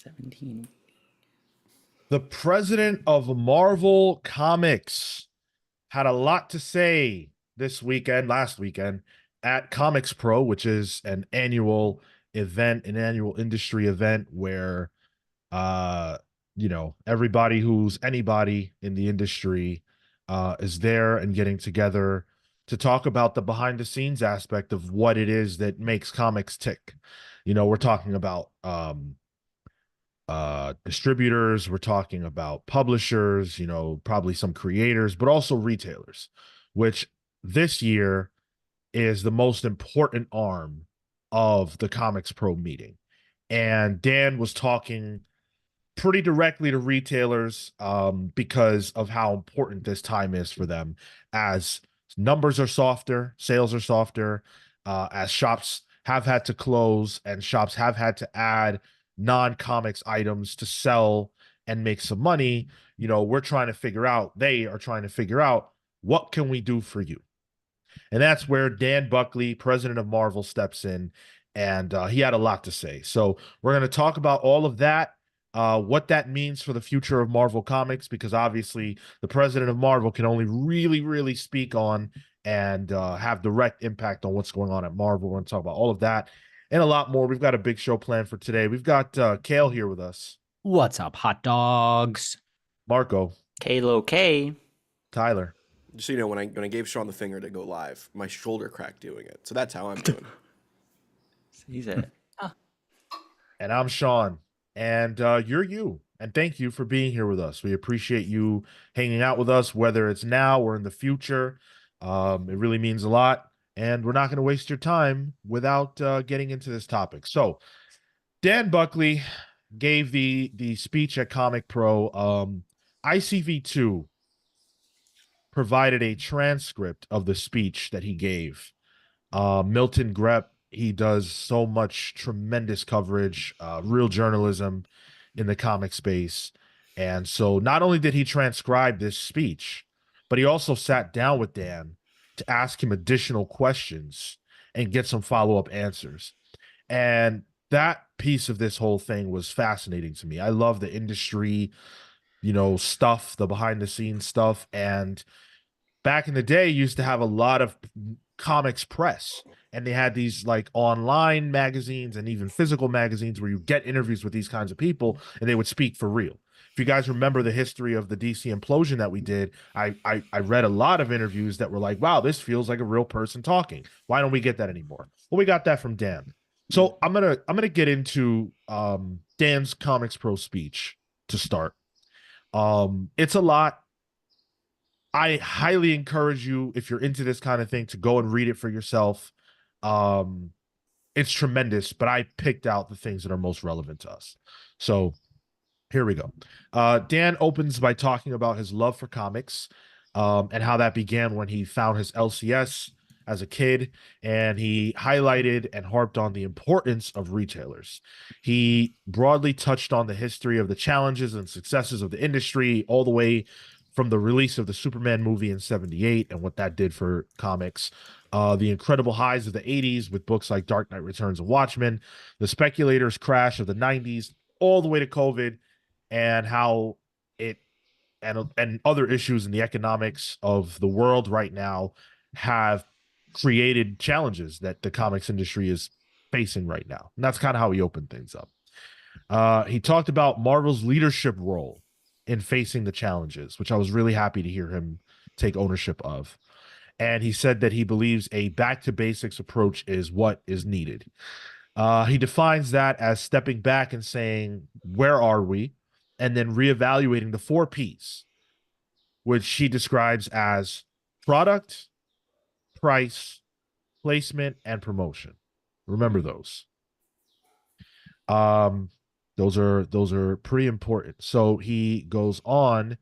17. The president of Marvel Comics had a lot to say last weekend at ComicsPRO, which is an annual event, an annual industry event where, everybody who's anybody in the industry is there and getting together to talk about the behind the scenes aspect of what it is that makes comics tick. We're talking about distributors, we're talking about publishers, probably some creators, but also retailers, which this year is the most important arm of the ComicsPRO meeting. And Dan was talking pretty directly to retailers because of how important this time is for them, as numbers are softer, sales are softer, as shops have had to close and shops have had to add non-comics items to sell and make some money. They are trying to figure out, what can we do for you? And that's where Dan Buckley, president of Marvel, steps in, and he had a lot to say. So we're going to talk about all of that, what that means for the future of Marvel Comics, because obviously the president of Marvel can only really, really speak on and have direct impact on what's going on at Marvel. We're going to talk about all of that and a lot more. We've got a big show planned for today. We've got Cale here with us. What's up, hot dogs? Marco. Kalo K. Tyler. Just so you know, when I gave Sean the finger to go live, my shoulder cracked doing it. So that's how I'm doing. He's it. And I'm Sean. And you're you. And thank you for being here with us. We appreciate you hanging out with us, whether it's now or in the future. It really means a lot. And we're not going to waste your time without getting into this topic. So Dan Buckley gave the speech at ComicsPRO. ICV2 provided a transcript of the speech that he gave. Milton Grepp, he does so much tremendous coverage, real journalism in the comic space. And so not only did he transcribe this speech, but he also sat down with Dan to ask him additional questions and get some follow-up answers. And that piece of this whole thing was fascinating to me. I love the industry, stuff, the behind-the-scenes stuff. And back in the day, used to have a lot of comics press, and they had these like online magazines and even physical magazines where you get interviews with these kinds of people and they would speak for real. If you guys remember the history of the DC implosion that we did, I read a lot of interviews that were like, wow, this feels like a real person talking. Why don't we get that anymore? Well, we got that from Dan. So I'm gonna get into Dan's ComicsPRO speech to start. It's a lot. I highly encourage you, if you're into this kind of thing, to go and read it for yourself. It's tremendous, but I picked out the things that are most relevant to us. So here we go. Dan opens by talking about his love for comics and how that began when he found his LCS as a kid, and he highlighted and harped on the importance of retailers. He broadly touched on the history of the challenges and successes of the industry, all the way from the release of the Superman movie in '78 and what that did for comics, the incredible highs of the '80s with books like Dark Knight Returns and Watchmen, the speculators crash of the '90s, all the way to COVID, and how it and other issues in the economics of the world right now have created challenges that the comics industry is facing right now. And that's kind of how he opened things up. He talked about Marvel's leadership role in facing the challenges, which I was really happy to hear him take ownership of. And he said that he believes a back to basics approach is what is needed. He defines that as stepping back and saying, where are we? And then reevaluating the 4 Ps, which he describes as product, price, placement, and promotion. Remember those. Those are pretty important. So he goes on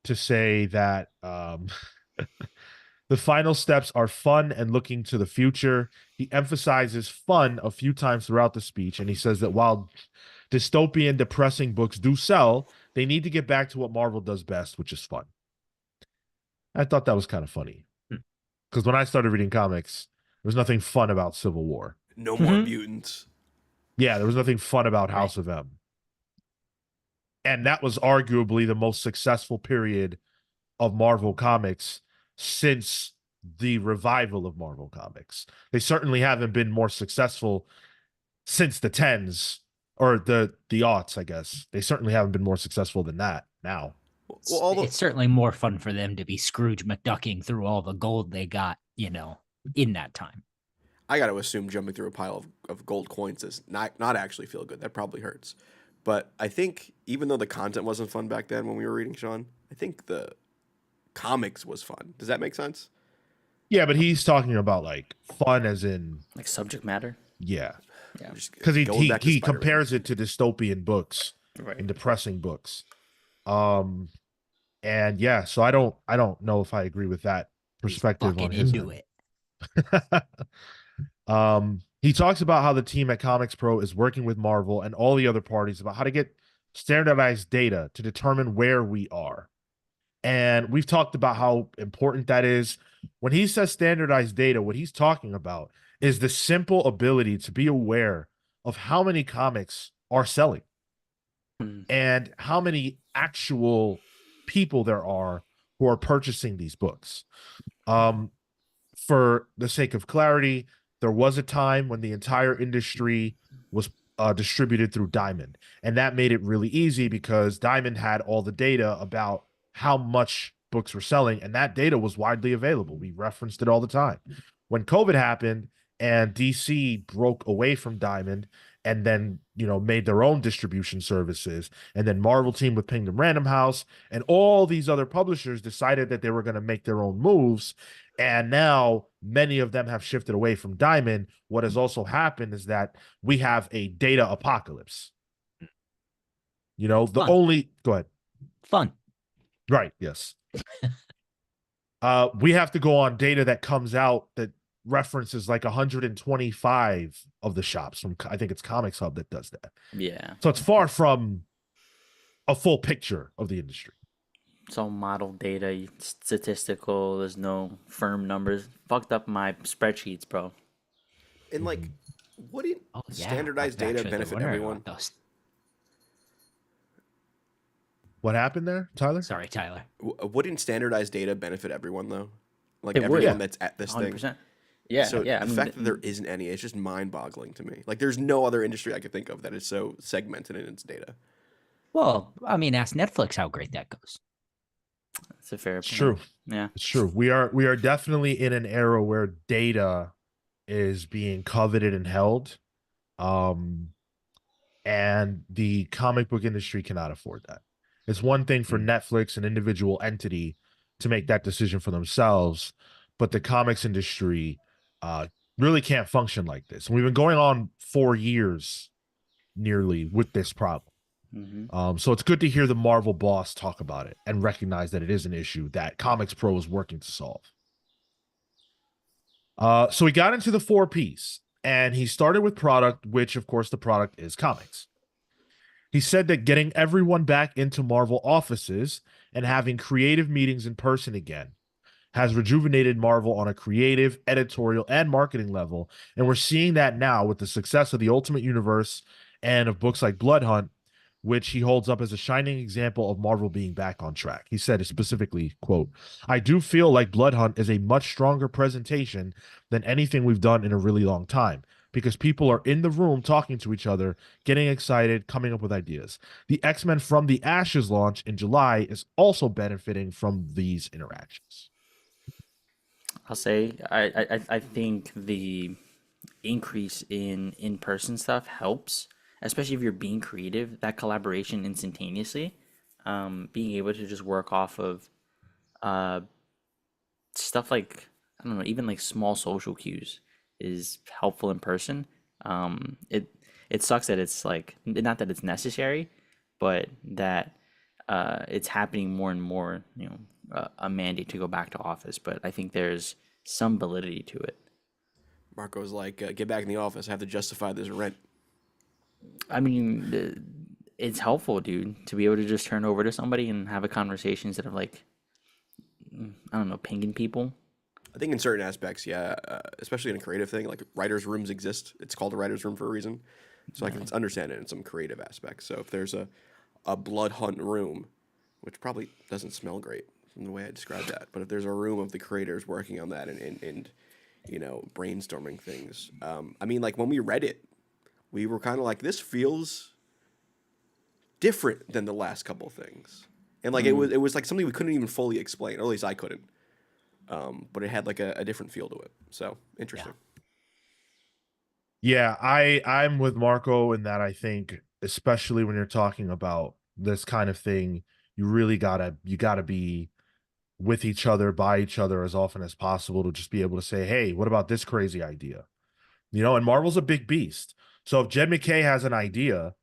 to say that the final steps are fun and looking to the future. He emphasizes fun a few times throughout the speech, and he says that while dystopian, depressing books do sell, they need to get back to what Marvel does best, which is fun. I thought that was kind of funny, because when I started reading comics, there was nothing fun about Civil War. No more mutants. Yeah, there was nothing fun about House of M. And that was arguably the most successful period of Marvel Comics since the revival of Marvel Comics. They certainly haven't been more successful since the tens or the aughts, I guess. They certainly haven't been more successful than that now. Well, It's certainly more fun for them to be Scrooge McDucking through all the gold they got, in that time. I got to assume jumping through a pile of gold coins is not actually feel good. That probably hurts. But I think even though the content wasn't fun back then when we were reading, Sean, I think the comics was fun. Does that make sense? Yeah, but he's talking about like fun as in Like subject matter. yeah. Yeah. Because Going he back to Spider-Man. compares it to dystopian books Right. and depressing books. And yeah, so I don't know if I agree with that perspective on his into end. it. He talks about how the team at ComicsPRO is working with Marvel and all the other parties about how to get standardized data to determine where we are. And we've talked about how important that is. When he says standardized data, what he's talking about is the simple ability to be aware of how many comics are selling and how many actual people there are who are purchasing these books. For the sake of clarity, there was a time when the entire industry was distributed through Diamond, and that made it really easy because Diamond had all the data about how much books were selling, and that data was widely available. We referenced it all the time. When COVID happened and DC broke away from Diamond and then, made their own distribution services, and then Marvel teamed with Penguin Random House, and all these other publishers decided that they were going to make their own moves. And now many of them have shifted away from Diamond. What has also happened is that we have a data apocalypse. Go ahead. Fun. Right. Yes. We have to go on data that comes out that references like 125 of the shops from, I think it's Comics Hub that does that. Yeah. So it's far from a full picture of the industry. It's all model data, statistical. There's no firm numbers. Fucked up my spreadsheets, bro. And like, wouldn't standardized data benefit everyone? What happened there, Tyler? Sorry, Tyler. Wouldn't standardized data benefit everyone though? Like It would. everyone that's at this 100%. thing. Yeah, So yeah. the fact that there isn't any, it's just mind-boggling to me. Like, there's no other industry I could think of that is so segmented in its data. Well, I mean, ask Netflix how great that goes. That's a fair It's point. true. Yeah. It's true. We are definitely in an era where data is being coveted and held. And the comic book industry cannot afford that. It's one thing for Netflix, an individual entity, to make that decision for themselves, but the comics industry really can't function like this. And we've been going on 4 years nearly with this problem. So it's good to hear the Marvel boss talk about it and recognize that it is an issue that ComicsPRO is working to solve. So he got into the 4 Ps, and he started with product, which of course the product is comics. He said that getting everyone back into Marvel offices and having creative meetings in person again has rejuvenated Marvel on a creative, editorial, and marketing level. And we're seeing that now with the success of the Ultimate Universe and of books like Blood Hunt, which he holds up as a shining example of Marvel being back on track. He said specifically, quote, "I do feel like Blood Hunt is a much stronger presentation than anything we've done in a really long time, because people are in the room talking to each other, getting excited, coming up with ideas. The X-Men From the Ashes launch in July is also benefiting from these interactions." I'll say I think the increase in in-person stuff helps, especially if you're being creative. That collaboration instantaneously, being able to just work off of stuff like, I don't know, even like small social cues is helpful in person. It sucks that it's like, not that it's necessary, but that it's happening more and more, a mandate to go back to office. But I think there's some validity to it. Marco's like, get back in the office. I have to justify this rent. I mean, it's helpful, dude, to be able to just turn over to somebody and have a conversation instead of like, I don't know, pinging people. I think in certain aspects, yeah, especially in a creative thing, like writers' rooms exist. It's called a writer's room for a reason. So I can understand it in some creative aspects. So if there's a a blood hunt room, which probably doesn't smell great from the way I described that, but if there's a room of the creators working on that and you know, brainstorming things, I mean, like when we read it, we were kind of like, this feels different than the last couple things, and like it was like something we couldn't even fully explain, or at least I couldn't. But it had like a different feel to it. So interesting. Yeah, I'm with Marco in that. I think, especially when you're talking about this kind of thing, you gotta be with each other, by each other as often as possible to just be able to say, hey, what about this crazy idea? You know, and Marvel's a big beast. So if Jed McKay has an idea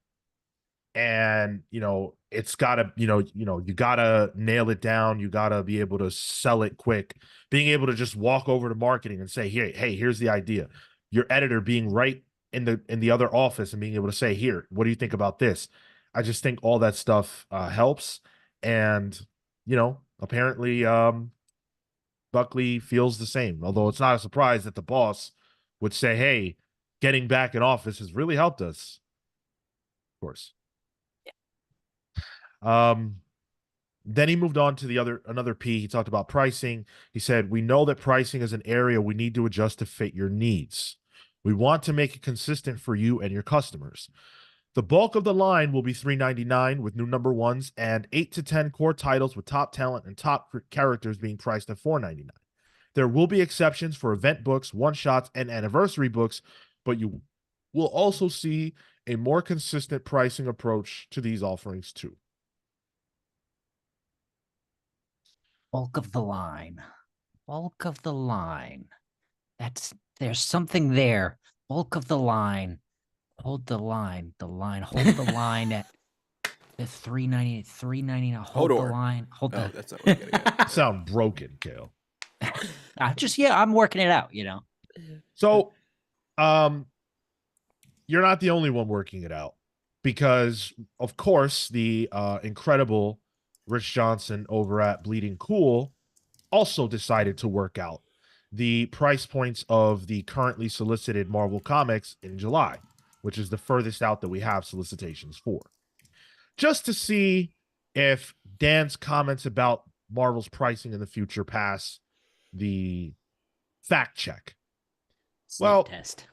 and, you know, it's gotta, you gotta nail it down, you gotta be able to sell it quick, being able to just walk over to marketing and say, hey, here's the idea. Your editor being right in the other office and being able to say, here, what do you think about this? I just think all that stuff helps. And, you know, apparently Buckley feels the same, although it's not a surprise that the boss would say, hey, getting back in office has really helped us. Of course. Then he moved on to another P. He talked about pricing. He said, we know that pricing is an area we need to adjust to fit your needs. We want to make it consistent for you and your customers. The bulk of the line will be $3.99 with new number ones and 8 to 10 core titles with top talent and top characters being priced at $4.99. There will be exceptions for event books, one-shots, and anniversary books, but you will also see a more consistent pricing approach to these offerings too. Bulk of the line. Bulk of the line. There's something there. Bulk of the line. Hold the line. Hold the line at the $3.99. Hold the line. Hold the. That's not what I'm getting at. Sound broken, Cale. I'm working it out, you know. So, you're not the only one working it out, because of course the incredible Rich Johnson over at Bleeding Cool also decided to work out the price points of the currently solicited Marvel comics in July, which is the furthest out that we have solicitations for, just to see if Dan's comments about Marvel's pricing in the future pass the fact check. Well, test.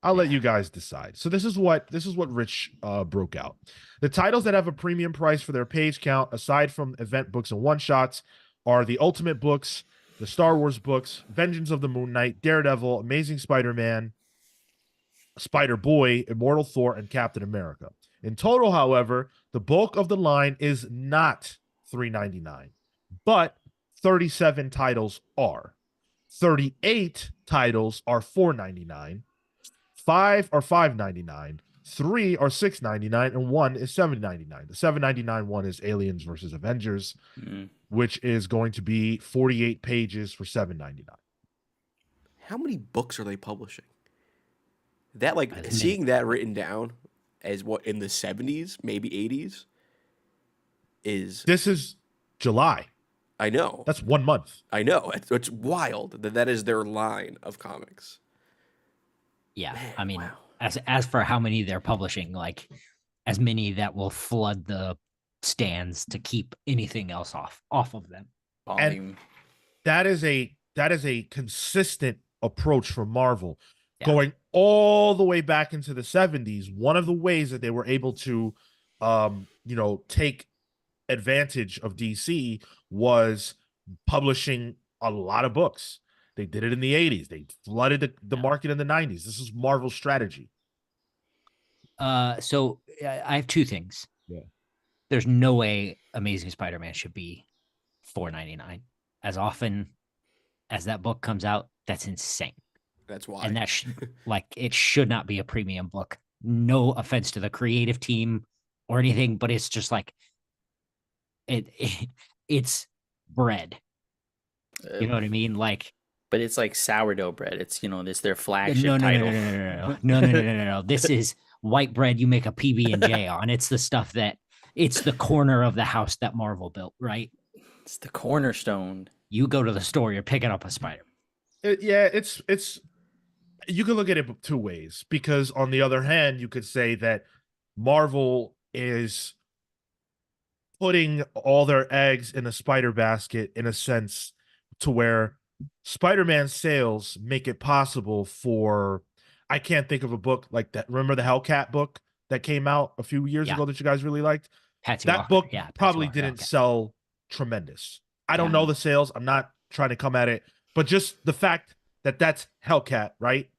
I'll let you guys decide. So this is what Rich broke out. The titles that have a premium price for their page count, aside from event books and one-shots, are the Ultimate books, the Star Wars books, Vengeance of the Moon Knight, Daredevil, Amazing Spider-Man, Spider-Boy, Immortal Thor, and Captain America. In total, however, the bulk of the line is not $3.99, but 37 titles are. 38 titles are $4.99. 5 are $5.99, 3 are $6.99, and 1 is $7.99. The $7.99 one is Aliens versus Avengers, which is going to be 48 pages for $7.99. How many books are they publishing? That, like, seeing that written down as what in the 70s, maybe 80s, this is July. I know. That's 1 month. I know. It's wild that is their line of comics. Yeah, Man, I mean, wow. as for how many they're publishing, like as many that will flood the stands to keep anything else off of them. And that is a consistent approach from Marvel, going all the way back into the 70s. One of the ways that they were able to, take advantage of DC was publishing a lot of books. They did it in the 80s. They flooded the market in the 90s. This is Marvel's strategy. So I have two things. Yeah. There's no way Amazing Spider-Man should be $4.99. As often as that book comes out, that's insane. That's why. And it should not be a premium book. No offense to the creative team or anything, but it's just like it's bread. You know what I mean? Like, but it's like sourdough bread. It's, it's their flagship title. No. This is white bread you make a PB&J on. It's the stuff it's the corner of the house that Marvel built, right? It's the cornerstone. You go to the store, you're picking up a Spider. It's you can look at it two ways, because on the other hand, you could say that Marvel is putting all their eggs in a spider basket in a sense to where Spider-Man sales make it possible for I can't think of a book like that. Remember the Hellcat book that came out a few years Yeah. ago that you guys really liked? Patsy That Walker. book Yeah, Patsy probably Walker, didn't okay. sell tremendous. I don't Yeah. know the sales. I'm not trying to come at it, but just the fact that that's Hellcat, right?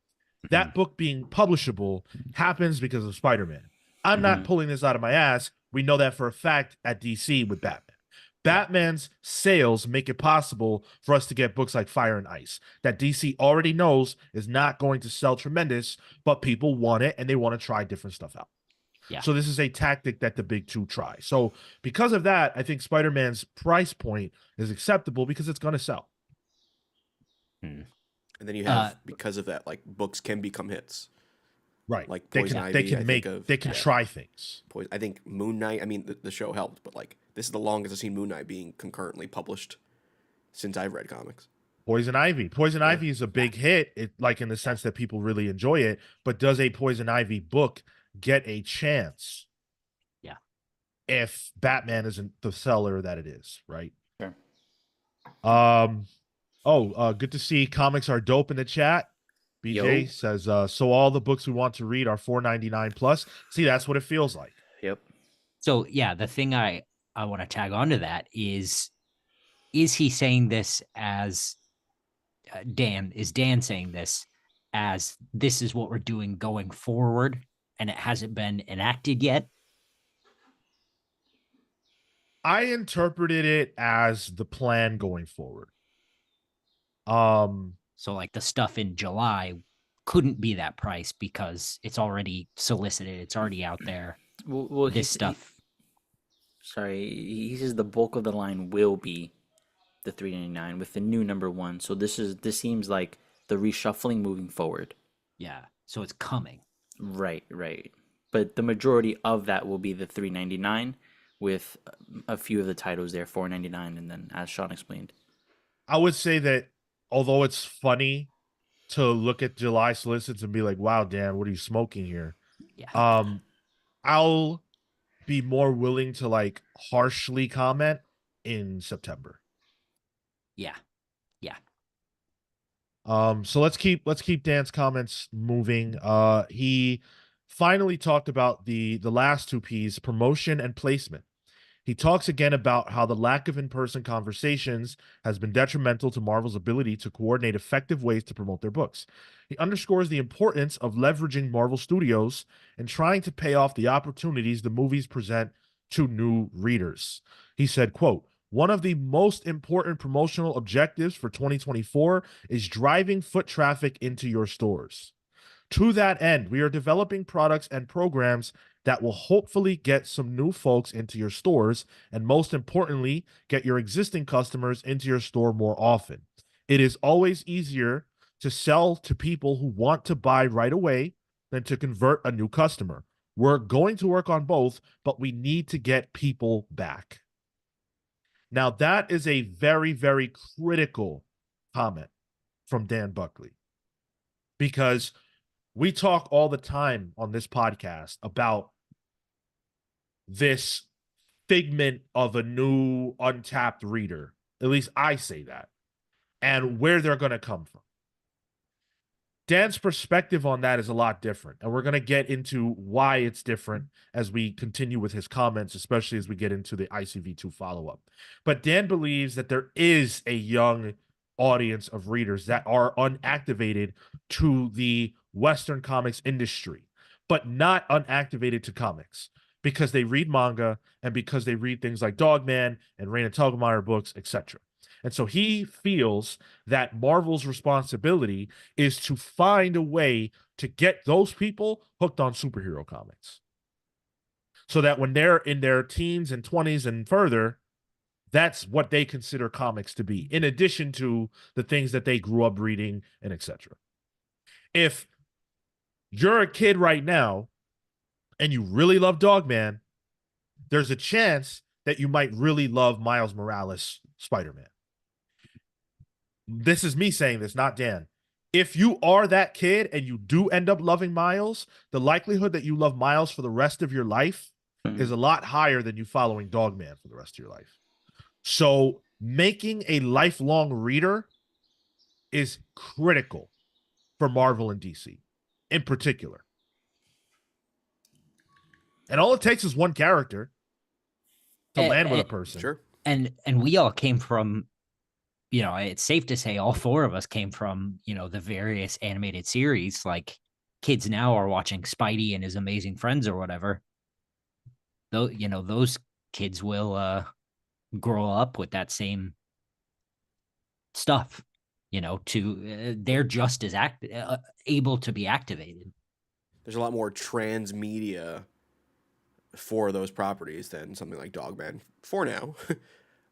That book being publishable happens because of Spider-Man. I'm not pulling this out of my ass. We know that for a fact at DC with Batman. Batman's sales make it possible for us to get books like Fire and Ice that DC already knows is not going to sell tremendous, but people want it and they want to try different stuff out. Yeah. So this is a tactic that the big two try. So because of that, I think Spider-Man's price point is acceptable because it's going to sell. And then you have, because of that, like books can become hits. Right. Like they Poison can, Ivy. they can I make, think of, they can try things. I think Moon Knight. I mean, the show helped, but like this is the longest I've seen Moon Knight being concurrently published since I've read comics. Poison Ivy. Poison Ivy is a big hit, like in the sense that people really enjoy it. But does a Poison Ivy book get a chance? Yeah. If Batman isn't the seller that it is, right? Sure. Good to see Comics Are Dope in the chat. BJ Yo. says, so all the books we want to read are $4.99 plus. See, that's what it feels like. Yep. So yeah, the thing I want to tag onto that is he saying this as Dan saying this as this is what we're doing going forward and it hasn't been enacted yet? I interpreted it as the plan going forward. So like the stuff in July couldn't be that price because it's already solicited, it's already out there. Well, This stuff. He says the bulk of the line will be the $3.99 with the new number one. So this seems like the reshuffling moving forward. Yeah. So it's coming. Right. But the majority of that will be the $3.99 with a few of the titles there $4.99, and then as Sean explained. I would say that although it's funny to look at July solicits and be like, wow, Dan, what are you smoking here? Yeah. I'll be more willing to like harshly comment in September. Yeah. So let's keep Dan's comments moving. He finally talked about the last two P's, promotion and placement. He talks again about how the lack of in-person conversations has been detrimental to Marvel's ability to coordinate effective ways to promote their books. He underscores the importance of leveraging Marvel Studios and trying to pay off the opportunities the movies present to new readers. He said, quote, one of the most important promotional objectives for 2024 is driving foot traffic into your stores. To that end, we are developing products and programs that will hopefully get some new folks into your stores and, most importantly, get your existing customers into your store more often. It is always easier to sell to people who want to buy right away than to convert a new customer. We're going to work on both, but we need to get people back. Now, that is a very, very critical comment from Dan Buckley, because we talk all the time on this podcast about this figment of a new untapped reader. At least I say that. And where they're going to come from. Dan's perspective on that is a lot different. And we're going to get into why it's different as we continue with his comments, especially as we get into the ICV2 follow-up. But Dan believes that there is a young audience of readers that are unactivated to the Western comics industry, but not unactivated to comics because they read manga and because they read things like Dogman and Raina Telgemeier books, etc. And so he feels that Marvel's responsibility is to find a way to get those people hooked on superhero comics, so that when they're in their teens and 20s and further, that's what they consider comics to be, in addition to the things that they grew up reading and etc. If you're a kid right now and you really love Dogman, there's a chance that you might really love Miles Morales Spider-Man. This is me saying this, not Dan. if you are that kid and you do end up loving Miles, the likelihood that you love Miles for the rest of your life is a lot higher than you following Dogman for the rest of your life. So making a lifelong reader is critical for Marvel and DC in particular. And all it takes is one character to land with a person. Sure. And we all came from, you know, it's safe to say all four of us came from, you know, the various animated series. Like kids now are watching Spidey and His Amazing Friends or whatever. Though, you know, those kids will grow up with that same stuff, you know, they're just as able to be activated. There's a lot more transmedia for those properties than something like Dogman for now.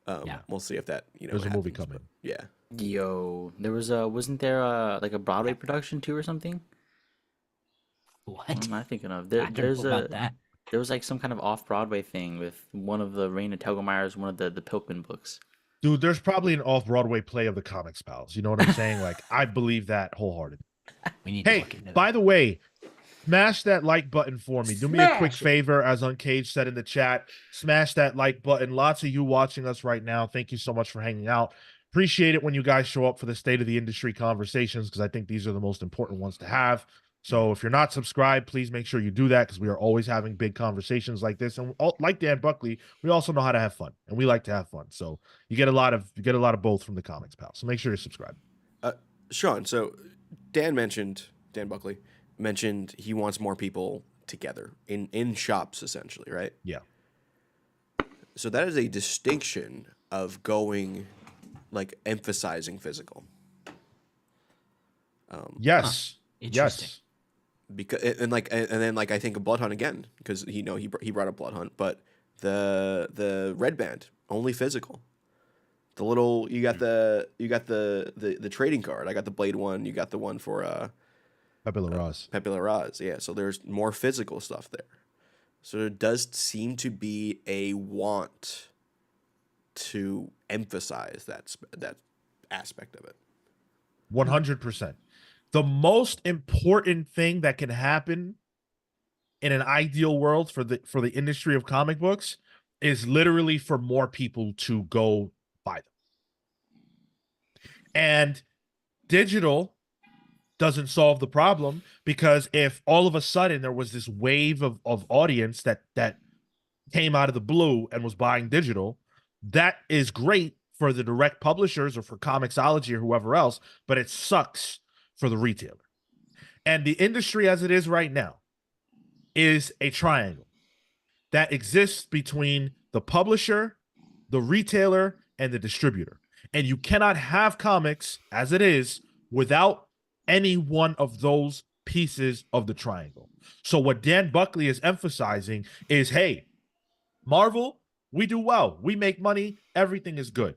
Yeah. We'll see if that, you know, There's a movie happens, coming. but yeah. Yo, there was wasn't there like a Broadway production too or something? What? What am I thinking of? I don't know about that. There was like some kind of off Broadway thing with one of the Raina Telgemeier's, one of the Pilkman books. Dude, there's probably an off-Broadway play of the Comics Pals. You know what I'm saying? Like, I believe that wholeheartedly. We need to Hey, look into by that. the way, smash that like button for me. Do me a quick Smash it. favor, as Uncaged said in the chat. Smash that like button. Lots of you watching us right now. Thank you so much for hanging out. Appreciate it when you guys show up for the State of the Industry conversations, because I think these are the most important ones to have. So if you're not subscribed, please make sure you do that, because we are always having big conversations like this. And like Dan Buckley, we also know how to have fun, and we like to have fun. So you get a lot of both from the Comics Pal. So make sure you subscribe. Sean, so Dan Buckley mentioned he wants more people together in shops, essentially, right? Yeah. So that is a distinction of going, like, emphasizing physical. Yes. Interesting. Yes. Because and then I think of Blood Hunt again, because he brought up Blood Hunt, but the red band only physical. The little you got the trading card. I got the Blade one. You got the one for Pepe Larraz. Pepe Larraz. Yeah, so there's more physical stuff there. So there does seem to be a want to emphasize that aspect of it. 100%. The most important thing that can happen in an ideal world for the industry of comic books is literally for more people to go buy them. And digital doesn't solve the problem, because if all of a sudden there was this wave of audience that came out of the blue and was buying digital, that is great for the direct publishers or for Comixology or whoever else, but it sucks for the retailer. And the industry as it is right now is a triangle that exists between the publisher, the retailer, and the distributor. And you cannot have comics as it is without any one of those pieces of the triangle. So what Dan Buckley is emphasizing is, hey, Marvel, we do well. We make money. Everything is good.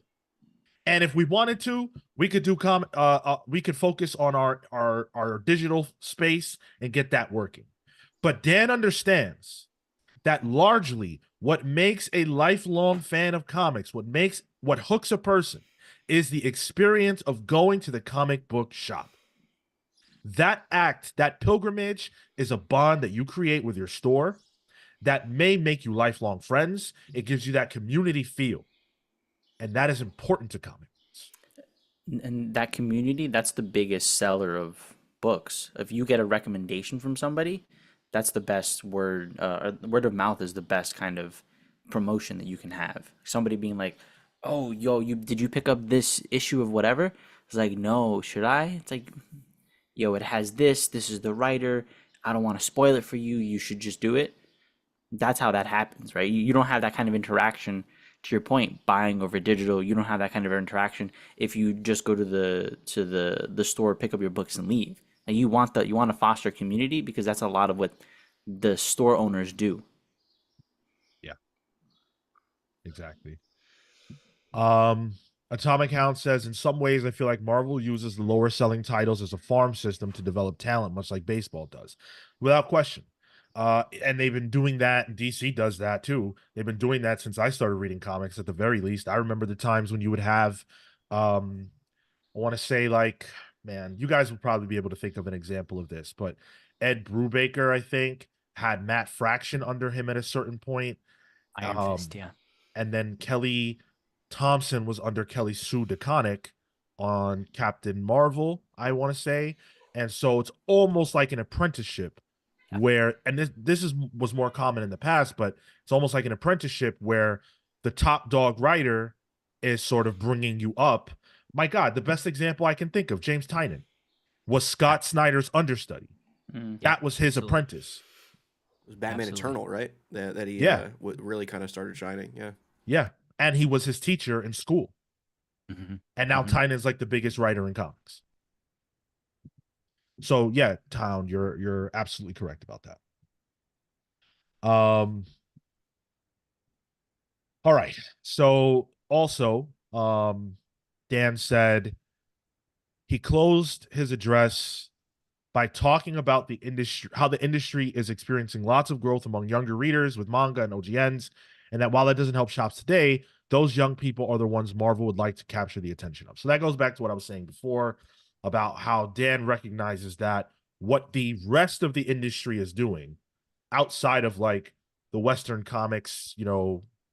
And if we wanted to, we could do we could focus on our digital space and get that working. But Dan understands that largely what makes a lifelong fan of comics, what hooks a person, is the experience of going to the comic book shop. That act, that pilgrimage, is a bond that you create with your store that may make you lifelong friends. It gives you that community feel. And that is important to comics. And that community, that's the biggest seller of books. If you get a recommendation from somebody, that's the best word. Word of mouth is the best kind of promotion that you can have. Somebody being like, "Oh, yo, did you pick up this issue of whatever?" It's like, "No, should I?" It's like, "Yo, it has this. This is the writer. I don't want to spoil it for you. You should just do it." That's how that happens, right? You don't have that kind of interaction. To your point, buying over digital, you don't have that kind of interaction if you just go to the store, pick up your books, and leave. And you want to foster community, because that's a lot of what the store owners do. Yeah, exactly. Atomic Hound says, in some ways, I feel like Marvel uses the lower selling titles as a farm system to develop talent, much like baseball does, without question. And they've been doing that, and DC does that too. They've been doing that since I started reading comics, at the very least. I remember the times when you would have, I want to say, like, man. You guys would probably be able to think of an example of this, but Ed Brubaker, I think, had Matt Fraction under him at a certain point. Iron Fist, yeah. And then Kelly Thompson was under Kelly Sue DeConnick on Captain Marvel, I want to say. And so it's almost like an apprenticeship where, and this was more common in the past, but it's almost like an apprenticeship where the top dog writer is sort of bringing you up. My God, the best example I can think of, James Tynion, was Scott Snyder's understudy. That was his absolutely. apprentice. It was Batman Absolutely. Eternal, right? That he Yeah. really kind of started shining. Yeah. Yeah. And he was his teacher in school. Mhm. And now Tynan's like the biggest writer in comics. So yeah, Town, you're absolutely correct about that. All right. So also, Dan said he closed his address by talking about the industry, how the industry is experiencing lots of growth among younger readers with manga and OGNs, and that while that doesn't help shops today, those young people are the ones Marvel would like to capture the attention of. So that goes back to what I was saying before about how Dan recognizes that what the rest of the industry is doing outside of like the Western comics,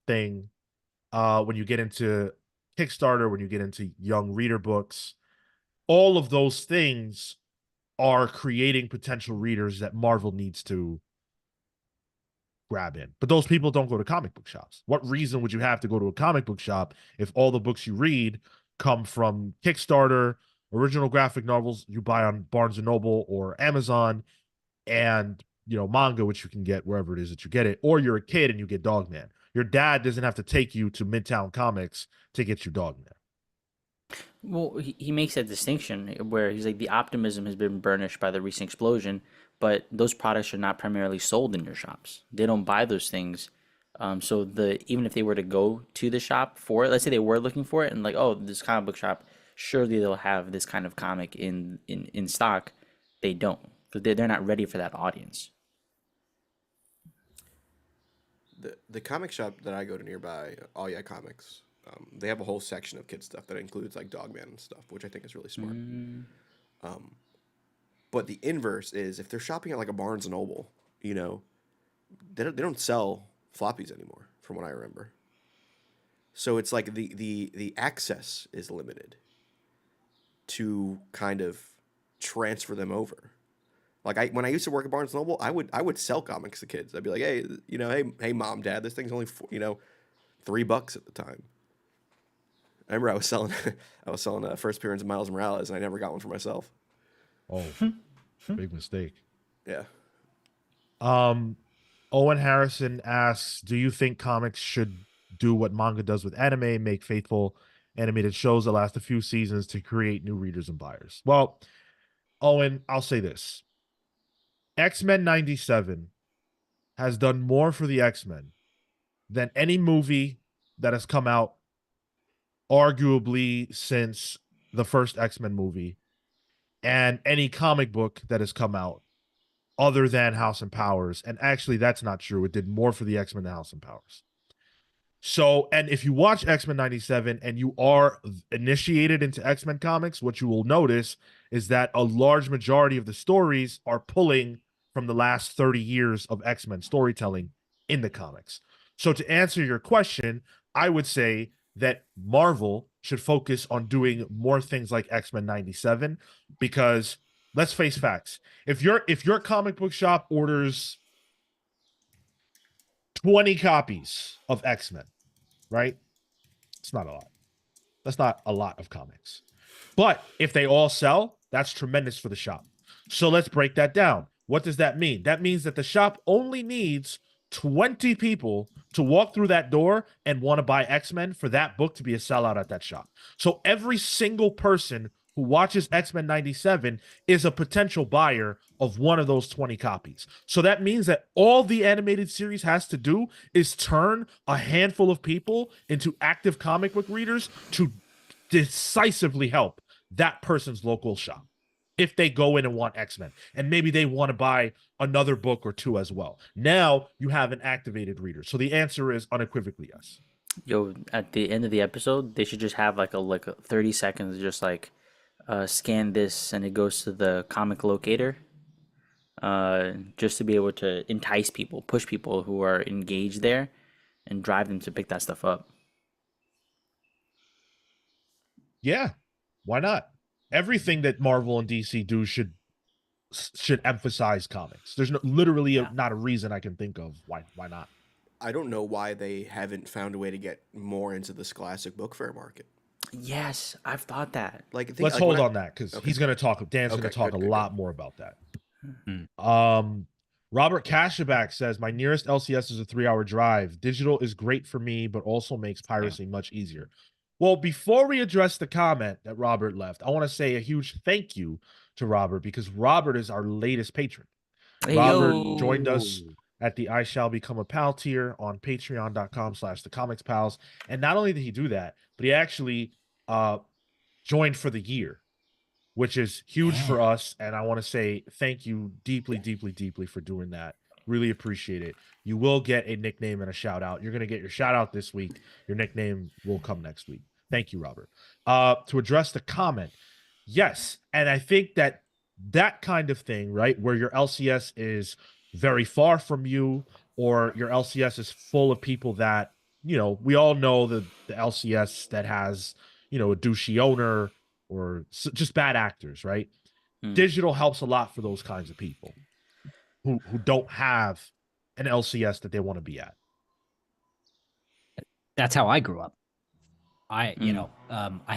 thing, when you get into Kickstarter, when you get into young reader books, all of those things are creating potential readers that Marvel needs to grab in. But those people don't go to comic book shops. What reason would you have to go to a comic book shop if all the books you read come from Kickstarter, original graphic novels you buy on Barnes & Noble or Amazon, and manga, which you can get wherever it is that you get it, or you're a kid and you get Dogman. Your dad doesn't have to take you to Midtown Comics to get your Dogman. Well, he makes that distinction where he's like, the optimism has been burnished by the recent explosion, but those products are not primarily sold in your shops. They don't buy those things. So even if they were to go to the shop for it, let's say they were looking for it and like, oh, this comic book shop, surely they'll have this kind of comic in stock. They don't, because they're not ready for that audience. The comic shop that I go to nearby, All Yeah Comics, they have a whole section of kid stuff that includes like Dogman and stuff, which I think is really smart. But the inverse is if they're shopping at like a Barnes and Noble, they don't sell floppies anymore, from what I remember. So it's like the access is limited to kind of transfer them over. Like when I used to work at Barnes Noble, I would sell comics to kids. I'd be like, hey, hey, mom, dad, this thing's only $3 at the time. I remember I was selling first appearance of Miles Morales, and I never got one for myself. Oh, big mistake. Yeah. Owen Harrison asks, do you think comics should do what manga does with anime, make faithful animated shows that last a few seasons to create new readers and buyers? Well, Owen, I'll say this. X-Men 97 has done more for the X-Men than any movie that has come out arguably since the first X-Men movie, and any comic book that has come out other than House and Powers. And actually, that's not true. It did more for the X-Men than House and Powers. So, and if you watch X-Men 97 and you are initiated into X-Men comics, what you will notice is that a large majority of the stories are pulling from the last 30 years of X-Men storytelling in the comics. So to answer your question, I would say that Marvel should focus on doing more things like X-Men 97, because let's face facts. If your comic book shop orders 20 copies of X-Men, right? It's not a lot. That's not a lot of comics. But if they all sell, that's tremendous for the shop. So let's break that down. What does that mean? That means that the shop only needs 20 people to walk through that door and want to buy X-Men for that book to be a sellout at that shop. So every single person who watches X-Men 97 is a potential buyer of one of those 20 copies. So that means that all the animated series has to do is turn a handful of people into active comic book readers to decisively help that person's local shop if they go in and want X-Men. And maybe they want to buy another book or two as well. Now you have an activated reader. So the answer is unequivocally yes. Yo, at the end of the episode, they should just have like a 30 seconds, just like scan this and it goes to the comic locator, just to be able to entice people, push people who are engaged there, and drive them to pick that stuff up. Yeah, why not? Everything that Marvel and DC do should emphasize comics. There's literally not a reason I can think of why not. I don't know why they haven't found a way to get more into this classic book fair market. Yes, I've thought that. Let's hold on that because he's going to talk. Dan's going to talk a lot more about that. Robert Cashaback says, my nearest LCS is a 3-hour drive. Digital is great for me, but also makes piracy much easier. Well, before we address the comment that Robert left, I want to say a huge thank you to Robert because Robert is our latest patron. Hey, Robert joined us at the I Shall Become a Pal tier on patreon.com/thecomics-pals. And not only did he do that, but he actually joined for the year, which is huge for us. And I want to say thank you deeply, deeply, deeply for doing that. Really appreciate it. You will get a nickname and a shout out. You're going to get your shout out this week. Your nickname will come next week. Thank you, Robert. To address the comment, yes. And I think that kind of thing, right, where your LCS is very far from you or your LCS is full of people that, you know, we all know the LCS that has, you know, a douchey owner or just bad actors, right? Digital helps a lot for those kinds of people who don't have an LCS that they want to be at. That's how I grew up. I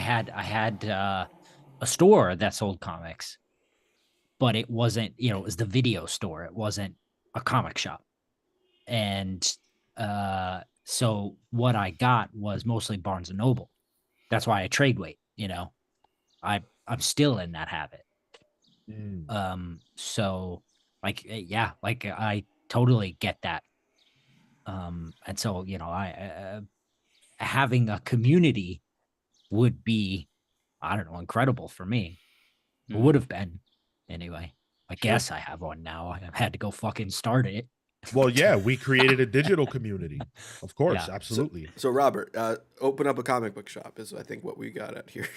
had a store that sold comics, but it wasn't, you know, it was the video store. It wasn't a comic shop. And so what I got was mostly Barnes and Noble. That's why I trade weight, you know. I'm still in that habit. So I totally get that. And so, you know, I having a community would be, I don't know, incredible for me. It would have been anyway. I guess I have one now. I had to go fucking start it. Well, yeah, we created a digital community. Of course, Yeah. absolutely. So Robert, open up a comic book shop is I think what we got at here.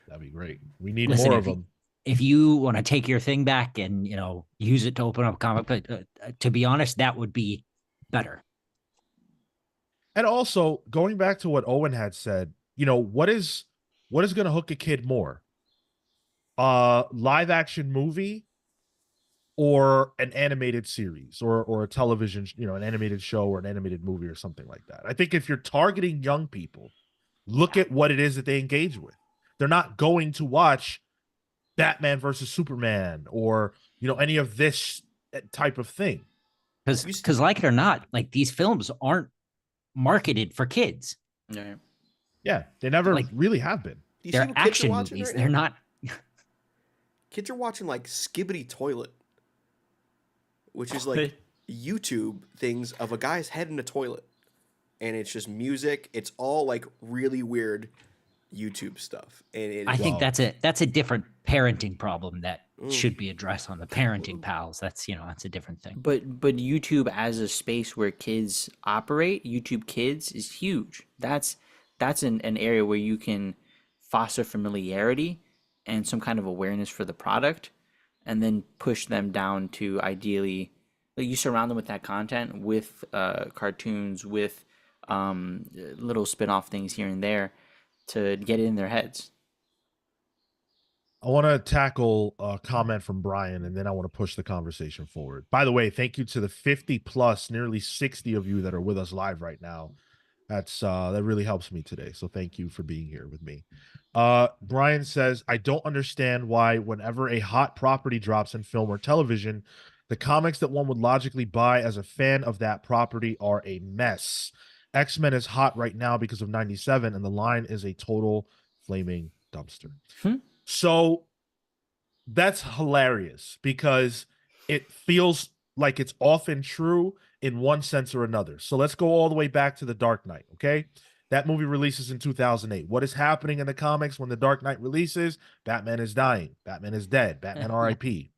That'd be great. We need Listen, more of them. If you want to take your thing back and, you know, use it to open up a comic, but to be honest, that would be better. And also, going back to what Owen had said, you know, what is going to hook a kid more? Live action movie or an animated series or a television, you know, an animated show or an animated movie or something like that. I think if you're targeting young people, look at what it is that they engage with. They're not going to watch Batman versus Superman or, you know, any of this type of thing. Because like it or not, like these films aren't marketed for kids. Yeah, they never really have been. They're action movies. They're not. Kids are watching like Skibbity Toilet, which is like YouTube things of a guy's head in a toilet. And it's just music. It's all like really weird YouTube stuff. And I think that's a different parenting problem that should be addressed on the parenting pals. That's, you know, that's a different thing. But YouTube as a space where kids operate, YouTube Kids is huge. That's an area where you can foster familiarity and some kind of awareness for the product, and then push them down to ideally, like, you surround them with that content, with cartoons, with little spin-off things here and there to get it in their heads. I want to tackle a comment from Brian, and then I want to push the conversation forward. By the way, thank you to the 50 plus, nearly 60 of you that are with us live right now. That really helps me today. So thank you for being here with me. Brian says, I don't understand why whenever a hot property drops in film or television, the comics that one would logically buy as a fan of that property are a mess. X-Men is hot right now because of 97, and the line is a total flaming dumpster. So that's hilarious because it feels like it's often true in one sense or another. So let's go all the way back to The Dark Knight, okay? That movie releases in 2008. What is happening in the comics when The Dark Knight releases? Batman is dying. Batman is dead. Batman RIP.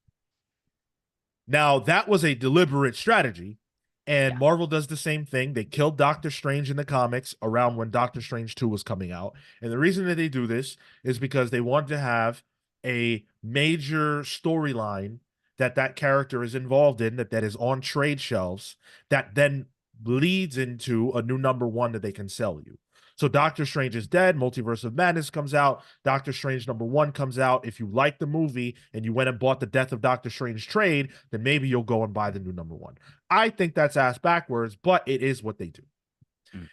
Now, that was a deliberate strategy And Yeah. Marvel does the same thing. They killed Doctor Strange in the comics around when Doctor Strange 2 was coming out. And the reason that they do this is because they want to have a major storyline that character is involved in, that is on trade shelves, that then leads into a new #1 that they can sell you. So Doctor Strange is dead. Multiverse of Madness comes out. Doctor Strange #1 comes out. If you like the movie and you went and bought the Death of Doctor Strange trade, then maybe you'll go and buy the new #1. I think that's ass backwards, but it is what they do.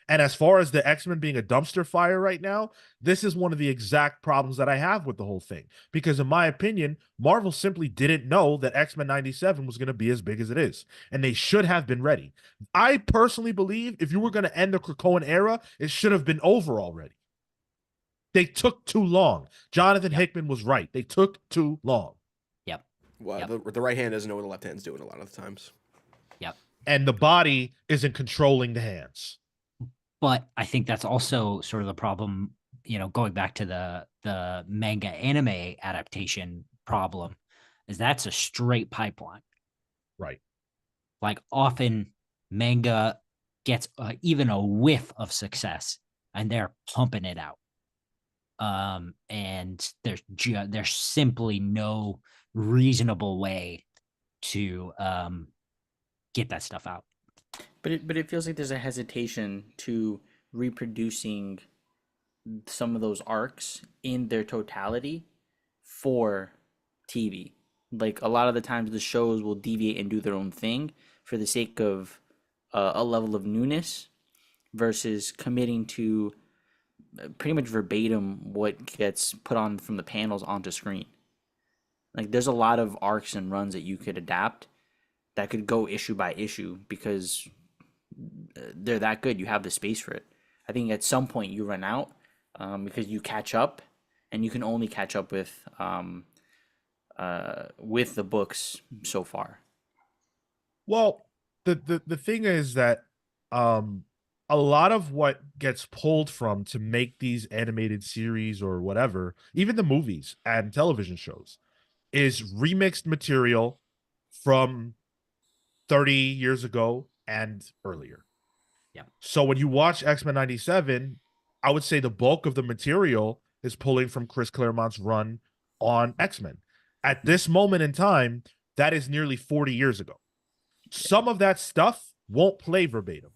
And as far as the X-Men being a dumpster fire right now, this is one of the exact problems that I have with the whole thing. Because in my opinion, Marvel simply didn't know that X-Men 97 was going to be as big as it is. And they should have been ready. I personally believe if you were going to end the Krakoan era, it should have been over already. They took too long. Jonathan Hickman was right. They took too long. Yep. Well, Yep. the right hand doesn't know what the left hand's doing a lot of the times. Yep. And the body isn't controlling the hands. But I think that's also sort of the problem, going back to the manga anime adaptation problem, is that's a straight pipeline. Right. Like often manga gets even a whiff of success and they're pumping it out. And there's simply no reasonable way to get that stuff out. But it feels like there's a hesitation to reproducing some of those arcs in their totality for TV. Like a lot of the times the shows will deviate and do their own thing for the sake of a level of newness versus committing to pretty much verbatim what gets put on from the panels onto screen. Like there's a lot of arcs and runs that you could adapt that could go issue by issue because they're that good. You have the space for it. I think at some point you run out because you catch up, and you can only catch up with the books so far. Well, the thing is that a lot of what gets pulled from to make these animated series or whatever, even the movies and television shows, is remixed material from 30 years ago and earlier. Yeah. So when you watch X-Men 97, I would say the bulk of the material is pulling from Chris Claremont's run on X-Men. At this moment in time, that is nearly 40 years ago. Some of that stuff won't play verbatim.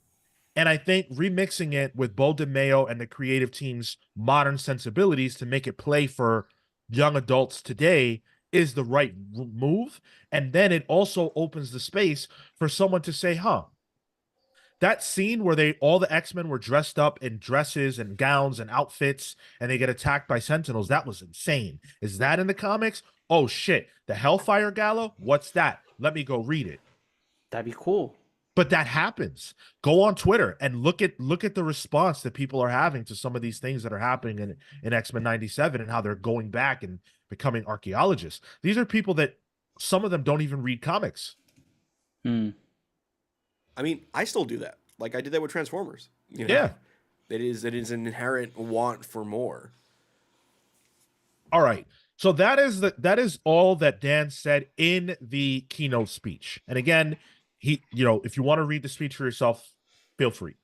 And I think remixing it with Bo DeMayo and the creative team's modern sensibilities to make it play for young adults today is the right move. And then it also opens the space for someone to say, that scene where all the X-Men were dressed up in dresses and gowns and outfits and they get attacked by Sentinels, that was insane. Is that in the comics? Oh shit, the Hellfire Gala? What's that? Let me go read it. That'd be cool. But that happens. Go on Twitter and look at the response that people are having to some of these things that are happening in X-Men 97 and how they're going back and becoming archaeologists. These are people that some of them don't even read comics. I mean, I still do that. Like I did that with Transformers. Yeah. It is an inherent want for more. All right. So that is all that Dan said in the keynote speech. And again, if you want to read the speech for yourself, feel free.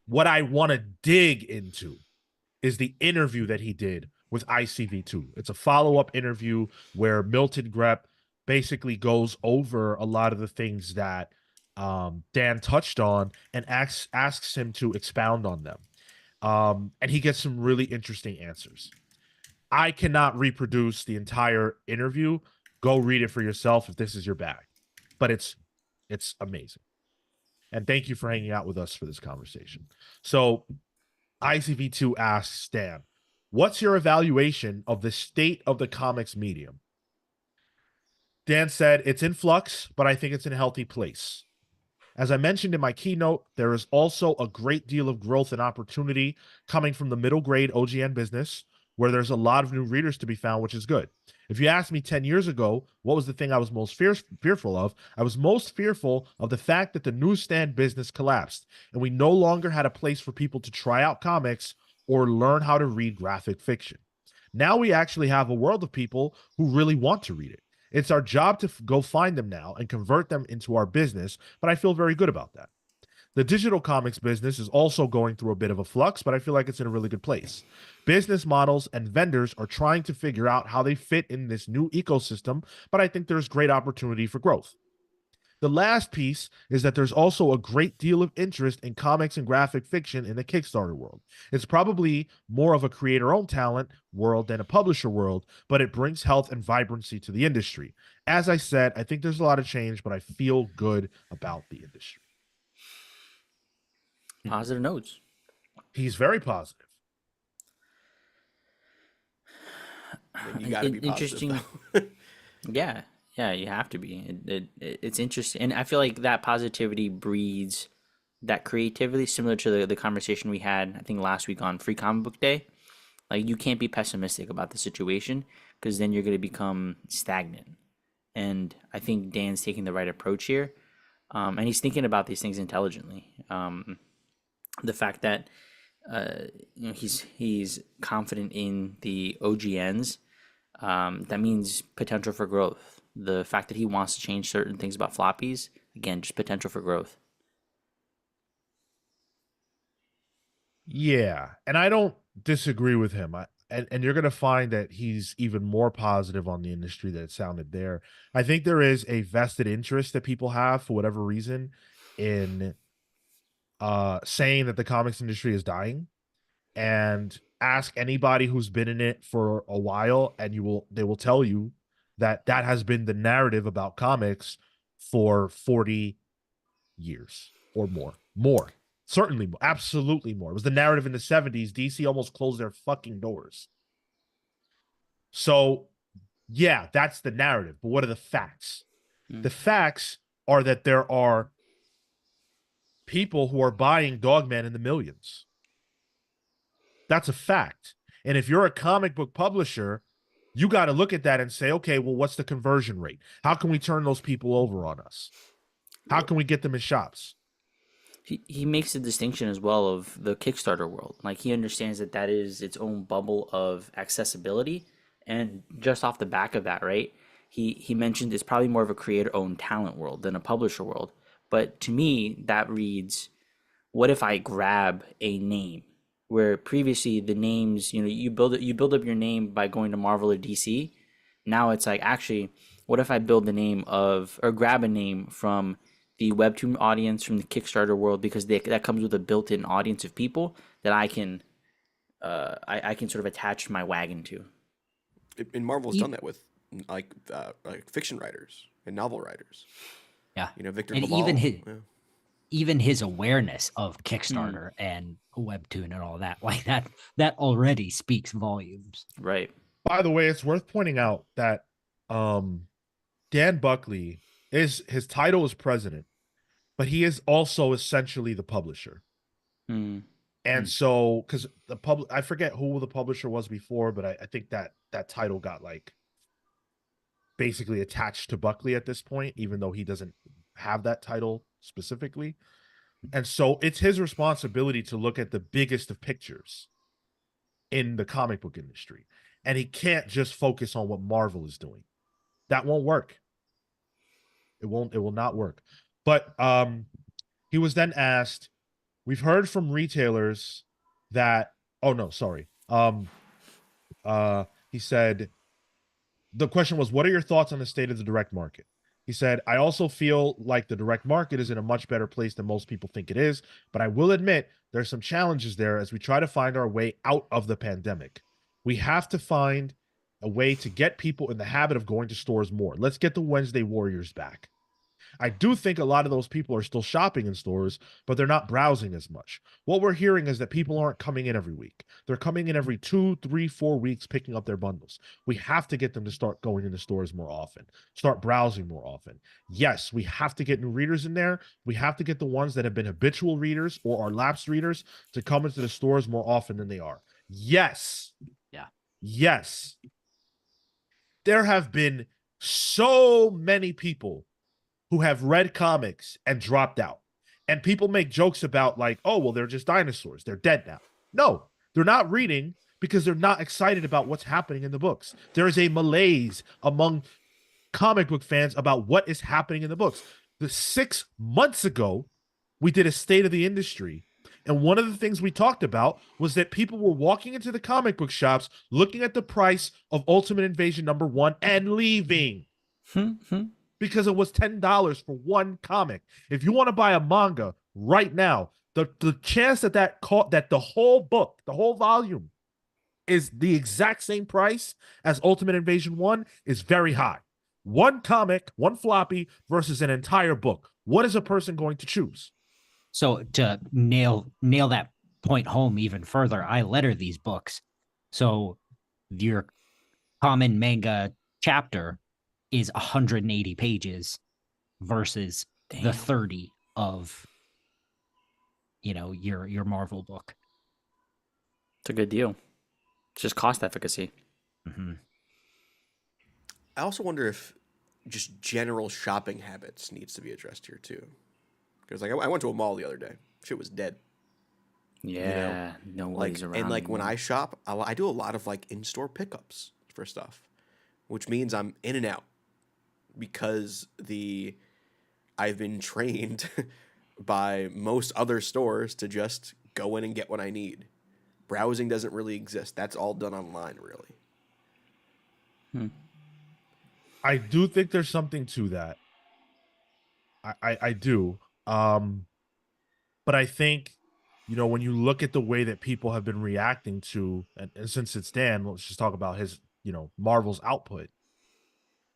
What I want to dig into is the interview that he did with ICV2. It's a follow-up interview where Milton Grepp basically goes over a lot of the things that Dan touched on and asks him to expound on them. And he gets some really interesting answers. I cannot reproduce the entire interview. Go read it for yourself if this is your bag. But it's amazing. And thank you for hanging out with us for this conversation. So ICV2 asks Dan, what's your evaluation of the state of the comics medium? Dan said, it's in flux, but I think it's in a healthy place. As I mentioned in my keynote, there is also a great deal of growth and opportunity coming from the middle grade OGN business, where there's a lot of new readers to be found, which is good. If you asked me 10 years ago, what was the thing I was most fearful of? I was most fearful of the fact that the newsstand business collapsed, and we no longer had a place for people to try out comics or learn how to read graphic fiction. Now we actually have a world of people who really want to read it. It's our job to go find them now and convert them into our business, but I feel very good about that. The digital comics business is also going through a bit of a flux, but I feel like it's in a really good place. Business models and vendors are trying to figure out how they fit in this new ecosystem, but I think there's great opportunity for growth. The last piece is that there's also a great deal of interest in comics and graphic fiction in the Kickstarter world. It's probably more of a creator-owned talent world than a publisher world, but it brings health and vibrancy to the industry. As I said, I think there's a lot of change, but I feel good about the industry. Positive notes. He's very positive. I mean, you got to be positive. Interesting. Yeah, you have to be. It's interesting, and I feel like that positivity breeds that creativity, similar to the conversation we had, I think, last week on Free Comic Book Day. Like, you can't be pessimistic about the situation, because then you're going to become stagnant. And I think Dan's taking the right approach here, and he's thinking about these things intelligently. The fact that he's confident in the OGNs, that means potential for growth. The fact that he wants to change certain things about floppies, again, just potential for growth. Yeah, and I don't disagree with him. And you're going to find that he's even more positive on the industry than it sounded there. I think there is a vested interest that people have, for whatever reason, in saying that the comics industry is dying. And ask anybody who's been in it for a while, and they will tell you that has been the narrative about comics for 40 years or more. Certainly more. Absolutely more. It was the narrative in the 70s. DC almost closed their fucking doors. So, yeah, that's the narrative. But what are the facts? The facts are that there are people who are buying Dogman in the millions. That's a fact. And if you're a comic book publisher, you got to look at that and say, okay, well, what's the conversion rate? How can we turn those people over on us? How can we get them in shops? He makes a distinction as well of the Kickstarter world. Like, he understands that is its own bubble of accessibility. And just off the back of that, right, he mentioned it's probably more of a creator-owned talent world than a publisher world. But to me, that reads, what if I grab a name? Where previously the names, you build up your name by going to Marvel or DC. Now it's like, actually, what if I build the name of, or grab a name from the Webtoon audience, from the Kickstarter world, because that comes with a built-in audience of people that I can sort of attach my wagon to. And Marvel's done that with like fiction writers and novel writers. Yeah, Victor and Labal. even his awareness of Kickstarter and Webtoon and all that, like that already speaks volumes. Right. By the way, it's worth pointing out that Dan Buckley his title is president, but he is also essentially the publisher. And so, because I forget who the publisher was before, but I think that title got like basically attached to Buckley at this point, even though he doesn't have that title specifically. And so it's his responsibility to look at the biggest of pictures in the comic book industry. And he can't just focus on what Marvel is doing. That won't work. It will not work. But he was then asked, we've heard from retailers that, he said, the question was, what are your thoughts on the state of the direct market? He said, I also feel like the direct market is in a much better place than most people think it is, but I will admit there's some challenges there as we try to find our way out of the pandemic. We have to find a way to get people in the habit of going to stores more. Let's get the Wednesday Warriors back. I do think a lot of those people are still shopping in stores, but they're not browsing as much. What we're hearing is that people aren't coming in every week. They're coming in every 2, 3, 4 weeks, picking up their bundles. We have to get them to start going into stores more often, start browsing more often. Yes, we have to get new readers in there. We have to get the ones that have been habitual readers or are lapsed readers to come into the stores more often than they are. Yes. Yeah. Yes. There have been so many people who have read comics and dropped out. And people make jokes about like, oh, well, they're just dinosaurs. They're dead now. No, they're not reading because they're not excited about what's happening in the books. There is a malaise among comic book fans about what is happening in the books. The 6 months ago, we did a state of the industry. And one of the things we talked about was that people were walking into the comic book shops, looking at the price of Ultimate Invasion #1 and leaving because it was $10 for one comic. If you want to buy a manga right now, the chance that that the whole book, the whole volume, is the exact same price as Ultimate Invasion 1 is very high. One comic, one floppy versus an entire book. What is a person going to choose? So to nail that point home even further, I letter these books. So your common manga chapter is 180 pages versus the 30 of your Marvel book. It's a good deal. It's just cost efficacy. Mm-hmm. I also wonder if just general shopping habits needs to be addressed here too. Because like I went to a mall the other day, shit was dead. Yeah, nobody's around. And like when anymore. I shop, I do a lot of like in-store pickups for stuff, which means I'm in and out because I've been trained by most other stores to just go in and get what I need. Browsing doesn't really exist. That's all done online, really. I do think there's something to that. I do. But I think, when you look at the way that people have been reacting to, and since it's Dan, let's just talk about his, Marvel's output.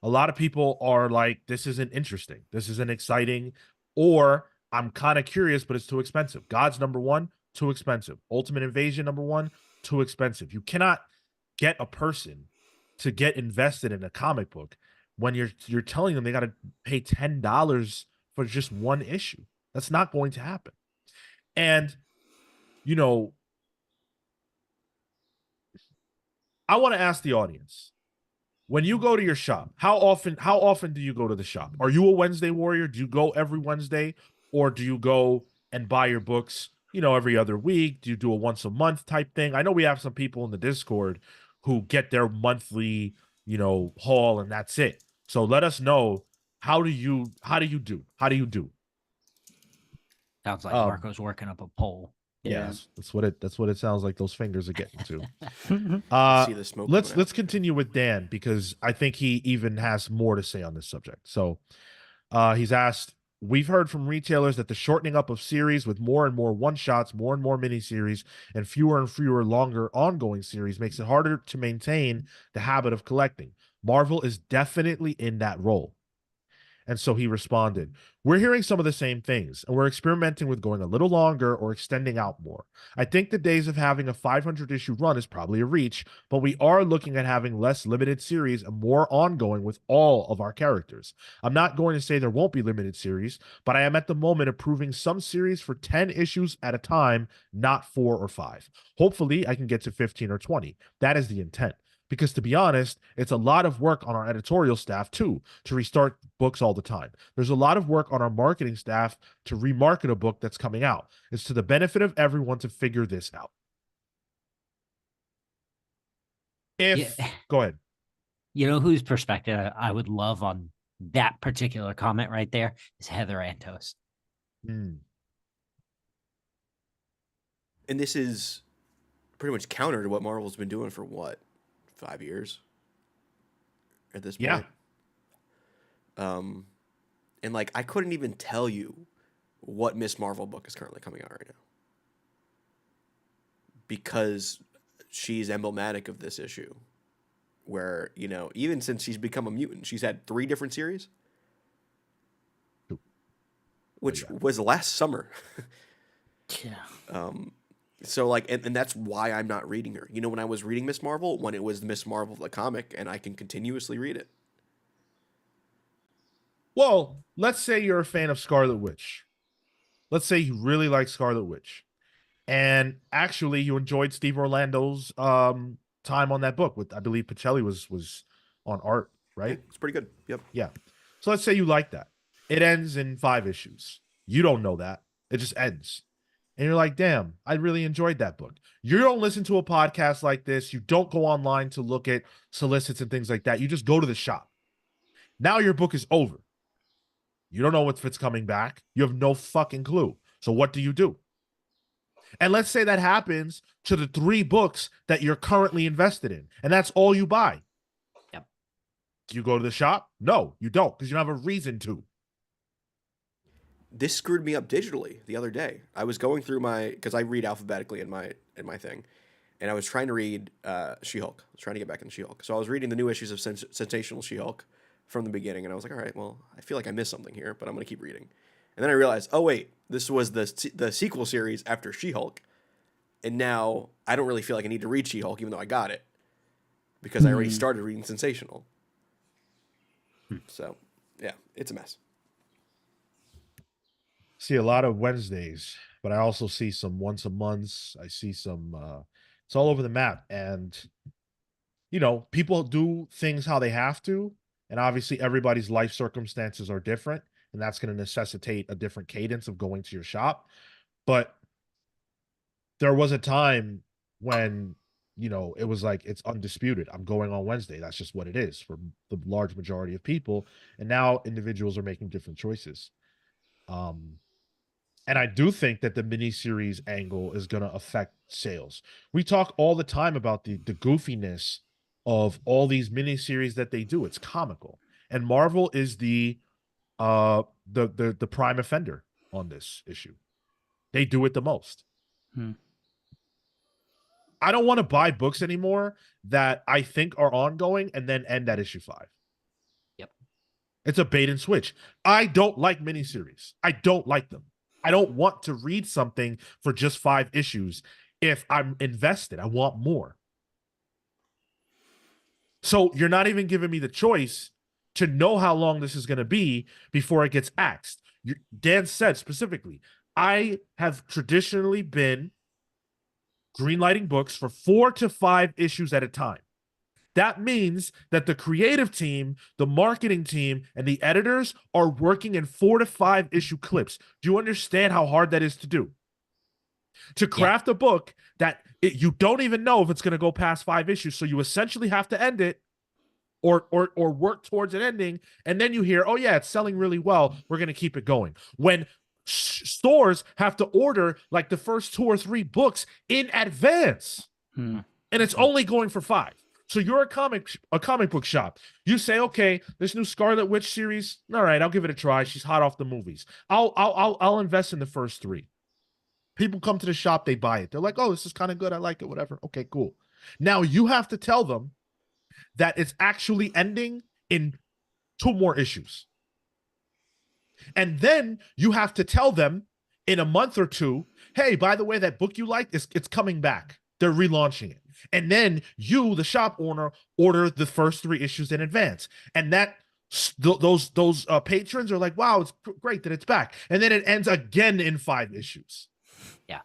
A lot of people are like, this isn't interesting. This isn't exciting. Or I'm kind of curious, but it's too expensive. God's #1, too expensive. Ultimate Invasion #1, too expensive. You cannot get a person to get invested in a comic book when you're telling them they got to pay $10 for just one issue. That's not going to happen. And, I want to ask the audience, when you go to your shop, how often do you go to the shop? Are you a Wednesday warrior? Do you go every Wednesday, or do you go and buy your books, every other week? Do you do a once a month type thing? I know we have some people in the Discord who get their monthly, haul, and that's it. So let us know, how do you do? Sounds like Marco's working up a poll. Yes, that's what it sounds like. Those fingers are getting to. See the smoke. Let's continue with Dan, because I think he even has more to say on this subject. So he's asked, we've heard from retailers that the shortening up of series with more and more one-shots, more and more miniseries, and fewer longer ongoing series makes it harder to maintain the habit of collecting. Marvel is definitely in that role. And so he responded, we're hearing some of the same things, and we're experimenting with going a little longer or extending out more. I think the days of having a 500-issue run is probably a reach, but we are looking at having less limited series and more ongoing with all of our characters. I'm not going to say there won't be limited series, but I am at the moment approving some series for 10 issues at a time, not 4 or 5. Hopefully, I can get to 15 or 20. That is the intent. Because to be honest, it's a lot of work on our editorial staff too, to restart books all the time. There's a lot of work on our marketing staff to remarket a book that's coming out. It's to the benefit of everyone to figure this out. Go ahead. Whose perspective I would love on that particular comment right there is Heather Antos. And this is pretty much counter to what Marvel's been doing for 5 years at this point. Yeah. And like, I couldn't even tell you what Miss Marvel book is currently coming out right now, because she's emblematic of this issue where, even since she's become a mutant, she's had 3 different series, which was last summer. Yeah. So like, and that's why I'm not reading her. When I was reading Miss Marvel, when it was Miss Marvel the comic, and I can continuously read it. Well, let's say you're a fan of Scarlet Witch. Let's say you really like Scarlet Witch, and actually you enjoyed Steve Orlando's time on that book with, I believe Pacelli was on art, right? Yeah, it's pretty good. Yep. Yeah. So let's say you like that. It ends in 5 issues. You don't know that. It just ends. And you're like, damn, I really enjoyed that book. You don't listen to a podcast like this. You don't go online to look at solicits and things like that. You just go to the shop. Now your book is over. You don't know if it's coming back. You have no fucking clue. So what do? And let's say that happens to the 3 books that you're currently invested in, and that's all you buy. Yep. Do you go to the shop? No, you don't, because you don't have a reason to. This screwed me up digitally the other day. I was going through because I read alphabetically in my thing, and I was trying to read She-Hulk. I was trying to get back into She-Hulk. So I was reading the new issues of Sensational She-Hulk from the beginning, and I was like, all right, well, I feel like I missed something here, but I'm going to keep reading. And then I realized, oh, wait, this was the sequel series after She-Hulk, and now I don't really feel like I need to read She-Hulk, even though I got it, because I already started reading Sensational. So, yeah, it's a mess. See a lot of Wednesdays, but I also see some once a month. I see some, it's all over the map. And, people do things how they have to. And obviously everybody's life circumstances are different. And that's going to necessitate a different cadence of going to your shop. But there was a time when, it was like, it's undisputed. I'm going on Wednesday. That's just what it is for the large majority of people. And now individuals are making different choices. And I do think that the miniseries angle is going to affect sales. We talk all the time about the goofiness of all these miniseries that they do. It's comical. And Marvel is the prime offender on this issue. They do it the most. I don't want to buy books anymore that I think are ongoing and then end at issue 5. Yep. It's a bait and switch. I don't like miniseries. I don't like them. I don't want to read something for just 5 issues. If I'm invested, I want more. So you're not even giving me the choice to know how long this is going to be before it gets axed. Dan said specifically, I have traditionally been greenlighting books for 4 to 5 issues at a time. That means that the creative team, the marketing team, and the editors are working in 4 to 5 issue clips. Do you understand how hard that is to do? To craft a book that you don't even know if it's going to go past 5 issues, so you essentially have to end it or work towards an ending, and then you hear, oh yeah, it's selling really well, we're going to keep it going. When stores have to order like the first 2 or 3 books in advance, and it's only going for 5. So you're a comic book shop. You say, okay, this new Scarlet Witch series, all right, I'll give it a try. She's hot off the movies. I'll invest in the first 3. People come to the shop, they buy it. They're like, oh, this is kind of good. I like it, whatever. Okay, cool. Now you have to tell them that it's actually ending in 2 more issues. And then you have to tell them in a month or 2, hey, by the way, that book you liked, it's coming back. They're relaunching it. And then you, the shop owner, order the first 3 issues in advance. And that those patrons are like, wow, it's great that it's back. And then it ends again in 5 issues. Yeah.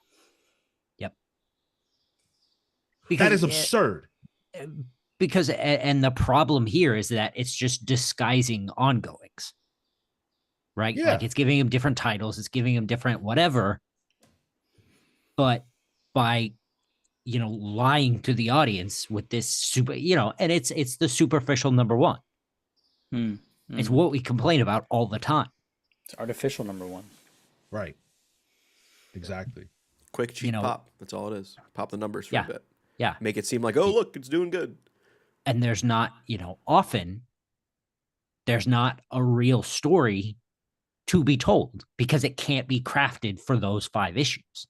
Yep. That is absurd. Because and the problem here is that it's just disguising ongoings. Right? Yeah. Like it's giving him different titles, it's giving him different whatever. But by lying to the audience with this super, and it's the superficial number 1. It's what we complain about all the time. It's artificial number 1. Right. Exactly. Quick, cheap pop. That's all it is. Pop the numbers for a bit. Yeah. Make it seem like, oh, look, it's doing good. And there's not, often there's not a real story to be told because it can't be crafted for those 5 issues.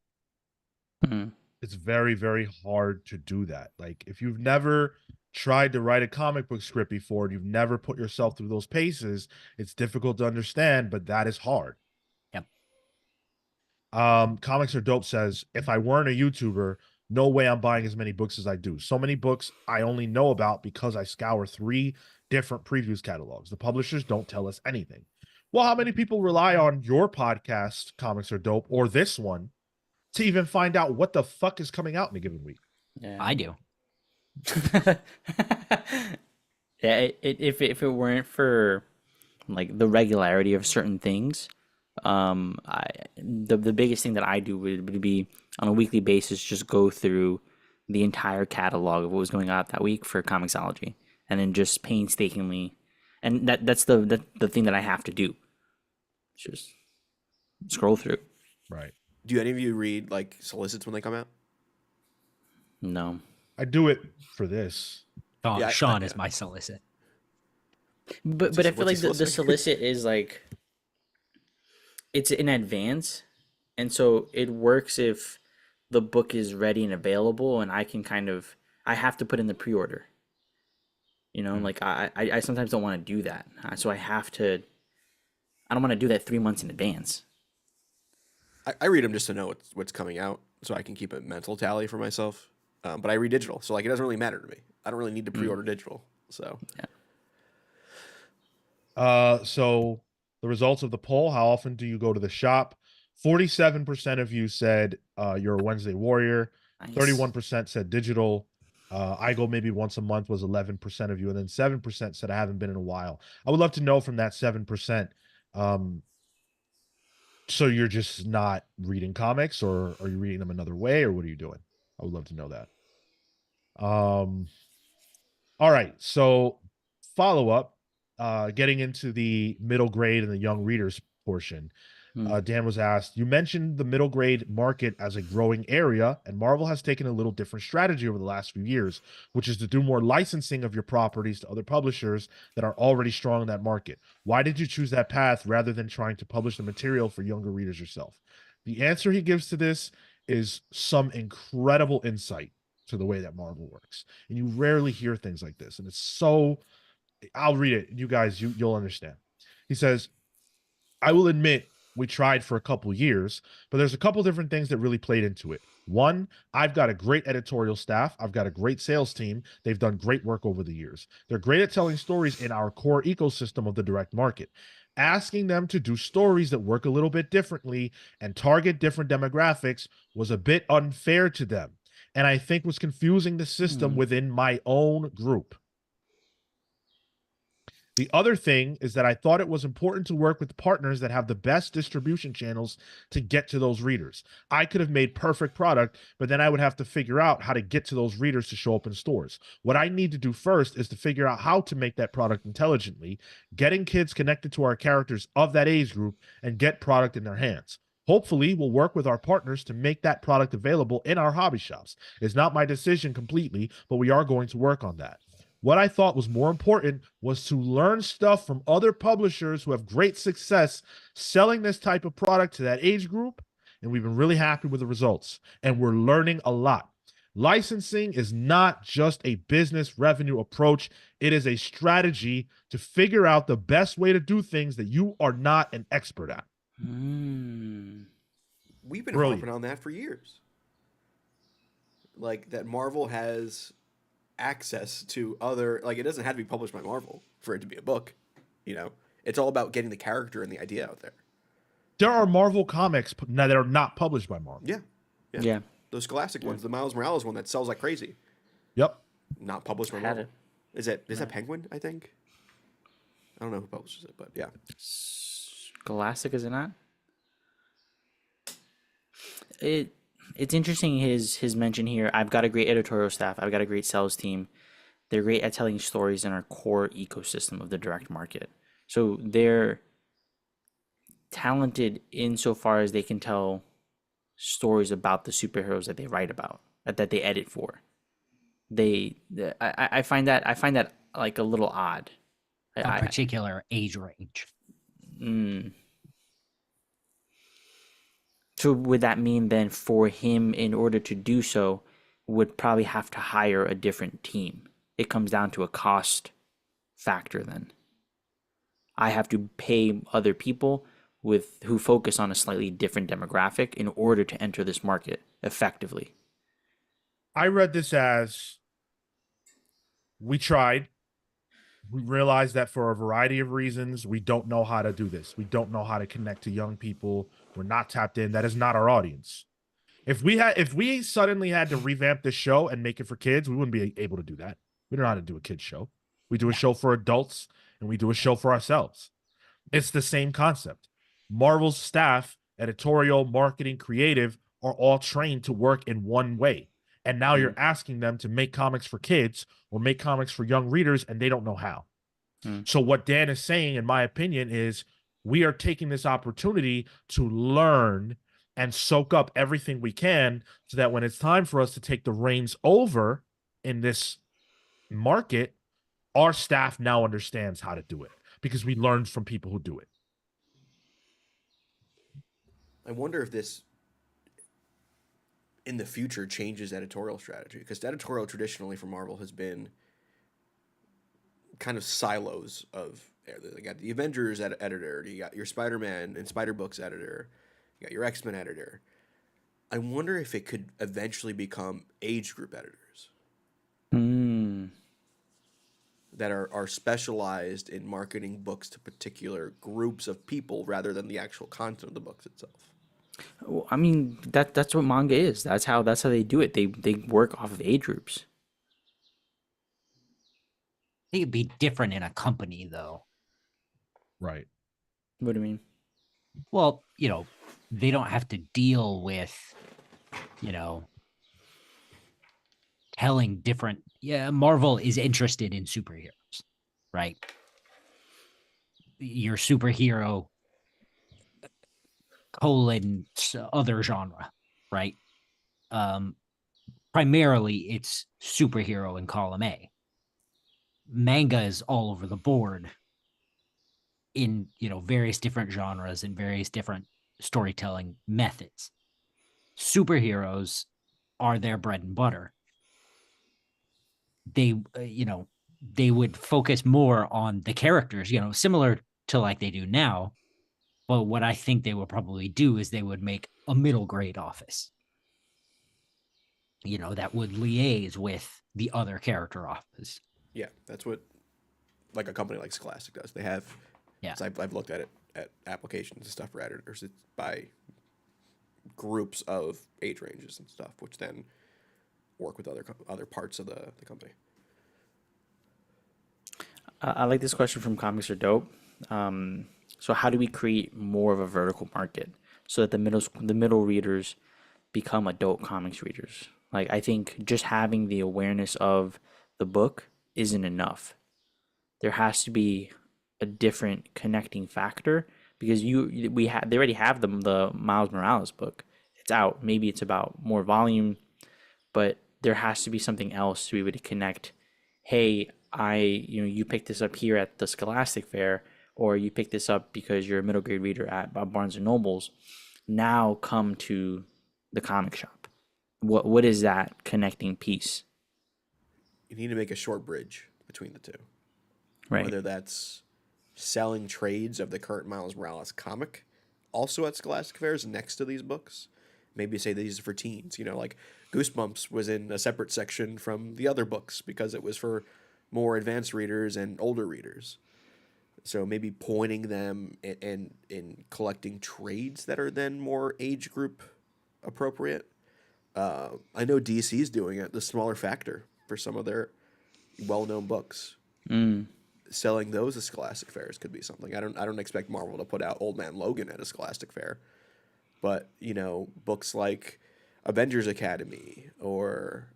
It's very, very hard to do that. Like, if you've never tried to write a comic book script before and you've never put yourself through those paces, it's difficult to understand, but that is hard. Yep. Comics Are Dope says, if I weren't a YouTuber, no way I'm buying as many books as I do. So many books I only know about because I scour 3 different previews catalogs. The publishers don't tell us anything. Well, how many people rely on your podcast, Comics Are Dope, or this one, to even find out what the fuck is coming out in a given week? Yeah. I do. If it weren't for like the regularity of certain things, the biggest thing that I do would be on a weekly basis just go through the entire catalog of what was going on that week for Comixology, and then just painstakingly, and that's the thing that I have to do. Just scroll through. Right. Do any of you read like solicits when they come out? No, I do it for this. Oh, Yeah, Sean is my solicit. but I feel what's like he the soliciting? solicit is like it's in advance, and so it works if the book is ready and available, and I have to put in the pre-order. Like I sometimes don't want to do that, so I don't want to do that 3 months in advance. I read them just to know what's coming out, so I can keep a mental tally for myself. But I read digital, so like it doesn't really matter to me. I don't really need to pre-order digital. So So the results of the poll: how often do you go to the shop? 47% of you said you're a Wednesday warrior. Nice. 31% said digital. I go maybe once a month was 11% of you, and then 7% said I haven't been in a while. I would love to know from that 7%. So you're just not reading comics, or are you reading them another way, or what are you doing? I would love to know that. All right. So follow up, getting into the middle grade and the young readers portion. Dan was asked, you mentioned the middle grade market as a growing area, and Marvel has taken a little different strategy over the last few years, which is to do more licensing of your properties to other publishers that are already strong in that market. Why did you choose that path rather than trying to publish the material for younger readers yourself? The answer he gives to this is some incredible insight to the way that Marvel works. And you rarely hear things like this. And it's so, I'll read it. You guys, you'll understand. He says, I will admit we tried for a couple years, but there's a couple different things that really played into it. One, I've got a great editorial staff. I've got a great sales team. They've done great work over the years. They're great at telling stories in our core ecosystem of the direct market. Asking them to do stories that work a little bit differently and target different demographics was a bit unfair to them, and I think was confusing the system within my own group. The other thing is that I thought it was important to work with partners that have the best distribution channels to get to those readers. I could have made perfect product, but then I would have to figure out how to get to those readers to show up in stores. What I need to do first is to figure out how to make that product intelligently, getting kids connected to our characters of that age group, and get product in their hands. Hopefully, we'll work with our partners to make that product available in our hobby shops. It's not my decision completely, but we are going to work on that. What I thought was more important was to learn stuff from other publishers who have great success selling this type of product to that age group, and we've been really happy with the results, and we're learning a lot. Licensing is not just a business revenue approach. It is a strategy to figure out the best way to do things that you are not an expert at. We've been Brilliant. harping on that for years. Like that Marvel has access to other, like it doesn't have to be published by Marvel for it to be a book. It's all about getting the character and the idea out there. There are Marvel comics that are not published by Marvel. Yeah. Those Scholastic ones, the Miles Morales one that sells like crazy. Yep. Not published by Marvel. Is that Penguin, I think? I don't know who publishes it, but yeah. Scholastic, is it not? It's interesting his mention here. I've got a great editorial staff. I've got a great sales team. They're great at telling stories in our core ecosystem of the direct market. So they're talented insofar as they can tell stories about the superheroes that they write about, that they edit for. I find that like a little odd. A particular age range. So would that mean then for him, in order to do so, would probably have to hire a different team? It comes down to a cost factor then. I have to pay other people who focus on a slightly different demographic in order to enter this market effectively. I read this as, we tried. We realized that for a variety of reasons, we don't know how to do this. We don't know how to connect to young people. We're not tapped in. That is not our audience. If we suddenly had to revamp this show and make it for kids, we wouldn't be able to do that. We don't know how to do a kids show. We do a show for adults, and we do a show for ourselves. It's the same concept. Marvel's staff, editorial, marketing, creative, are all trained to work in one way. And now you're asking them to make comics for kids or make comics for young readers, and they don't know how. So what Dan is saying, in my opinion, is we are taking this opportunity to learn and soak up everything we can so that when it's time for us to take the reins over in this market, our staff now understands how to do it because we learned from people who do it. I wonder if this in the future changes editorial strategy, because editorial traditionally for Marvel has been kind of silos of, you got the Avengers editor, you got your Spider-Man and Spider-Books editor, you got your X-Men editor. I wonder if it could eventually become age group editors that are specialized in marketing books to particular groups of people rather than the actual content of the books itself. Well, I mean, that's what manga is. That's how they do it. They work off of age groups. I think it'd be different in a company, though. Right. What do you mean? Well, they don't have to deal with, telling different. Yeah, Marvel is interested in superheroes, right? Your superhero colon other genre, right? Primarily it's superhero in column A. Manga is all over the board in various different genres and various different storytelling methods. Superheroes are their bread and butter. They they would focus more on the characters, similar to like they do now. But what I think they would probably do is they would make a middle grade office, that would liaise with the other character office. Yeah, that's what like a company like Scholastic does. They have, Yeah. so I've looked at it at applications and stuff for editors. It's by groups of age ranges and stuff, which then work with other parts of the company. I like this question from Comics Are Dope. So how do we create more of a vertical market so that the middle readers become adult comics readers? Like, I think just having the awareness of the book isn't enough. There has to be a different connecting factor, because they already have the Miles Morales book. It's out. Maybe it's about more volume, but there has to be something else to be able to connect. Hey, you picked this up here at the Scholastic Fair, or you picked this up because you're a middle grade reader at Barnes and Nobles. Now come to the comic shop. What is that connecting piece? You need to make a short bridge between the two. Right. Whether that's selling trades of the current Miles Morales comic also at Scholastic Fairs next to these books. Maybe say these are for teens. Like Goosebumps was in a separate section from the other books because it was for more advanced readers and older readers. So maybe pointing them and collecting trades that are then more age group appropriate. I know DC's doing it, the smaller factor, for some of their well-known books. Selling those at Scholastic Fairs could be something. I don't expect Marvel to put out Old Man Logan at a Scholastic Fair, but books like Avengers Academy or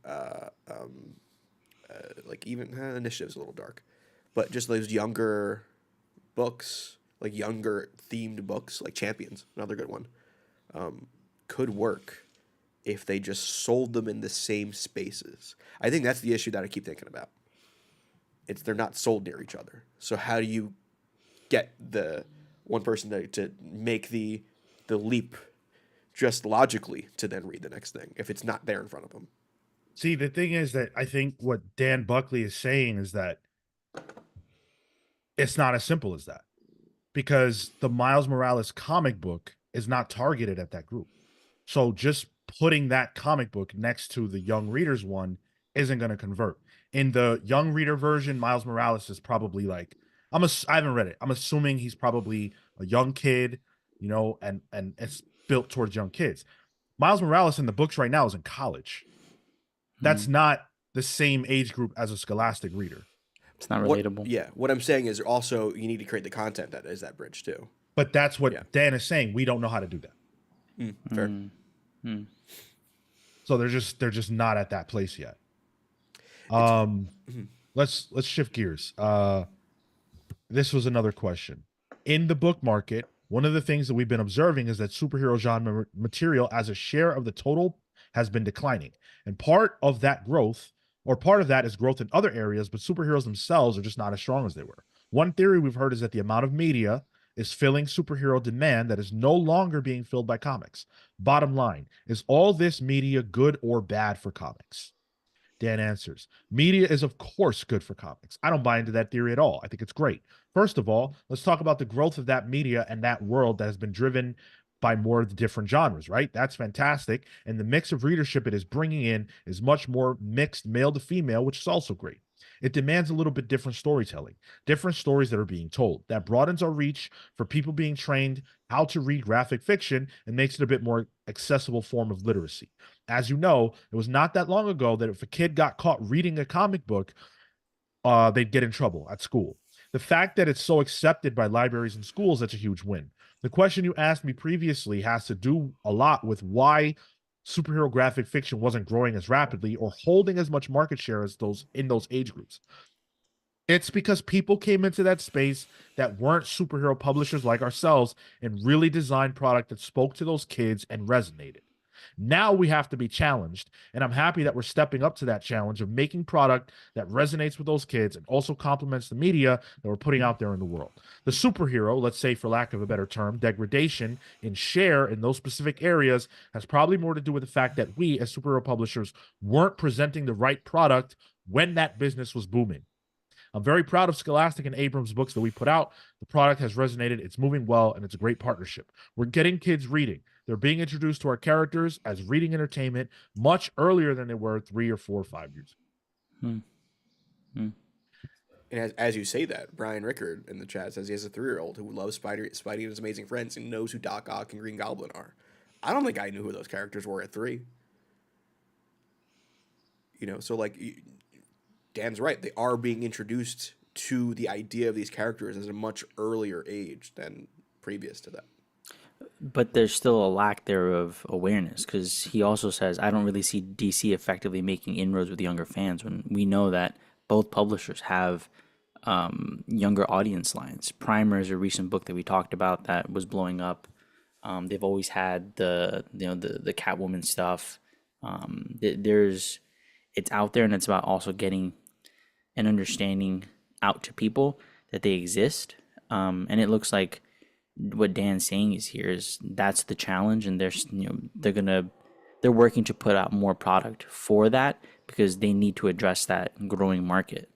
like even Initiative's a little dark, but just those younger books, like younger themed books, like Champions, another good one, could work if they just sold them in the same spaces. I think that's the issue that I keep thinking about. They're not sold near each other. So how do you get the one person to make the leap just logically to then read the next thing if it's not there in front of them? See, the thing is that I think what Dan Buckley is saying is that it's not as simple as that, because the Miles Morales comic book is not targeted at that group. So just putting that comic book next to the young readers one isn't going to convert. In the young reader version, Miles Morales is probably like, I haven't read it. I'm assuming he's probably a young kid, and it's built towards young kids. Miles Morales in the books right now is in college. That's not the same age group as a Scholastic reader. It's not relatable. What I'm saying is also you need to create the content that is that bridge too. But that's what Dan is saying. We don't know how to do that. Fair. So they're just not at that place yet. Let's shift gears. this was another question. In the book market, one of the things that we've been observing is that superhero genre material as a share of the total has been declining. And part of that growth, or part of that is growth in other areas, but superheroes themselves are just not as strong as they were. One theory we've heard is that the amount of media is filling superhero demand that is no longer being filled by comics. Bottom line, is all this media good or bad for comics? Dan answers, media is of course good for comics. I don't buy into that theory at all. I think it's great. First of all, let's talk about the growth of that media and that world that has been driven by more of the different genres, right? That's fantastic. And the mix of readership it is bringing in is much more mixed male to female, which is also great. It demands a little bit different storytelling, different stories that are being told. That broadens our reach for people being trained how to read graphic fiction and makes it a bit more accessible form of literacy. As you know, it was not that long ago that if a kid got caught reading a comic book, they'd get in trouble at school. The fact that it's so accepted by libraries and schools, that's a huge win. The question you asked me previously has to do a lot with why superhero graphic fiction wasn't growing as rapidly or holding as much market share as those in those age groups. It's because people came into that space that weren't superhero publishers like ourselves and really designed product that spoke to those kids and resonated. Now we have to be challenged, and I'm happy that we're stepping up to that challenge of making product that resonates with those kids and also complements the media that we're putting out there in the world. The superhero, let's say for lack of a better term, degradation in share in those specific areas has probably more to do with the fact that we as superhero publishers weren't presenting the right product when that business was booming. I'm very proud of Scholastic and Abrams books that we put out. The product has resonated, it's moving well, and it's a great partnership. We're getting kids reading. They're being introduced to our characters as reading entertainment much earlier than they were 3 or 4 or 5 years ago. And as you say that, Brian Rickard in the chat says he has a 3-year-old who loves Spidey and his amazing friends and knows who Doc Ock and Green Goblin are. I don't think I knew who those characters were at 3. You know, so like Dan's right. They are being introduced to the idea of these characters at a much earlier age than previous to that. But there's still a lack there of awareness because he also says, I don't really see DC effectively making inroads with younger fans when we know that both publishers have younger audience lines. Primer is a recent book that we talked about that was blowing up. They've always had the Catwoman stuff. It's out there, and it's about also getting an understanding out to people that they exist. And it looks like what Dan's saying is that's the challenge, and they're working to put out more product for that because they need to address that growing market.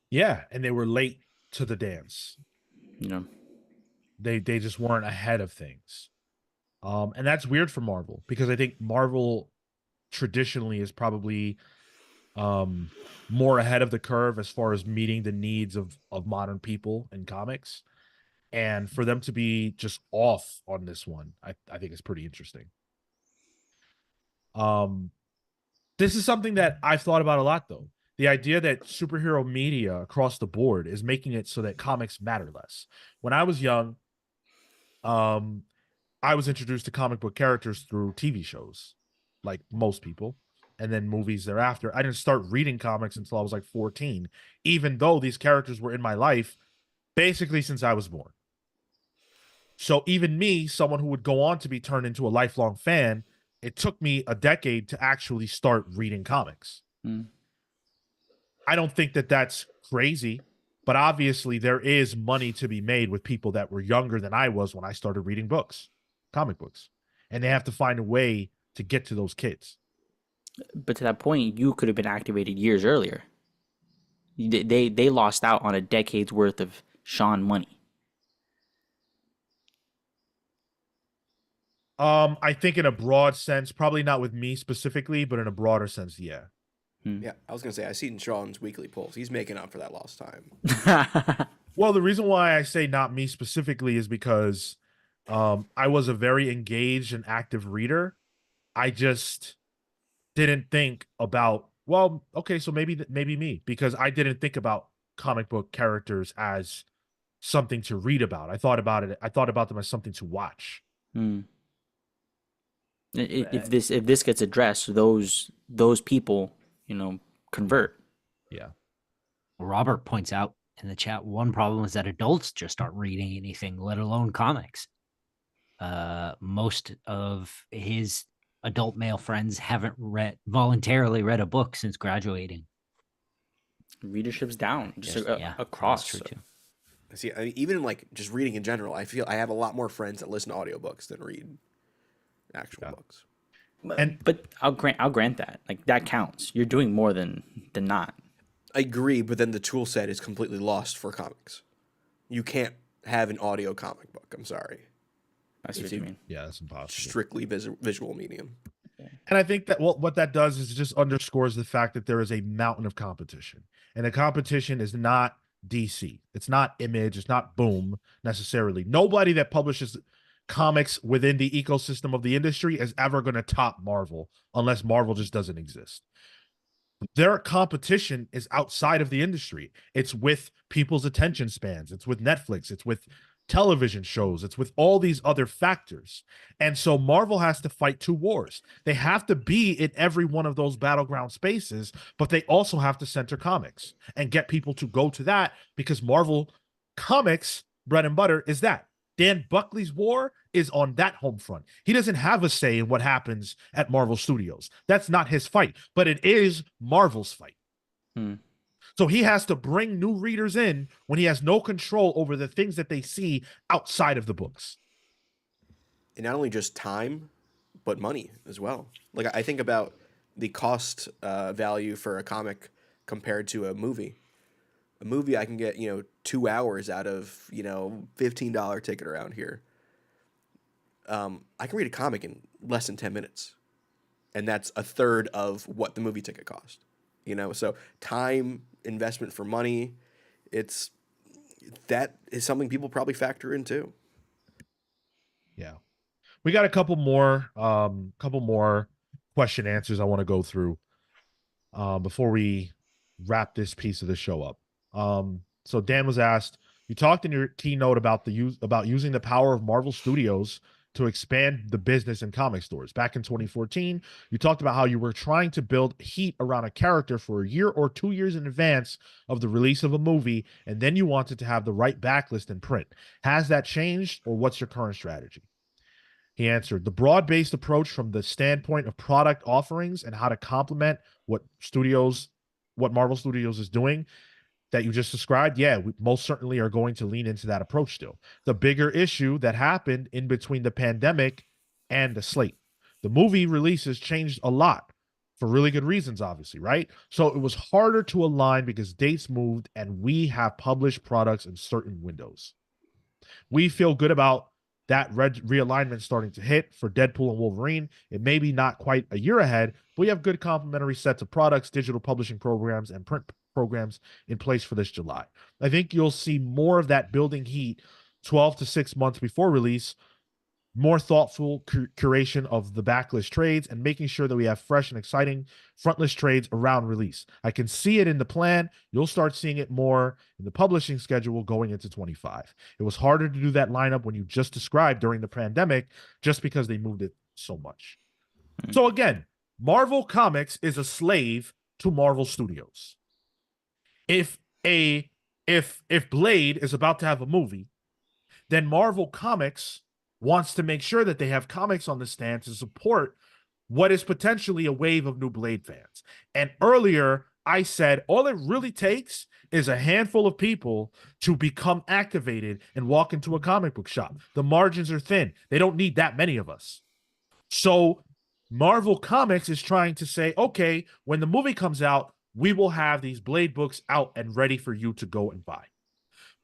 Yeah, and they were late to the dance. You know, they just weren't ahead of things. And that's weird for Marvel because I think Marvel traditionally is probably more ahead of the curve as far as meeting the needs of modern people in comics. And for them to be just off on this one, I think is pretty interesting. This is something that I've thought about a lot, though. The idea that superhero media across the board is making it so that comics matter less. When I was young, I was introduced to comic book characters through TV shows, like most people, and then movies thereafter. I didn't start reading comics until I was like 14, even though these characters were in my life basically since I was born. So even me, someone who would go on to be turned into a lifelong fan, it took me a decade to actually start reading comics. I don't think that that's crazy, but obviously there is money to be made with people that were younger than I was when I started reading books, comic books, and they have to find a way to get to those kids. But to that point, you could have been activated years earlier. They lost out on a decade's worth of Sean money. I think in a broad sense, probably not with me specifically, but in a broader sense, yeah. Yeah, I was gonna say I see in Sean's weekly polls, he's making up for that lost time. Well, the reason why I say not me specifically is because I was a very engaged and active reader. I just didn't think about, well, okay, so maybe me, because I didn't think about comic book characters as something to read about. I thought about them as something to watch. If this gets addressed, those people, convert. Yeah. Robert points out in the chat, one problem is that adults just aren't reading anything, let alone comics. Most of his adult male friends haven't voluntarily read a book since graduating. Readership's down just Yeah, across. that's true So. too. See, I mean, even like just reading in general, I feel I have a lot more friends that listen to audiobooks than read actual books. But I'll grant that. Like that counts. You're doing more than not. I agree, but then the tool set is completely lost for comics. You can't have an audio comic book. I'm sorry. I see what you mean. Yeah, that's impossible. Strictly visual medium. And I think that what that does is it just underscores the fact that there is a mountain of competition. And the competition is not DC. It's not Image. It's not Boom necessarily. Nobody that publishes comics within the ecosystem of the industry is ever going to top Marvel unless Marvel just doesn't exist. Their competition is outside of the industry. It's with people's attention spans. It's with Netflix. It's with television shows. It's with all these other factors. And so Marvel has to fight two wars. They have to be in every one of those battleground spaces, but they also have to center comics and get people to go to that because Marvel Comics, bread and butter, is that. Dan Buckley's war is on that home front. He doesn't have a say in what happens at Marvel Studios. That's not his fight, but it is Marvel's fight. So he has to bring new readers in when he has no control over the things that they see outside of the books. And not only just time, but money as well. Like I think about the cost value for a comic compared to a movie. A movie I can get, 2 hours out of, $15 ticket around here. I can read a comic in less than 10 minutes. And that's a third of what the movie ticket cost. So time, investment for money, that is something people probably factor in too. Yeah. We got a couple more question answers I want to go through before we wrap this piece of the show up. So Dan was asked, you talked in your keynote about using the power of Marvel Studios to expand the business in comic stores. Back in 2014, you talked about how you were trying to build heat around a character for a year or 2 years in advance of the release of a movie, and then you wanted to have the right backlist in print. Has that changed, or what's your current strategy? He answered, the broad-based approach from the standpoint of product offerings and how to complement what Marvel Studios is doing that you just described, we most certainly are going to lean into that approach still. The bigger issue that happened in between the pandemic and the slate. The movie releases changed a lot for really good reasons, obviously, right? So it was harder to align because dates moved and we have published products in certain windows. We feel good about that realignment starting to hit for Deadpool and Wolverine. It may be not quite a year ahead, but we have good complementary sets of products, digital publishing programs, and print programs in place for this July. I think you'll see more of that building heat 12 to 6 months before release, more thoughtful curation of the backlist trades, and making sure that we have fresh and exciting frontlist trades around release. I can see it in the plan. You'll start seeing it more in the publishing schedule going into 25. It was harder to do that lineup when you just described during the pandemic, just because they moved it so much. So again, Marvel Comics is a slave to Marvel Studios. If Blade is about to have a movie, then Marvel Comics wants to make sure that they have comics on the stand to support what is potentially a wave of new Blade fans. And earlier, I said all it really takes is a handful of people to become activated and walk into a comic book shop. The margins are thin. They don't need that many of us. So Marvel Comics is trying to say, okay, when the movie comes out, we will have these Blade books out and ready for you to go and buy.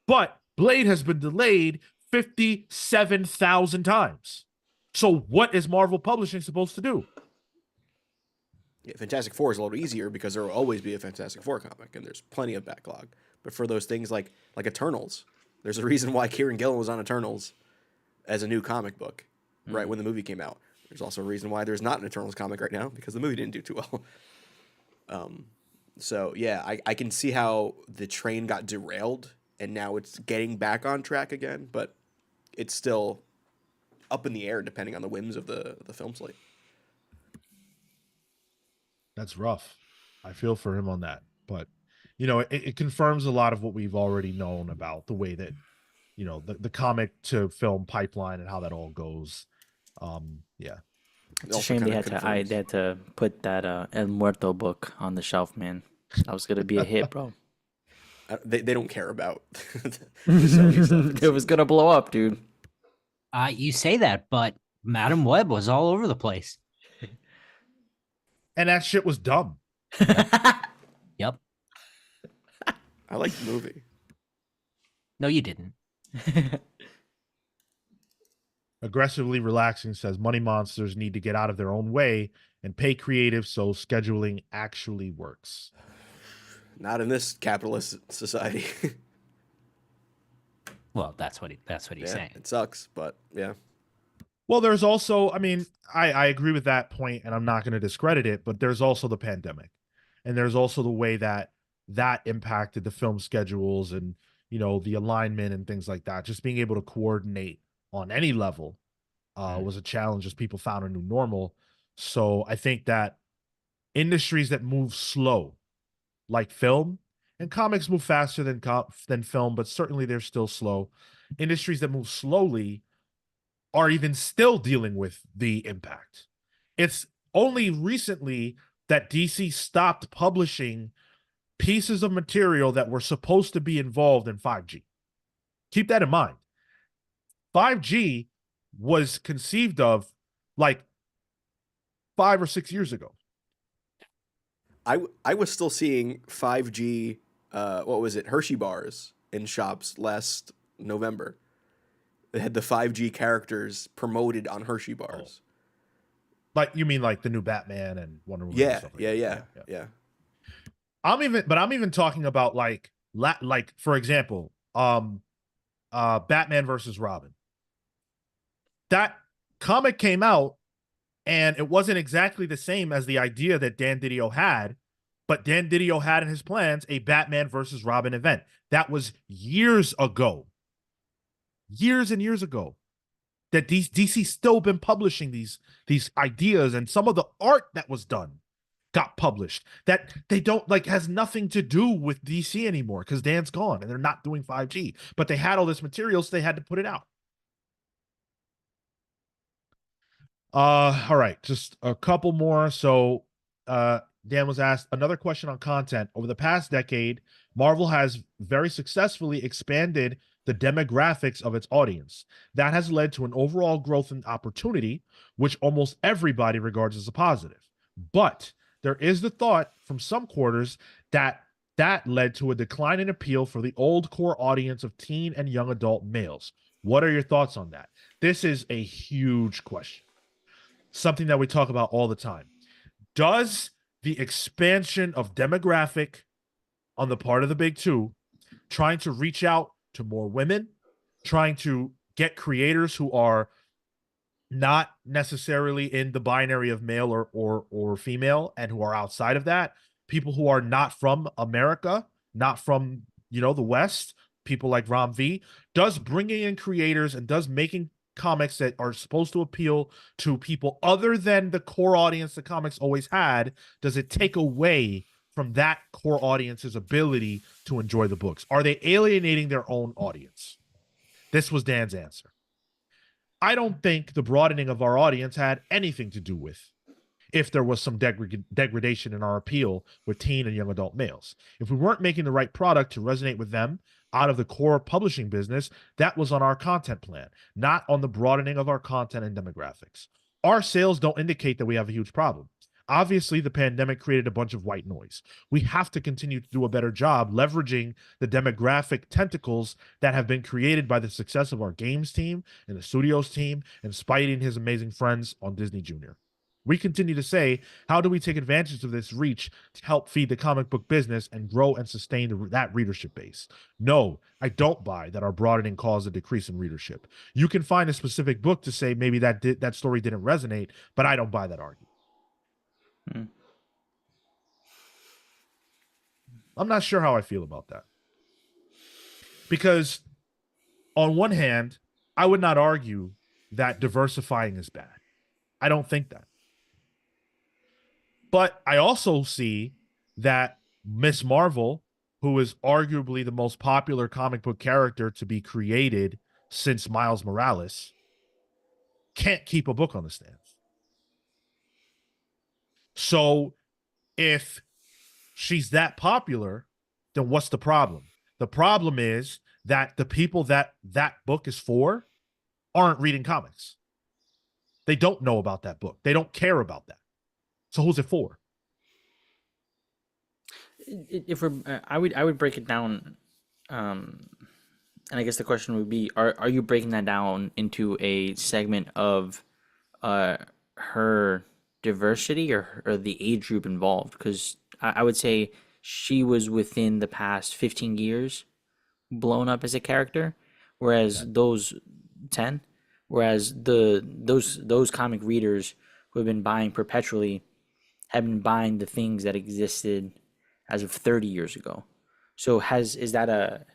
But Blade has been delayed 57,000 times. So what is Marvel Publishing supposed to do? Yeah, Fantastic Four is a little easier because there will always be a Fantastic Four comic, and there's plenty of backlog. But for those things like Eternals, there's a reason why Kieran Gillen was on Eternals as a new comic book right when the movie came out. There's also a reason why there's not an Eternals comic right now, because the movie didn't do too well. So yeah, I can see how the train got derailed and now it's getting back on track again, but it's still up in the air depending on the whims of the film slate. That's rough. I feel for him on that, but you know, it confirms a lot of what we've already known about the way that, you know, the comic to film pipeline and how that all goes. Yeah. It It's a also shame kind they of had to confirms. they had to put that El Muerto book on the shelf, man. That was gonna be a hit, bro. They don't care about the Sony stuff. It was gonna blow up, dude. You say that, but Madam Web was all over the place. And that shit was dumb. Yep. I like the movie. No, you didn't. Aggressively relaxing says money monsters need to get out of their own way and pay creative so scheduling actually works. Not in this capitalist society. Well, that's what he's saying. It sucks, but yeah. Well, there's also, I mean, I agree with that point, and I'm not going to discredit it, but there's also the pandemic, and there's also the way that impacted the film schedules and, you know, the alignment and things like that. Just being able to coordinate on any level was a challenge as people found a new normal. So I think that industries that move slow, like film, and comics move faster than film, but certainly they're still slow. Industries that move slowly are even still dealing with the impact. It's only recently that DC stopped publishing pieces of material that were supposed to be involved in 5G. Keep that in mind. 5G was conceived of like 5 or 6 years ago. I was still seeing 5G, what was it, Hershey bars in shops last November. They had the 5G characters promoted on Hershey bars. Like, you mean like the new Batman and Wonder Woman? Yeah, and stuff like yeah. I'm even talking about like for example, Batman versus Robin. That comic came out and it wasn't exactly the same as the idea that Dan Didio had, but Dan Didio had in his plans a Batman versus Robin event. That was years ago. Years and years ago. That DC still been publishing these ideas, and some of the art that was done got published that they don't like, has nothing to do with DC anymore because Dan's gone and they're not doing 5G, but they had all this material, so they had to put it out. All right, just a couple more. So Dan was asked another question on content. Over the past decade, Marvel has very successfully expanded the demographics of its audience. That has led to an overall growth in opportunity, which almost everybody regards as a positive. But there is the thought from some quarters that led to a decline in appeal for the old core audience of teen and young adult males. What are your thoughts on that? This is a huge question. Something that we talk about all the time. Does the expansion of demographic on the part of the big two, trying to reach out to more women, trying to get creators who are not necessarily in the binary of male or female and who are outside of that, people who are not from America, not from, you know, the West, people like Ram V, does bringing in creators and does making comics that are supposed to appeal to people other than the core audience the comics always had, does it take away from that core audience's ability to enjoy the books? Are they alienating their own audience? This was Dan's answer. I don't think the broadening of our audience had anything to do with if there was some degradation in our appeal with teen and young adult males. If we weren't making the right product to resonate with them out of the core publishing business, that was on our content plan, not on the broadening of our content and demographics. Our sales don't indicate that we have a huge problem. Obviously, the pandemic created a bunch of white noise. We have to continue to do a better job leveraging the demographic tentacles that have been created by the success of our games team and the studios team and Spidey and his amazing friends on Disney Junior. We continue to say, how do we take advantage of this reach to help feed the comic book business and grow and sustain that readership base? No, I don't buy that our broadening caused a decrease in readership. You can find a specific book to say maybe that story didn't resonate, but I don't buy that argument. I'm not sure how I feel about that. Because on one hand, I would not argue that diversifying is bad. I don't think that. But I also see that Miss Marvel who is arguably the most popular comic book character to be created since Miles Morales, can't keep a book on the stands. So if she's that popular, then what's the problem? The problem is that the people that that book is for aren't reading comics. They don't know about that book. They don't care about that. So who's it for? If we're, I would break it down, and I guess the question would be: Are you breaking that down into a segment of, her diversity or the age group involved? Because I would say she was within the past 15 years blown up as a character, whereas those 10, whereas those comic readers who have been buying perpetually have been buying the things that existed as of 30 years ago. So has that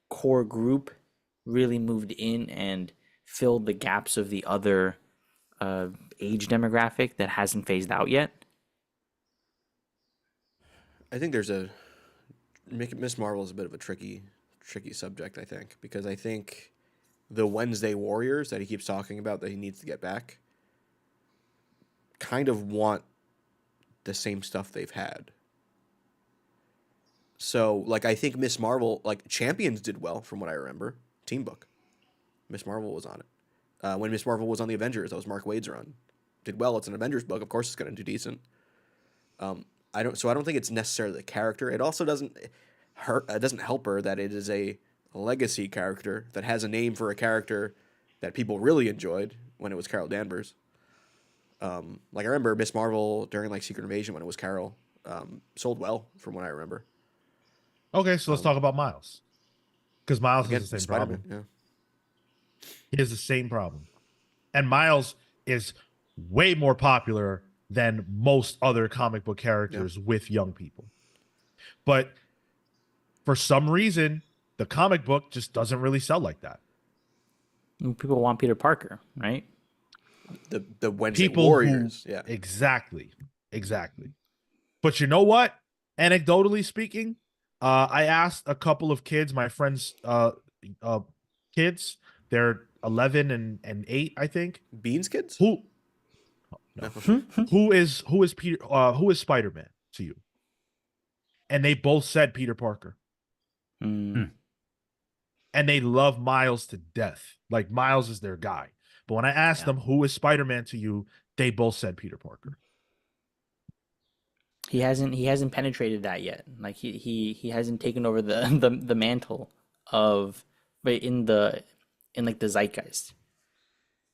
core group really moved in and filled the gaps of the other age demographic that hasn't phased out yet? I think Miss Marvel is a bit of a tricky subject, I think, because I think the Wednesday Warriors that he keeps talking about that he needs to get back kind of want the same stuff they've had. So, like, I think Miss Marvel, like, Champions did well from what I remember. Team book. Miss Marvel was on it. When Miss Marvel was on the Avengers, that was Mark Waid's run. Did well. It's an Avengers book. Of course it's going to do decent. I don't think it's necessarily the character. It also doesn't help her that it is a legacy character that has a name for a character that people really enjoyed when it was Carol Danvers. Like, I remember Miss Marvel during, like, Secret Invasion when it was Carol, sold well from what I remember. Okay, so let's talk about Miles. Because Miles has the same Spider-Man, problem. yeah. He has the same problem. And Miles is way more popular than most other comic book characters with young people. But for some reason, the comic book just doesn't really sell like that. People want Peter Parker, right? The Wednesday People Warriors, yeah. Exactly. But you know what? Anecdotally speaking, I asked a couple of kids, my friends' kids, they're 11 and 8, I think. Beans kids? Who is Peter? Who is Spider-Man to you? And they both said Peter Parker. Mm. And they love Miles to death. Like, Miles is their guy. But when I asked them who is Spider-Man to you, they both said Peter Parker. He hasn't penetrated that yet. Like, he hasn't taken over the mantle of, but in like the zeitgeist.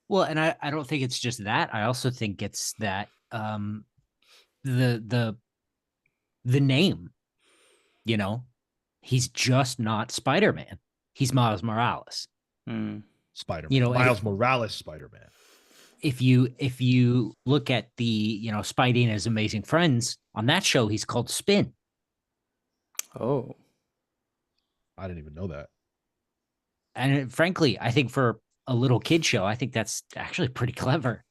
Well, and I don't think it's just that. I also think it's that the name, you know, he's just not Spider-Man. He's Miles Morales. Spider-Man. You know, Miles Morales Spider-Man. If you look at the, you know, Spidey and his Amazing Friends, on that show, he's called Spin. Oh. I didn't even know that. And frankly, I think for a little kid show, I think that's actually pretty clever.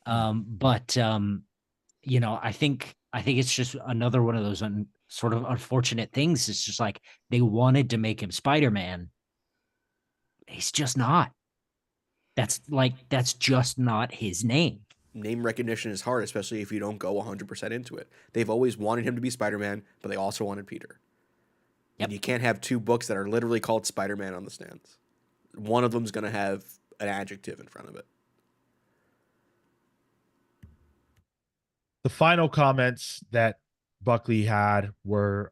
But you know, I think it's just another one of those sort of unfortunate things. It's just like they wanted to make him Spider-Man. He's just not. That's just not his name. Name recognition is hard, especially if you don't go 100% into it. They've always wanted him to be Spider-Man, but they also wanted Peter. Yep. And you can't have two books that are literally called Spider-Man on the stands. One of them's going to have an adjective in front of it. The final comments that Buckley had were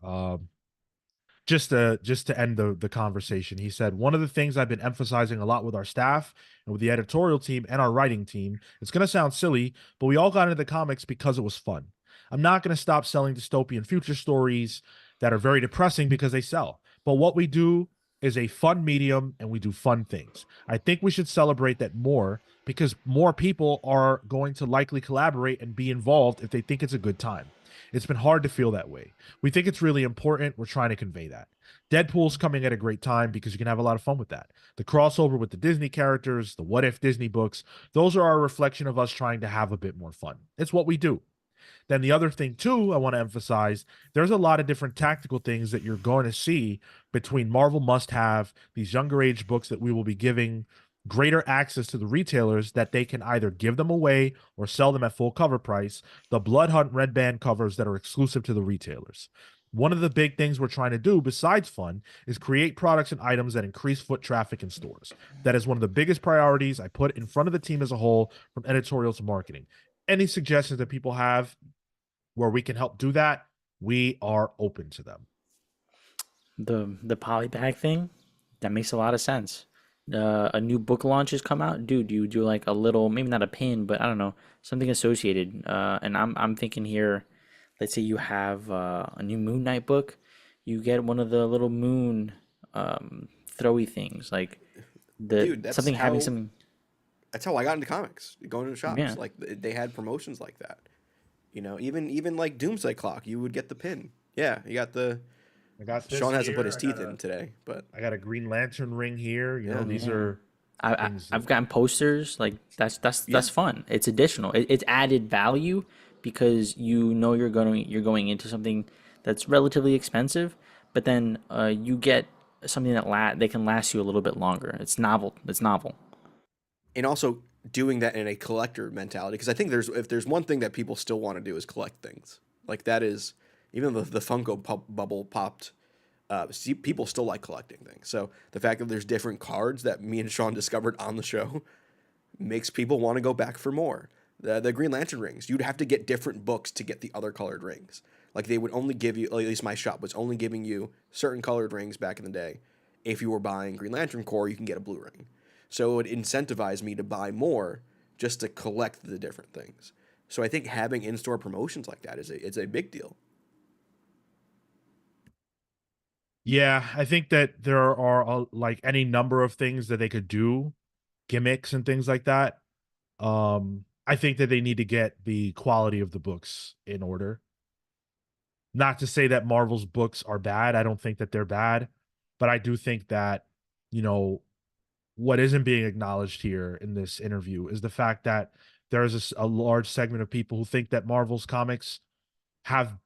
just to end the conversation. He said, one of the things I've been emphasizing a lot with our staff and with the editorial team and our writing team, it's going to sound silly, but we all got into the comics because it was fun. I'm not going to stop selling dystopian future stories that are very depressing because they sell. But what we do is a fun medium and we do fun things. I think we should celebrate that more because more people are going to likely collaborate and be involved if they think it's a good time. It's been hard to feel that way. We think it's really important. We're trying to convey that. Deadpool's coming at a great time because you can have a lot of fun with that. The crossover with the Disney characters, the What If Disney books, those are our reflection of us trying to have a bit more fun. It's what we do. Then the other thing too, I want to emphasize, there's a lot of different tactical things that you're going to see between Marvel Must Have, these younger age books that we will be giving greater access to the retailers that they can either give them away or sell them at full cover price, the Blood Hunt Red Band covers that are exclusive to the retailers. One of the big things we're trying to do, besides fun, is create products and items that increase foot traffic in stores. That is one of the biggest priorities I put in front of the team as a whole, from editorial to marketing. Any suggestions that people have where we can help do that, we are open to them. The polybag thing, that makes a lot of sense. A new book launch has come out, dude. You do like a little, maybe not a pin, but I don't know, something associated. And I'm thinking here, let's say you have a new Moon Knight book, you get one of the little moon throwy things, like Dude, that's something having how- something. That's how I got into comics. Going to the shops, Yeah. like they had promotions like that. You know, even like Doomsday Clock, you would get the pin. Yeah, you got the. I got this Sean hasn't put here. his teeth in today, but I got a Green Lantern ring here. You know, Yeah. these Yeah. are things I've that- gotten posters, like that's fun. It's additional. It's added value because you know you're going into something that's relatively expensive, but then you get something that they can last you a little bit longer. It's novel. and also doing that in a collector mentality, because I think if there's one thing that people still want to do is collect things. Like that is, even the Funko bubble popped. People still like collecting things. So the fact that there's different cards that me and Sean discovered on the show makes people want to go back for more. The Green Lantern rings, you'd have to get different books to get the other colored rings. Like they would only give you, at least my shop was only giving you certain colored rings back in the day. If you were buying Green Lantern Corps, you can get a blue ring. So it would incentivize me to buy more just to collect the different things. So I think having in-store promotions like that is a big deal. Yeah, I think that there are like any number of things that they could do, gimmicks and things like that. I think that they need to get the quality of the books in order. Not to say that Marvel's books are bad. I don't think that they're bad, but I do think that, you know, what isn't being acknowledged here in this interview is the fact that there is a large segment of people who think that Marvel's comics have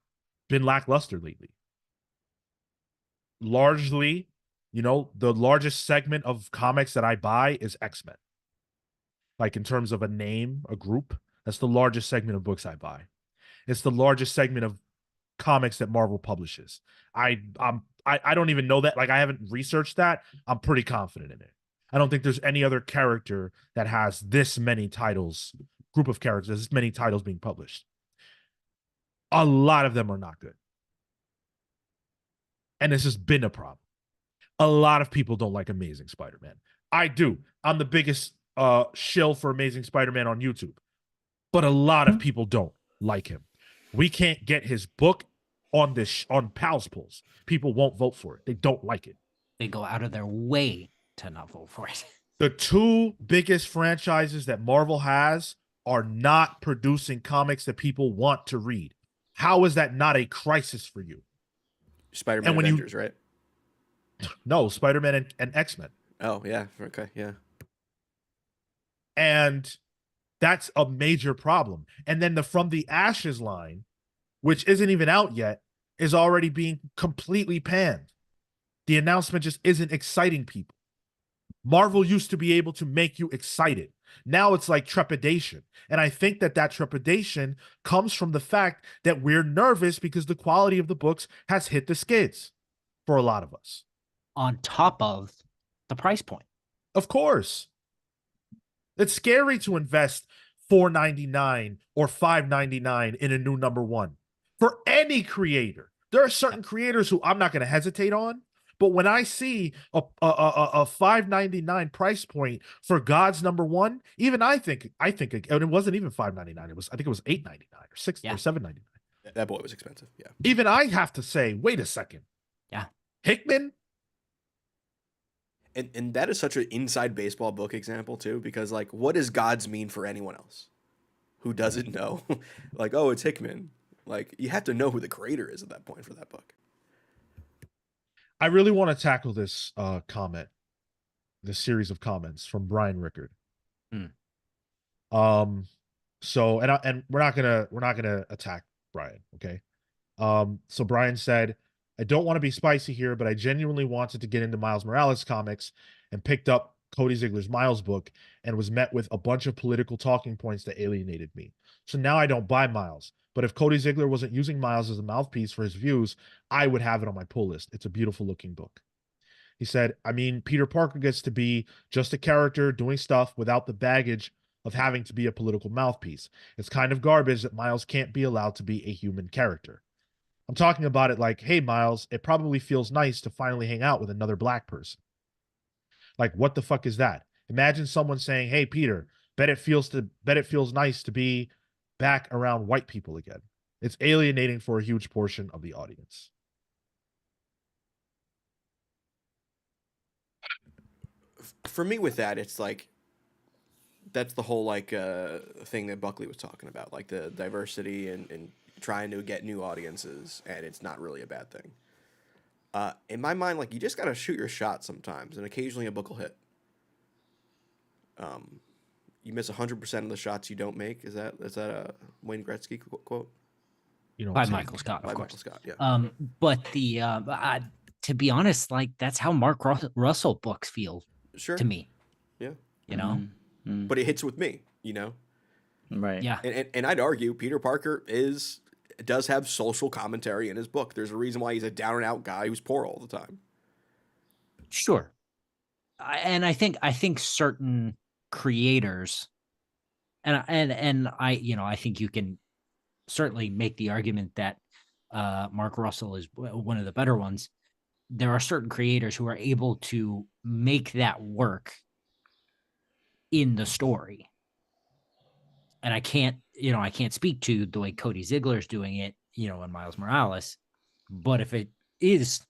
been lackluster lately. Largely, you know, the largest segment of comics that I buy is X-Men. Like in terms of a name, a group, that's the largest segment of books I buy. It's the largest segment of comics that Marvel publishes. I don't even know that. Like I haven't researched that. I'm pretty confident in it. I don't think there's any other character that has this many titles, group of characters, this many titles being published. A lot of them are not good. And this has been a problem. A lot of people don't like Amazing Spider-Man. I do. I'm the biggest shill for Amazing Spider-Man on YouTube. But a lot of people don't like him. We can't get his book on on Pals Pulls. People won't vote for it. They don't like it. They go out of their way to not vote for it. The two biggest franchises that Marvel has are not producing comics that people want to read. How is that not a crisis for you? Spider-Man And when Avengers, right? No, Spider-Man and X-Men. Oh, yeah. Okay, yeah. And that's a major problem. And then the From the Ashes line, which isn't even out yet, is already being completely panned. The announcement just isn't exciting people. Marvel used to be able to make you excited. Now it's like trepidation. And I think that trepidation comes from the fact that we're nervous because the quality of the books has hit the skids for a lot of us. On top of the price point. Of course. It's scary to invest $4.99 or $5.99 in a new #1 for any creator. There are certain creators who I'm not going to hesitate on, but when I see a $5.99 price point for God's #1, even I think, and it wasn't even $5.99. I think it was $8.99 or $6 or $7.99. That boy was expensive. Yeah. Even I have to say, wait a second. Yeah. Hickman? And that is such an inside baseball book example too, because like, what does Gods mean for anyone else who doesn't know? Like, oh, it's Hickman. Like, you have to know who the creator is at that point for that book. I really want to tackle this comment, this series of comments from Brian Rickard. So and we're not gonna attack Brian, okay? So Brian said, I don't want to be spicy here, but I genuinely wanted to get into Miles Morales comics and picked up Cody Ziegler's Miles book and was met with a bunch of political talking points that alienated me. So now I don't buy Miles. But if Cody Ziegler wasn't using Miles as a mouthpiece for his views, I would have it on my pull list. It's a beautiful looking book. He said, I mean, Peter Parker gets to be just a character doing stuff without the baggage of having to be a political mouthpiece. It's kind of garbage that Miles can't be allowed to be a human character. I'm talking about it like, hey, Miles, it probably feels nice to finally hang out with another black person. Like, what the fuck is that? Imagine someone saying, hey, Peter, bet it feels nice to be back around white people again. It's alienating for a huge portion of the audience. For me with that, it's like, that's the whole like thing that Buckley was talking about, like the diversity and trying to get new audiences, and it's not really a bad thing. In my mind, like, you just gotta shoot your shot sometimes, and occasionally a book will hit. You miss 100% of the shots you don't make. Is that a Wayne Gretzky quote? You know, By Michael Scott, of By course. Michael Scott, yeah. But to be honest, like, that's how Mark Russell books feel Sure. to me. Yeah. You know? Mm. But it hits with me, you know? Right. Yeah. And I'd argue Peter Parker does have social commentary in his book. There's a reason why he's a down and out guy who's poor all the time. Sure. And I think certain creators, and I think you can certainly make the argument that Mark Russell is one of the better ones. There are certain creators who are able to make that work in the story. And I can't speak to the way Cody Ziegler's doing it, in Miles Morales. But if it is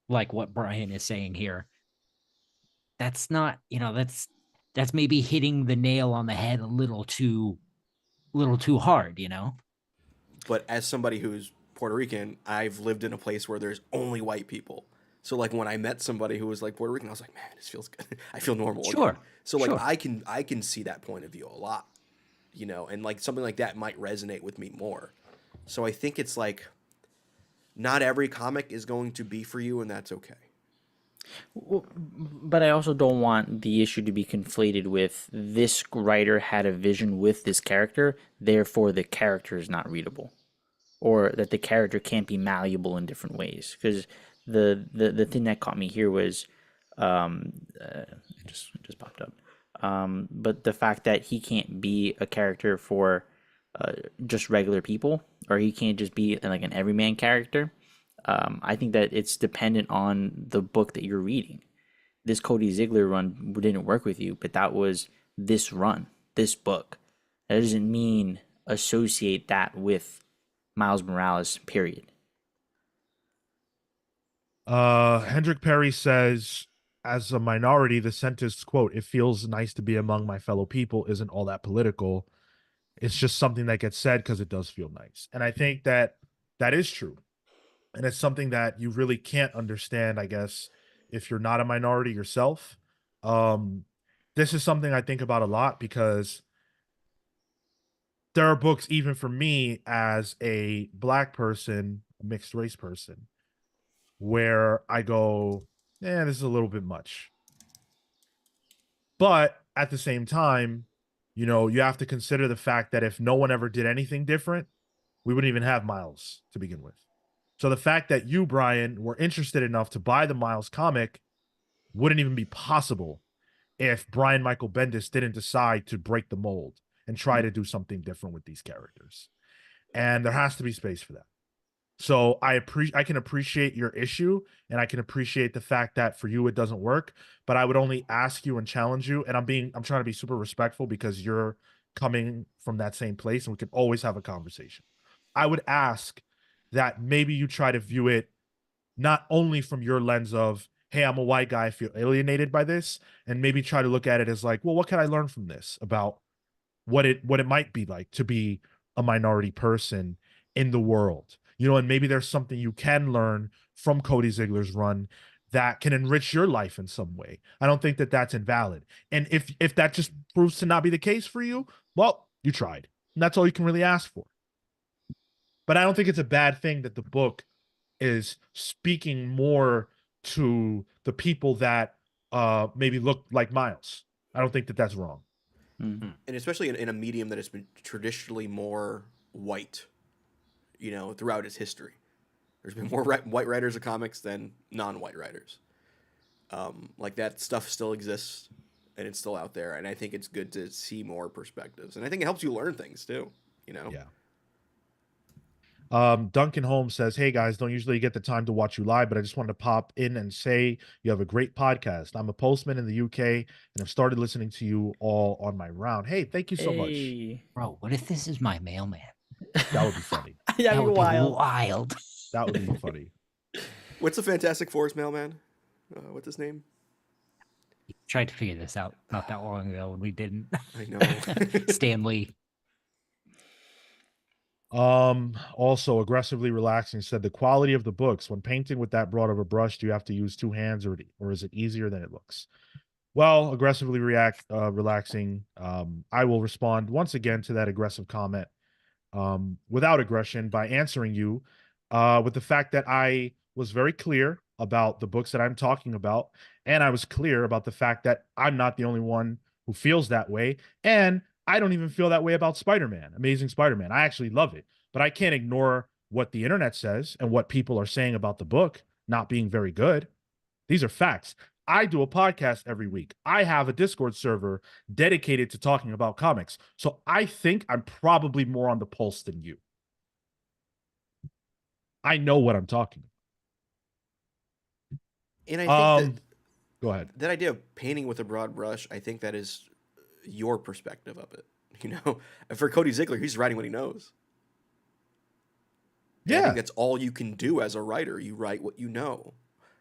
like what Brian is saying here, that's not, that's maybe hitting the nail on the head a little too hard, But as somebody who's Puerto Rican, I've lived in a place where there's only white people. So like when I met somebody who was like Puerto Rican, I was like, man, this feels good. I feel normal. Sure. Again. So like Sure. I can see that point of view a lot, and like something like that might resonate with me more. So I think it's like not every comic is going to be for you, and that's okay. Well, but I also don't want the issue to be conflated with this writer had a vision with this character, therefore the character is not readable, or that the character can't be malleable in different ways. Because the thing that caught me here was, just popped up. But the fact that he can't be a character for just regular people, or he can't just be like an everyman character. I think that it's dependent on the book that you're reading. This Cody Ziegler run didn't work with you, but that was this run, this book. That doesn't mean associate that with Miles Morales, period. Hendrik Perry says, as a minority, the sentence, quote, it feels nice to be among my fellow people, isn't all that political. It's just something that gets said because it does feel nice. And I think that is true. And it's something that you really can't understand, I guess, if you're not a minority yourself. This is something I think about a lot because there are books, even for me as a black person, a mixed race person, where I go, this is a little bit much. But at the same time, you have to consider the fact that if no one ever did anything different, we wouldn't even have Miles to begin with. So the fact that you, Brian, were interested enough to buy the Miles comic wouldn't even be possible if Brian Michael Bendis didn't decide to break the mold and try to do something different with these characters. And there has to be space for that. So I can appreciate your issue, and I can appreciate the fact that for you it doesn't work, but I would only ask you and challenge you, and I'm trying to be super respectful because you're coming from that same place and we can always have a conversation. I would ask that maybe you try to view it not only from your lens of, hey, I'm a white guy, I feel alienated by this, and maybe try to look at it as like, well, what can I learn from this about what it might be like to be a minority person in the world? And maybe there's something you can learn from Cody Ziegler's run that can enrich your life in some way. I don't think that that's invalid. And if that just proves to not be the case for you, well, you tried. And that's all you can really ask for. But I don't think it's a bad thing that the book is speaking more to the people that maybe look like Miles. I don't think that that's wrong. Mm. And especially in a medium that has been traditionally more white, throughout its history. There's been more white writers of comics than non-white writers. Like that stuff still exists, and it's still out there. And I think it's good to see more perspectives, and I think it helps you learn things too. Yeah. Duncan Holmes says, "Hey guys, don't usually get the time to watch you live, but I just wanted to pop in and say you have a great podcast. I'm a postman in the UK and I've started listening to you all on my round. Hey, thank you so much. Hey. Bro, what if this is my mailman? That would be funny. Yeah, That would be wild. That would be funny. What's the Fantastic Four's mailman? What's his name? Tried to figure this out not that long ago and we didn't. I know. Stanley. Also aggressively relaxing said the quality of the books when painting with that broad of a brush, do you have to use two hands or is it easier than it looks? Well, aggressively relaxing. I will respond once again to that aggressive comment without aggression by answering you with the fact that I was very clear about the books that I'm talking about, and I was clear about the fact that I'm not the only one who feels that way, and I don't even feel that way about Spider-Man, Amazing Spider-Man. I actually love it, but I can't ignore what the internet says and what people are saying about the book not being very good. These are facts. I do a podcast every week. I have a Discord server dedicated to talking about comics. So I think I'm probably more on the pulse than you. I know what I'm talking And I about. think Go ahead. that idea of painting with a broad brush, I think that is your perspective of it. For Cody Ziegler, he's writing what he knows. And I Yeah. think that's all you can do as a writer. You write what you know.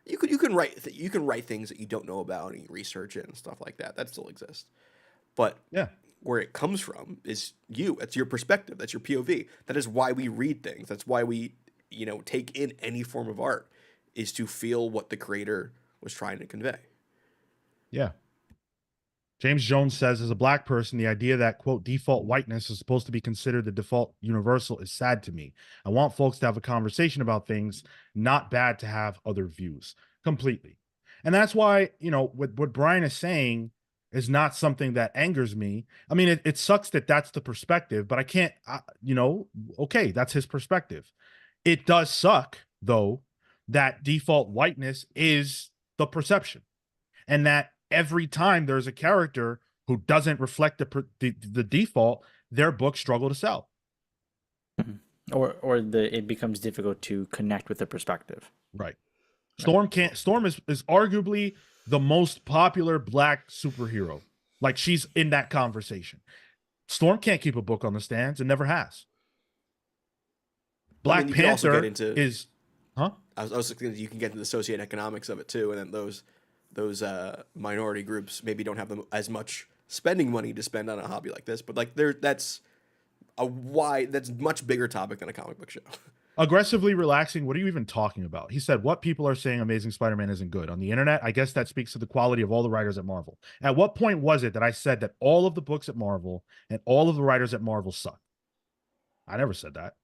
You can write things that you don't know about and you research it and stuff like that. That still exists. But Yeah. where it comes from is you. It's your perspective. That's your POV. That is why we read things. That's why we, take in any form of art, is to feel what the creator was trying to convey. Yeah. James Jones says, as a black person, the idea that, quote, default whiteness is supposed to be considered the default universal is sad to me. I want folks to have a conversation about things, not bad to have other views. Completely. And that's why, what Brian is saying is not something that angers me. I mean, it sucks that that's the perspective, but I can't, okay, that's his perspective. It does suck, though, that default whiteness is the perception. And that every time there's a character who doesn't reflect the default, their books struggle to sell. Or it becomes difficult to connect with the perspective. Right. Storm is arguably the most popular black superhero. Like, she's in that conversation. Storm can't keep a book on the stands and never has. Black Panther is, huh? I was thinking you can get into the socioeconomics of it too, and then those minority groups maybe don't have as much spending money to spend on a hobby like this, but that's much bigger topic than a comic book show. Aggressively relaxing. What are you even talking about? He said, what people are saying Amazing Spider-Man isn't good on the internet. I guess that speaks to the quality of all the writers at Marvel. At what point was it that I said that all of the books at Marvel and all of the writers at Marvel suck? I never said that.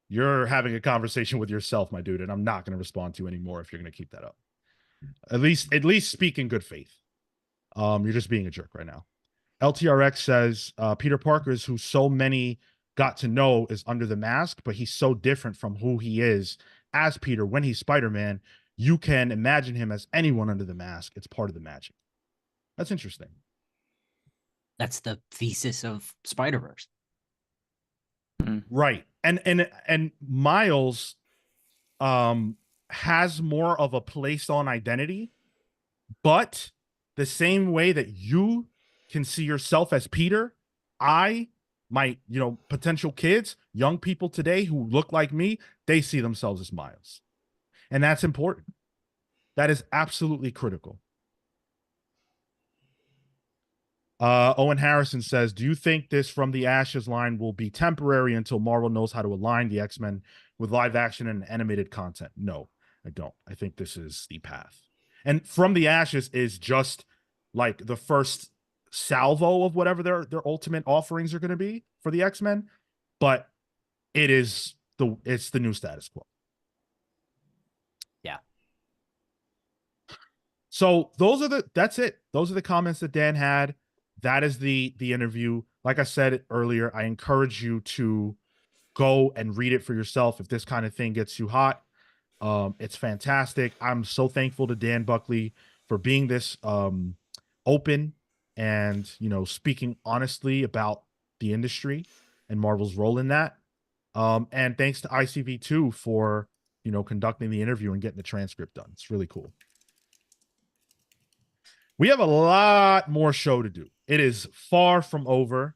You're having a conversation with yourself, my dude, and I'm not going to respond to you anymore if you're going to keep that up. At least speak in good faith. You're just being a jerk right now. LTRX says Peter Parker is who so many got to know is under the mask, but he's so different from who he is as Peter when he's Spider-Man. You can imagine him as anyone under the mask. It's part of the magic. That's interesting. That's the thesis of Spider-Verse. Right. And Miles has more of a placed on identity, but the same way that you can see yourself as Peter, my potential kids, young people today who look like me, they see themselves as Miles. And that's important. That is absolutely critical. Owen Harrison says, do you think this From the Ashes line will be temporary until Marvel knows how to align the X-Men with live action and animated content? No, I don't. I think this is the path. And From the Ashes is just like the first salvo of whatever their ultimate offerings are going to be for the X-Men, but it's the new status quo. Yeah. So that's it. Those are the comments that Dan had. That is the interview. Like I said earlier, I encourage you to go and read it for yourself if this kind of thing gets you hot. It's fantastic. I'm so thankful to Dan Buckley for being this open and, speaking honestly about the industry and Marvel's role in that. And thanks to ICV2 for, conducting the interview and getting the transcript done. It's really cool. We have a lot more show to do. It is far from over.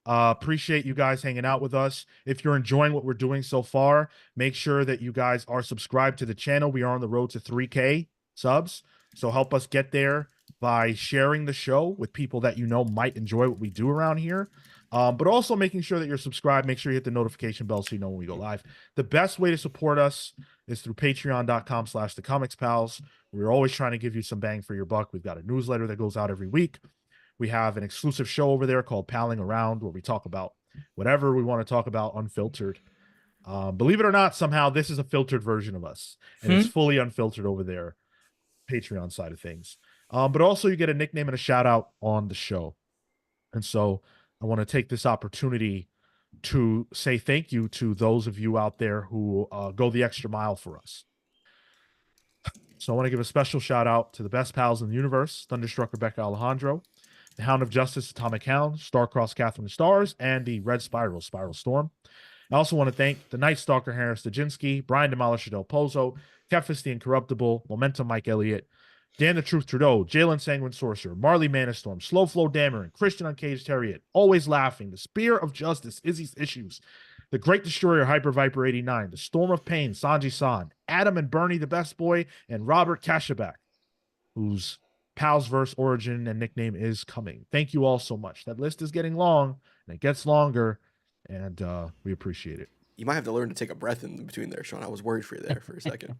Appreciate you guys hanging out with us. If you're enjoying what we're doing so far, make sure that you guys are subscribed to the channel. We are on the road to 3K subs. So help us get there by sharing the show with people that might enjoy what we do around here. But also making sure that you're subscribed. Make sure you hit the notification bell so you know when we go live. The best way to support us is through patreon.com/thecomicspals. We're always trying to give you some bang for your buck. We've got a newsletter that goes out every week. We have an exclusive show over there called Palling Around, where we talk about whatever we want to talk about unfiltered. Believe it or not, somehow this is a filtered version of us, and it's fully unfiltered over there, Patreon side of things. But also you get a nickname and a shout out on the show. And so I want to take this opportunity to say thank you to those of you out there who go the extra mile for us. So I want to give a special shout out to the best pals in the universe, Thunderstruck Rebecca Alejandro, the Hound of Justice, Atomic Hound, Starcross Catherine Stars, and the Red Spiral, Spiral Storm. I also want to thank the Night Stalker Harris Dajinski, Brian Demolisher Del Pozo, Kefis the Incorruptible, Momentum Mike Elliott, Dan the Truth Trudeau, Jalen Sanguine Sorcerer, Marley Manistorm, Slow Flow Dameron, Christian Uncaged Harriet, Always Laughing, the Spear of Justice, Izzy's Issues, the Great Destroyer, Hyper Viper 89, the Storm of Pain, Sanji San, Adam and Bernie the Best Boy, and Robert Kashabak, whose Pal's Verse origin and nickname is coming. Thank you all so much. That list is getting long, and it gets longer, and we appreciate it. You might have to learn to take a breath in between there, Sean. I was worried for you there for a second.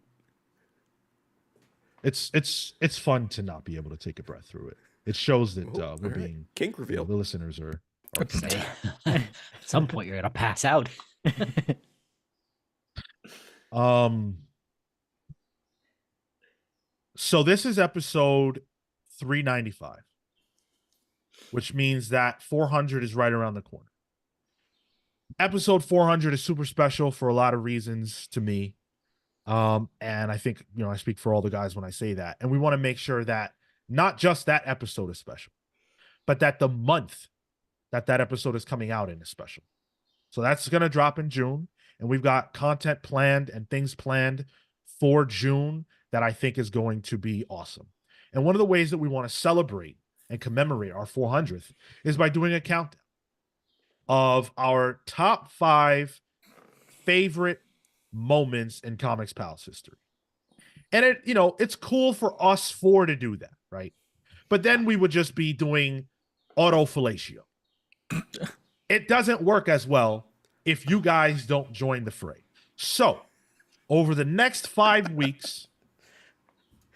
It's fun to not be able to take a breath through it. It shows that we're right. being Kink reveal. the listeners are At some point you're gonna pass out. So this is episode 395, which means that 400 is right around the corner. Episode 400 is super special for a lot of reasons to me. And I think, I speak for all the guys when I say that. And we want to make sure that not just that episode is special, but that the month that episode is coming out in is special. So that's going to drop in June. And we've got content planned and things planned for June that I think is going to be awesome. And one of the ways that we want to celebrate and commemorate our 400th is by doing a countdown of our top 5 favorite moments in Comics Pals history. And it's cool for us 4 to do that, right? But then we would just be doing autofellatio. It doesn't work as well if you guys don't join the fray. So, over the next 5 weeks,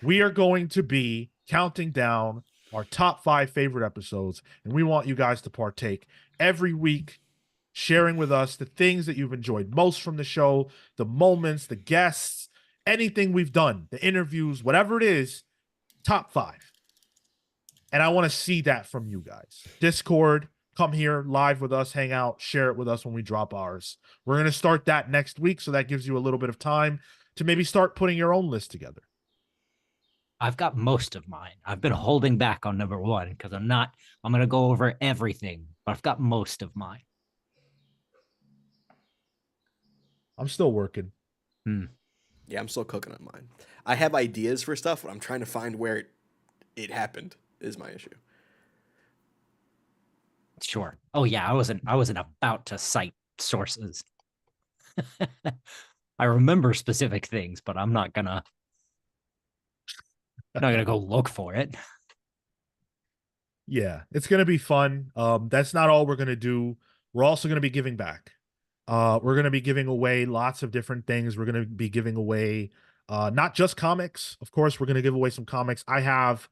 we are going to be counting down our top 5 favorite episodes, and we want you guys to partake every week, sharing with us the things that you've enjoyed most from the show, the moments, the guests, anything we've done, the interviews, whatever it is, top 5. And I want to see that from you guys. Discord, come here live with us, hang out, share it with us when we drop ours. We're going to start that next week, so that gives you a little bit of time to maybe start putting your own list together. I've got most of mine. I've been holding back on number 1 because I'm going to go over everything, but I've got most of mine. I'm still working. Yeah, I'm still cooking on mine. I have ideas for stuff, but I'm trying to find where it happened is my issue. Sure. Oh yeah, I wasn't about to cite sources. I remember specific things, but I'm not gonna go look for it. Yeah, it's gonna be fun. That's not all we're gonna do. We're also gonna be giving back. We're gonna be giving away lots of different things. We're gonna be giving away not just comics. Of course, we're gonna give away some comics. I have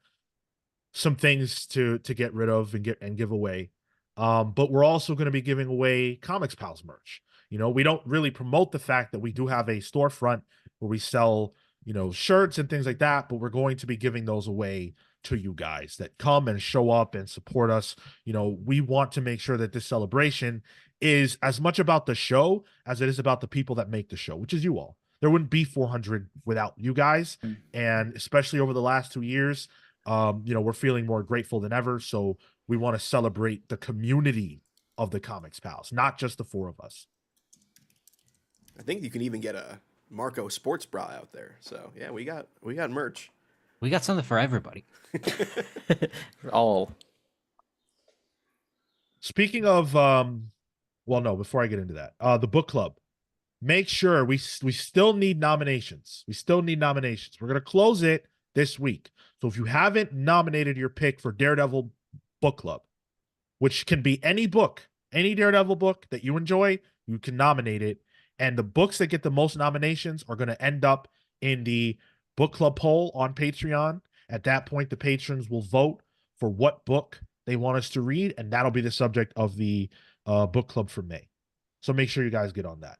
some things to get rid of and give away. But we're also going to be giving away Comics Pals merch. You know, we don't really promote the fact that we do have a storefront where we sell, you know, shirts and things like that, but we're going to be giving those away to you guys that come and show up and support us. You know, we want to make sure that this celebration is as much about the show as it is about the people that make the show, which is you all. There wouldn't be 400 without you guys. And especially over the last 2 years, you know, we're feeling more grateful than ever. So we want to celebrate the community of the Comics Pals, not just the 4 of us. I think you can even get a Marco sports bra out there. So yeah, we got merch. We got something for everybody. All. Speaking of, well, no, before I get into that, the book club, make sure we still need nominations. We still need nominations. We're going to close it this week. So if you haven't nominated your pick for Daredevil book club, which can be any book, any Daredevil book that you enjoy, you can nominate it. And the books that get the most nominations are going to end up in the book club poll on Patreon. At that point, the patrons will vote for what book they want us to read, and that'll be the subject of the book club for May. So make sure you guys get on that.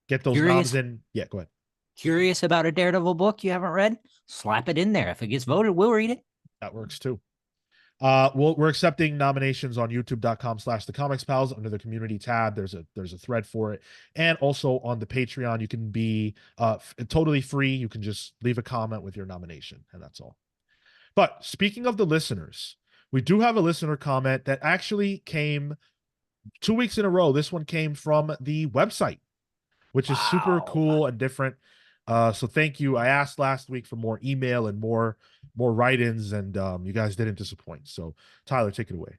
Get those noms in. Yeah, go ahead. Curious about a Daredevil book you haven't read? Slap it in there. If it gets voted, we'll read it. That works too. We're accepting nominations on youtube.com/thecomicspals under the community tab. There's a thread for it. And also on the Patreon, you can be totally free. You can just leave a comment with your nomination, and that's all. But speaking of the listeners, we do have a listener comment that actually came 2 weeks in a row. This one came from the website, which is super cool and different. So thank you. I asked last week for more email and more write-ins, and you guys didn't disappoint. So Tyler, take it away.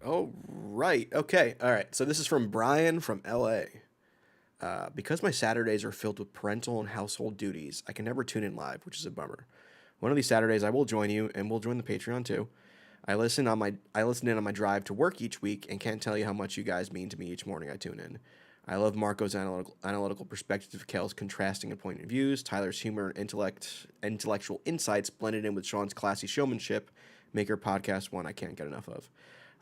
Oh, right. Okay. All right. So this is from Brian from LA. Because my Saturdays are filled with parental and household duties, I can never tune in live, which is a bummer. One of these Saturdays, I will join you, and we'll join the Patreon too. I listen in on my drive to work each week, and can't tell you how much you guys mean to me each morning I tune in. I love Marco's analytical perspective of Cale's contrasting and poignant views, Tyler's humor and intellectual insights blended in with Sean's classy showmanship make your podcast one I can't get enough of.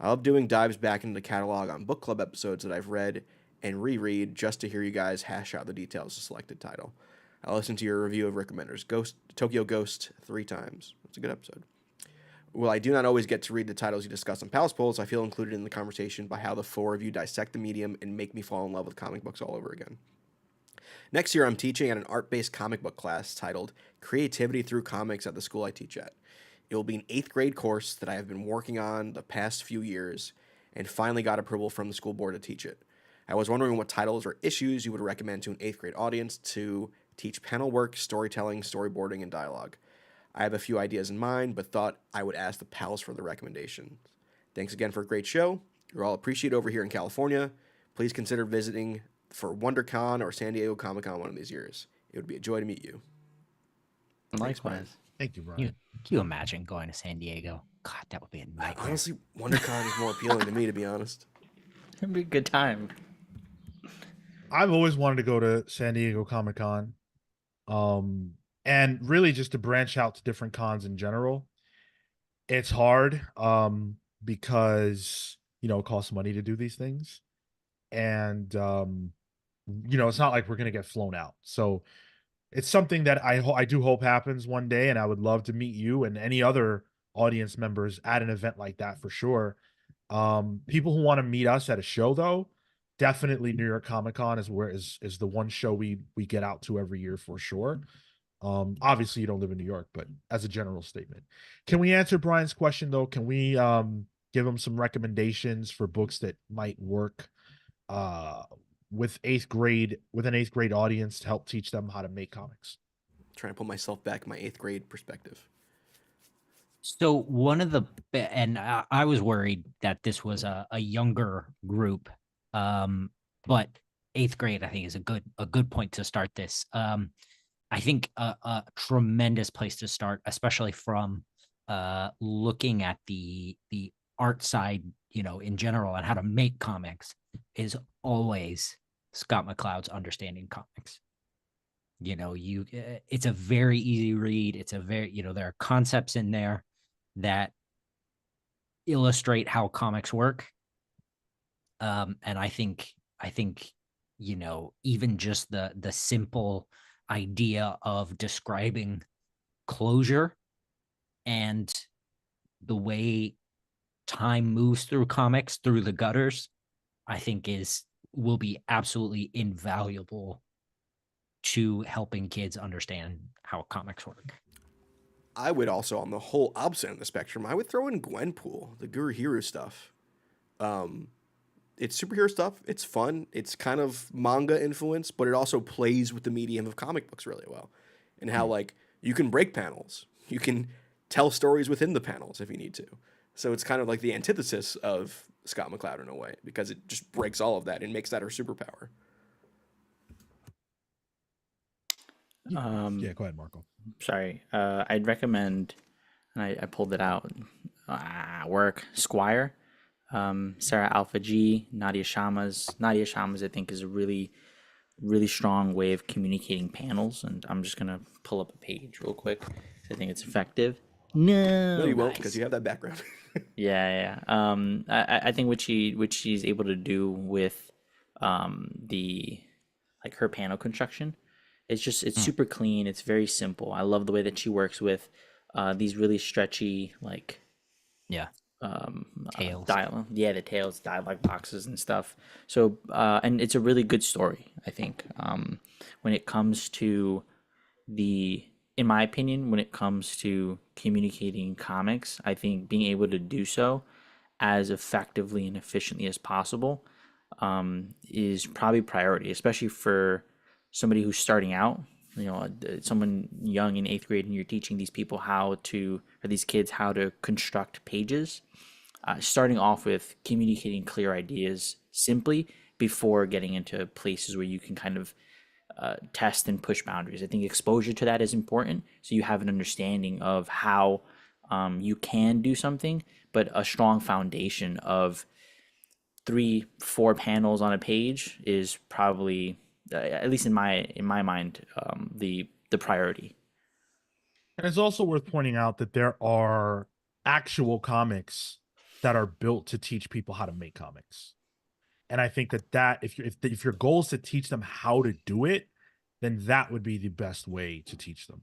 I love doing dives back into the catalog on book club episodes that I've read and reread just to hear you guys hash out the details of selected title. I listened to your review of Rick Remender's Tokyo Ghost 3 times. It's a good episode. While I do not always get to read the titles you discuss on Pals Polls, I feel included in the conversation by how the 4 of you dissect the medium and make me fall in love with comic books all over again. Next year, I'm teaching at an art-based comic book class titled Creativity Through Comics at the school I teach at. It will be an 8th grade course that I have been working on the past few years and finally got approval from the school board to teach it. I was wondering what titles or issues you would recommend to an 8th grade audience to teach panel work, storytelling, storyboarding, and dialogue. I have a few ideas in mind, but thought I would ask the pals for the recommendations. Thanks again for a great show. You're all appreciated over here in California. Please consider visiting for WonderCon or San Diego Comic-Con one of these years. It would be a joy to meet you. Likewise. Thank you, Brian. Can you imagine going to San Diego? God, that would be a nightmare. Honestly, WonderCon is more appealing to me, to be honest. It'd be a good time. I've always wanted to go to San Diego Comic-Con. And really just to branch out to different cons in general. It's hard because, you know, it costs money to do these things. And, you know, it's not like we're going to get flown out. So it's something that I do hope happens one day. And I would love to meet you and any other audience members at an event like that for sure. People who want to meet us at a show, though, definitely New York Comic Con is the one show we get out to every year for sure. Obviously you don't live in New York, but as a general statement, can we answer Brian's question though? Can we give him some recommendations for books that might work with an 8th grade audience to help teach them how to make comics? Trying to put myself back in my 8th grade perspective. So one of the, and I was worried that this was a younger group, but 8th grade I think is a good point to start this. I think a tremendous place to start, especially from looking at the art side, you know, in general, and how to make comics, is always Scott McCloud's Understanding Comics. You know, it's a very easy read. It's a very, you know, there are concepts in there that illustrate how comics work. And I think even just the simple idea of describing closure and the way time moves through comics through the gutters, I think will be absolutely invaluable to helping kids understand how comics work. I would also, on the whole opposite end of the spectrum, I would throw in Gwenpool, the Guru Hero stuff. It's superhero stuff. It's fun. It's kind of manga influence, but it also plays with the medium of comic books really well. And how like you can break panels, you can tell stories within the panels if you need to. So it's kind of like the antithesis of Scott McCloud in a way, because it just breaks all of that and makes that her superpower. Yeah, go ahead, Marco. Sorry, I'd recommend, and I pulled it out. Work Squire, Sarah Alpha G, Nadia Shamas. Nadia Shamas, I think, is a really, really strong way of communicating panels. And I'm just gonna pull up a page real quick. I think it's effective. No, No, you won't, because you have that background. Yeah. I think what she's able to do with the like her panel construction, it's super clean. It's very simple. I love the way that she works with these really stretchy like Tails. the tails, dialogue boxes and stuff. So and it's a really good story, I think. When it comes to in my opinion, when it comes to communicating comics, I think being able to do so as effectively and efficiently as possible is probably priority, especially for somebody who's starting out. Someone young in 8th grade, and you're teaching these people these kids how to construct pages. Starting off with communicating clear ideas simply before getting into places where you can kind of test and push boundaries. I think exposure to that is important, so you have an understanding of how you can do something, but a strong foundation of 3-4 panels on a page is probably, at least in my mind, the priority. And it's also worth pointing out that there are actual comics that are built to teach people how to make comics. And I think that if your goal is to teach them how to do it, then that would be the best way to teach them.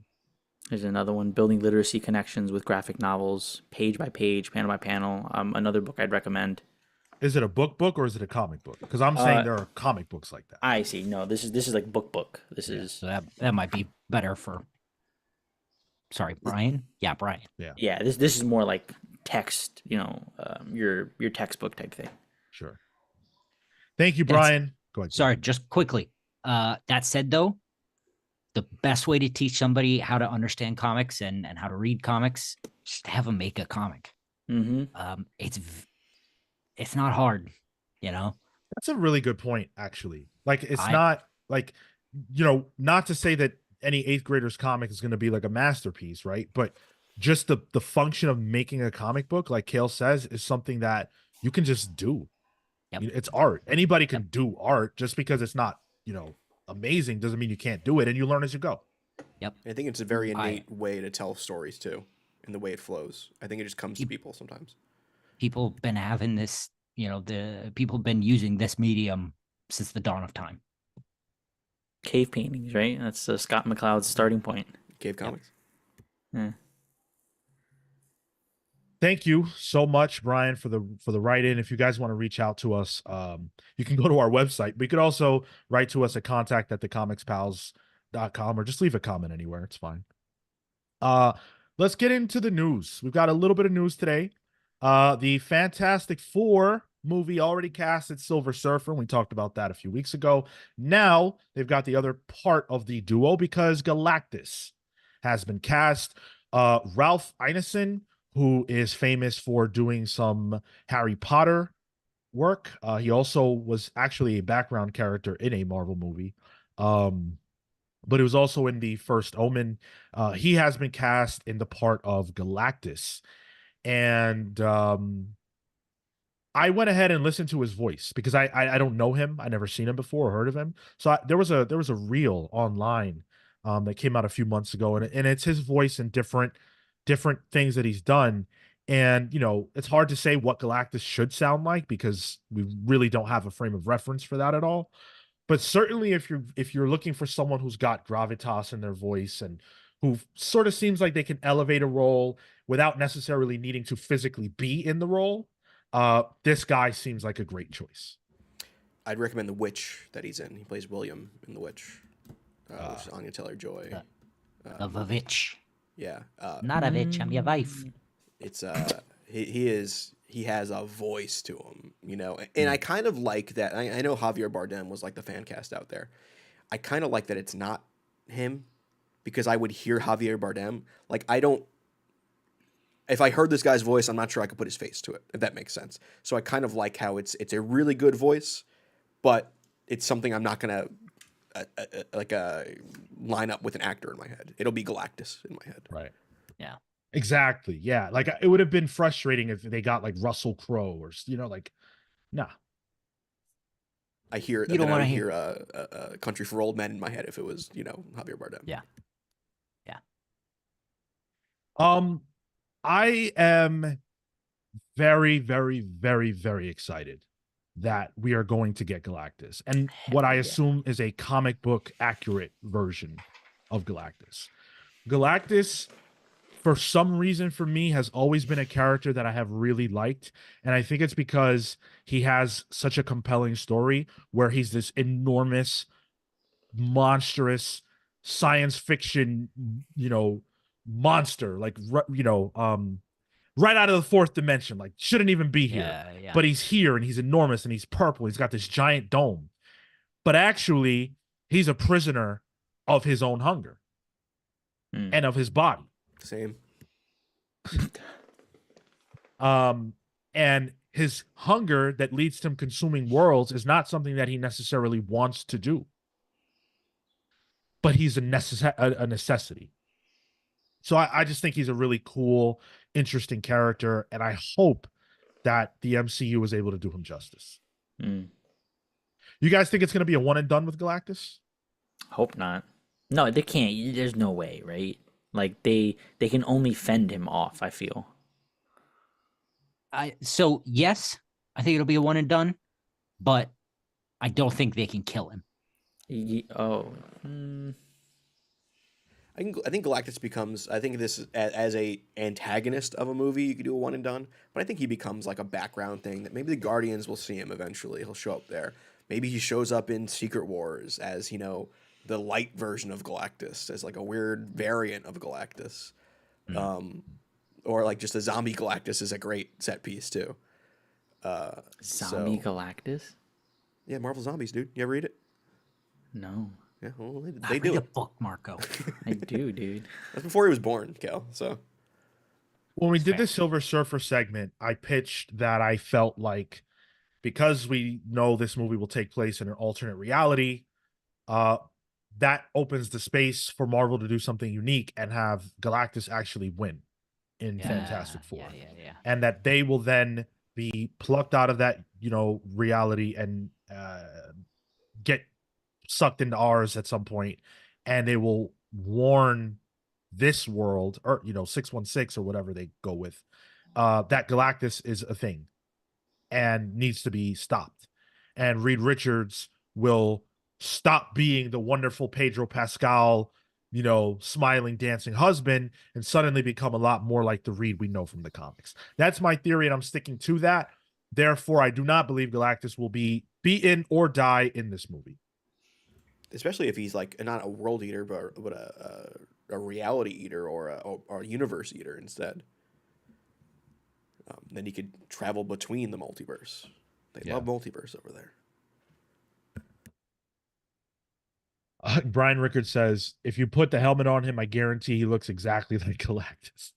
There's another one, building literacy connections with graphic novels, page by page, panel by panel. Another book I'd recommend. Is it a book or is it a comic book? Because I'm saying there are comic books like that. I see. No, this is like book. This is So that might be better for. Sorry, Brian. Yeah, Brian. Yeah. This is more like text. Your textbook type thing. Sure. Thank you, Brian. Go ahead. Sorry, just quickly. That said, though, the best way to teach somebody how to understand comics and how to read comics is to have them make a comic. Mm-hmm. It's not hard, That's a really good point, actually. Like, it's not like, not to say that any 8th grader's comic is going to be like a masterpiece, right? But just the function of making a comic book, like Cale says, is something that you can just do. Yep. It's art. Anybody can do art. Just because it's not, amazing doesn't mean you can't do it, and you learn as you go. Yep. I think it's a very innate way to tell stories too, in the way it flows. I think it just comes to people sometimes. People have been having this, the people have been using this medium since the dawn of time. Cave paintings, right? That's Scott McCloud's starting point. Cave comics. Yeah. Thank you so much, Brian, for the write-in. If you guys want to reach out to us, you can go to our website. We could also write to us at contact@thecomicspals.com, or just leave a comment anywhere. It's fine. Let's get into the news. We've got a little bit of news today. The Fantastic Four movie already cast at Silver Surfer. We talked about that a few weeks ago. Now they've got the other part of the duo, because Galactus has been cast. Ralph Ineson, who is famous for doing some Harry Potter work. He also was actually a background character in a Marvel movie. But he was also in the first Omen. He has been cast in the part of Galactus. And I went ahead and listened to his voice, because I don't know him. I never seen him before or heard of him. So there was a reel online that came out a few months ago, and it's his voice and different things that he's done. And, it's hard to say what Galactus should sound like because we really don't have a frame of reference for that at all. But certainly if you're looking for someone who's got gravitas in their voice and who sort of seems like they can elevate a role without necessarily needing to physically be in the role, this guy seems like a great choice. I'd recommend The Witch that he's in. He plays William in The Witch, which is Anya Taylor-Joy. Of a bitch. Yeah. Not a bitch, I'm your wife. It's he has a voice to him, and I kind of like that. I know Javier Bardem was like the fan cast out there. I kind of like that it's not him, because I would hear Javier Bardem. Like, if I heard this guy's voice, I'm not sure I could put his face to it, if that makes sense. So I kind of like how it's a really good voice, but it's something I'm not gonna line up with an actor in my head. It'll be Galactus in my head. Right. Yeah. Exactly. Yeah. Like, it would have been frustrating if they got like Russell Crowe or, nah. I hear You don't want to hear Country for Old Men in my head if it was, Javier Bardem. Yeah. I am very, very, very, very excited that we are going to get Galactus, and what I assume is a comic book accurate version of Galactus. Galactus, for some reason, for me, has always been a character that I have really liked, and I think it's because he has such a compelling story where he's this enormous, monstrous science fiction, monster, like, right out of the fourth dimension, like shouldn't even be here. Yeah. But he's here and he's enormous and he's purple. He's got this giant dome. But actually, he's a prisoner of his own hunger and of his body. Same. And his hunger that leads to him consuming worlds is not something that he necessarily wants to do. But he's a necessity. So I just think he's a really cool, interesting character, and I hope that the MCU was able to do him justice. You guys think it's going to be a one and done with Galactus? Hope not. No, they can't. There's no way, right? Like, they can only fend him off, I feel. So yes, I think it'll be a one and done, but I don't think they can kill him. I think Galactus becomes. I think this as a antagonist of a movie, you could do a one and done. But I think he becomes like a background thing that maybe the Guardians will see him eventually. He'll show up there. Maybe he shows up in Secret Wars as the light version of Galactus, as like a weird variant of Galactus, or like just a zombie Galactus is a great set piece too. Galactus? Yeah, Marvel Zombies, dude. You ever read it? No. Yeah, well, they I do read a it. book, Marco. I do, dude. That's before he was born, Cale. So when we did the Silver Surfer segment, I pitched that I felt like, because we know this movie will take place in an alternate reality, that opens the space for Marvel to do something unique and have Galactus actually win in Fantastic Four. Yeah. And that they will then be plucked out of that, reality and get sucked into ours at some point, and they will warn this world, or 616 or whatever they go with, that Galactus is a thing and needs to be stopped, and Reed Richards will stop being the wonderful Pedro Pascal, smiling, dancing husband, and suddenly become a lot more like the Reed we know from the comics. That's my theory, and I'm sticking to that. Therefore, I do not believe Galactus will be beaten or die in this movie. especially if he's like not a world eater, but a reality eater or a universe eater instead. Then he could travel between the multiverse. They love multiverse over there. Brian Rickard says, if you put the helmet on him, I guarantee he looks exactly like Galactus.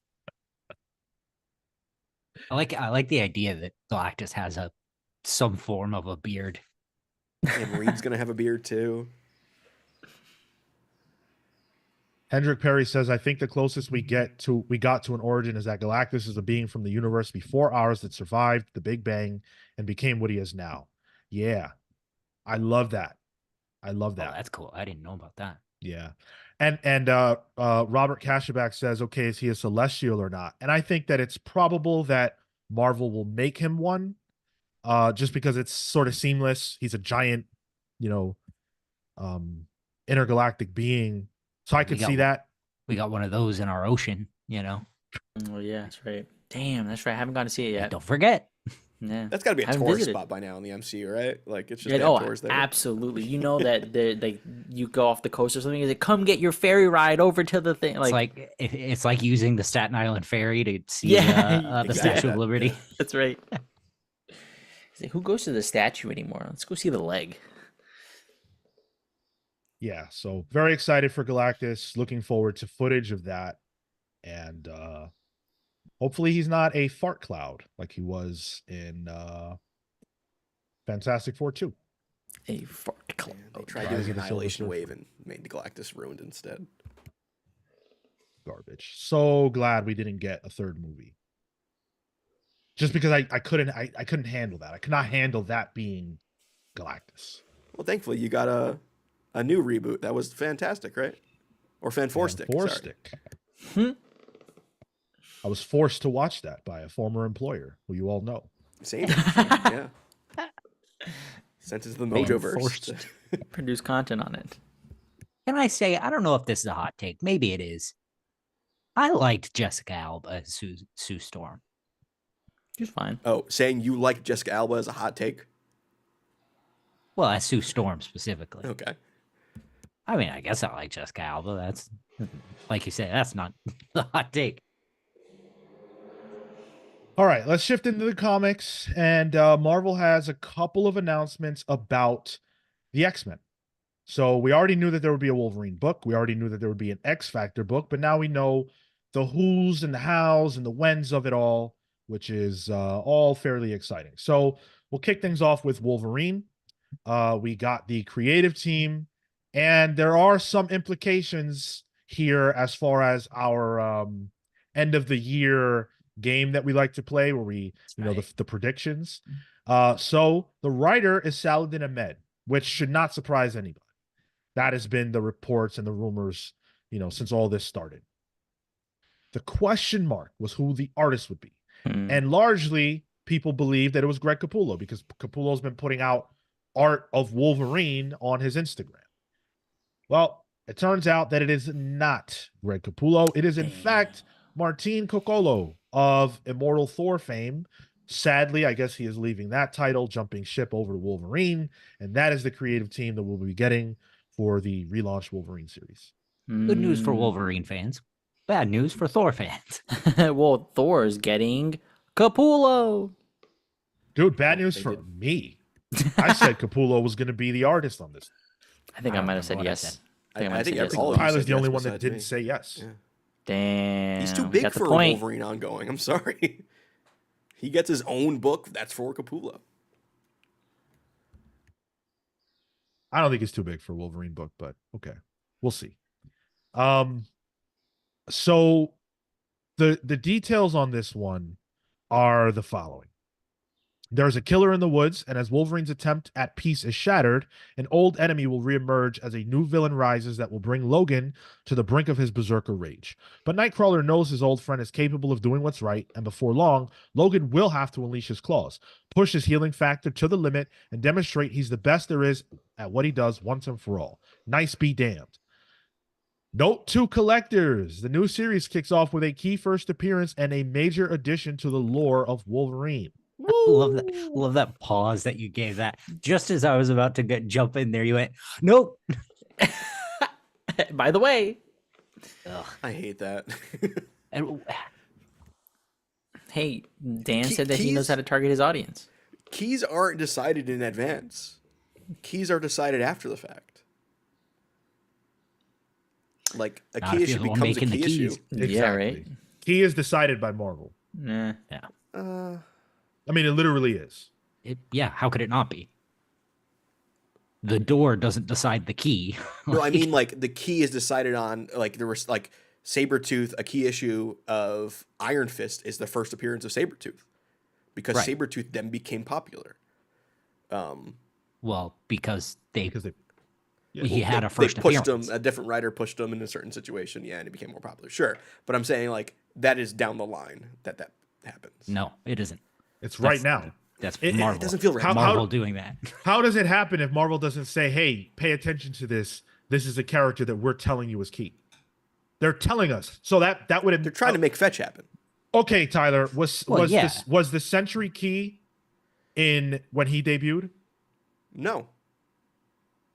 I like the idea that Galactus has some form of a beard. And Reed's gonna have a beard too. Hendrik Perry says, I think the closest we got to an origin is that Galactus is a being from the universe before ours that survived the Big Bang and became what he is now. Yeah. I love that. Oh, that's cool. I didn't know about that. Yeah. Robert Kashabak says, okay, is he a Celestial or not? And I think that it's probable that Marvel will make him one, just because it's sort of seamless. He's a giant, you know, intergalactic being. So I could see that. We got one of those in our ocean, you know. Oh yeah, that's right. Damn, that's right. I haven't gotten to see it And yet. don't forget, Yeah, That's got to be a haven't tourist visited. spot by now in the MCU, right? Like it's just Yeah, they have oh, tours there. absolutely. You know that like you go off the coast or something. Is it come get your ferry ride over to the thing? it's like using the Staten Island ferry to see Yeah, the exactly. Statue of Yeah, Liberty. yeah. that's right. He's like, who goes to the statue anymore? Let's go see the leg. Yeah, so very excited for Galactus. Looking forward to footage of that, and hopefully he's not a fart cloud like he was in Fantastic Four 2. A fart cloud. They tried Rise doing of the Silver Annihilation Surfer. Wave and made Galactus ruined instead. Garbage. So glad we didn't get a third movie. Just because I couldn't handle that. I could not handle that being Galactus. Well, thankfully you got a new reboot that was fantastic, right? Or Fanforstic. Sorry. I was forced to watch that by a former employer who you all know. Same. Yeah. Sent it to the Mojoverse. Forced. Produce content on it. Can I say, I don't know if this is a hot take. Maybe it is. I liked Jessica Alba as Sue Storm. She's fine. Oh, saying you like Jessica Alba as a hot take? Well, as Sue Storm specifically. Okay. I mean, I guess I like Jessica Alba. That's, like you said, that's not the hot take. All right, let's shift into the comics. And Marvel has a couple of announcements about the X-Men. So we already knew that there would be a Wolverine book. We already knew that there would be an X-Factor book. But now we know the who's and the how's and the when's of it all, which is all fairly exciting. So we'll kick things off with Wolverine. We got the creative team. And there are some implications here as far as our end of the year game that we like to play, where we, the predictions. So the writer is Saladin Ahmed, which should not surprise anybody. That has been the reports and the rumors, since all this started. The question mark was who the artist would be. And largely, people believe that it was Greg Capullo, because Capullo's been putting out art of Wolverine on his Instagram. Well, it turns out that it is not Greg Capullo. It is, in fact, Martin Coccolo of Immortal Thor fame. Sadly, I guess he is leaving that title, jumping ship over to Wolverine, and that is the creative team that we'll be getting for the relaunched Wolverine series. Good news for Wolverine fans. Bad news for Thor fans. Well, Thor is getting Capullo. Dude, bad news for me. I said Capullo was going to be the artist on this. I think I might have said yes. I think yes. all of you Tyler's said the only yes one that besides didn't me. say yes. Yeah. Damn. He's too we big got the for a point. Wolverine ongoing. I'm sorry. He gets his own book. That's for Capullo. I don't think it's too big for a Wolverine book, but okay. We'll see. So the details on this one are the following. There's a killer in the woods, and as Wolverine's attempt at peace is shattered, an old enemy will reemerge as a new villain rises that will bring Logan to the brink of his berserker rage. But Nightcrawler knows his old friend is capable of doing what's right, and before long, Logan will have to unleash his claws, push his healing factor to the limit, and demonstrate he's the best there is at what he does once and for all. Nice be damned. Note to collectors, the new series kicks off with a key first appearance and a major addition to the lore of Wolverine. Love that pause that you gave that. Just as I was about to jump in there, you went, nope. By the way. Ugh. I hate that. And Hey, Dan said that he knows how to target his audience. Keys aren't decided in advance. Keys are decided after the fact. Like a Not key if issue you're the one becomes a making the key issue. keys. Yeah, right. Key is decided by Marvel. Nah. I mean, it literally is. Yeah, how could it not be? The door doesn't decide the key. No, I mean, like, the key is decided on, like, there was, like, Sabretooth, a key issue of Iron Fist is the first appearance of Sabretooth. Because Right. Sabretooth then became popular. Well, because they He had a They first pushed appearance. him. A different writer pushed him in a certain situation. Yeah, and he became more popular. Sure, but I'm saying like that is down the line that happens. No, it isn't. It's right That's- now. That's It Marvel. doesn't feel right. Marvel doing that. How does it happen if Marvel doesn't say, "Hey, pay attention to this. This is a character that we're telling you is key." They're telling us. So that would. They're trying to make fetch happen. Okay, Tyler, was yeah. the Century key in when he debuted? No,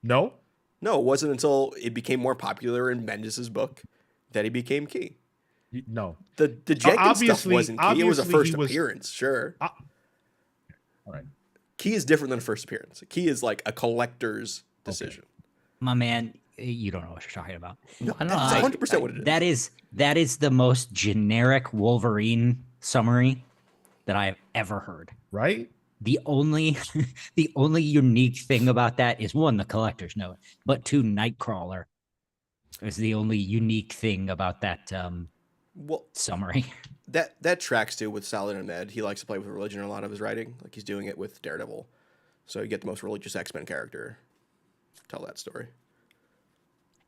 No. no, it wasn't until it became more popular in Bendis's book that he became key. No. The Jenkins stuff obviously- wasn't key. It was a obviously first he was- appearance, sure. All right. Key is different than a first appearance. Key is like a collector's decision. My man, you don't know what you're talking about. No, I know, that's 100% what it is. That is the most generic Wolverine summary that I've ever heard. Right? The only the only unique thing about that is one, the collector's note, but two, Nightcrawler is the only unique thing about that Well, summary. that tracks too with Salad and Ed. He likes to play with religion in a lot of his writing. Like he's doing it with Daredevil. So you get the most religious X-Men character. Tell that story.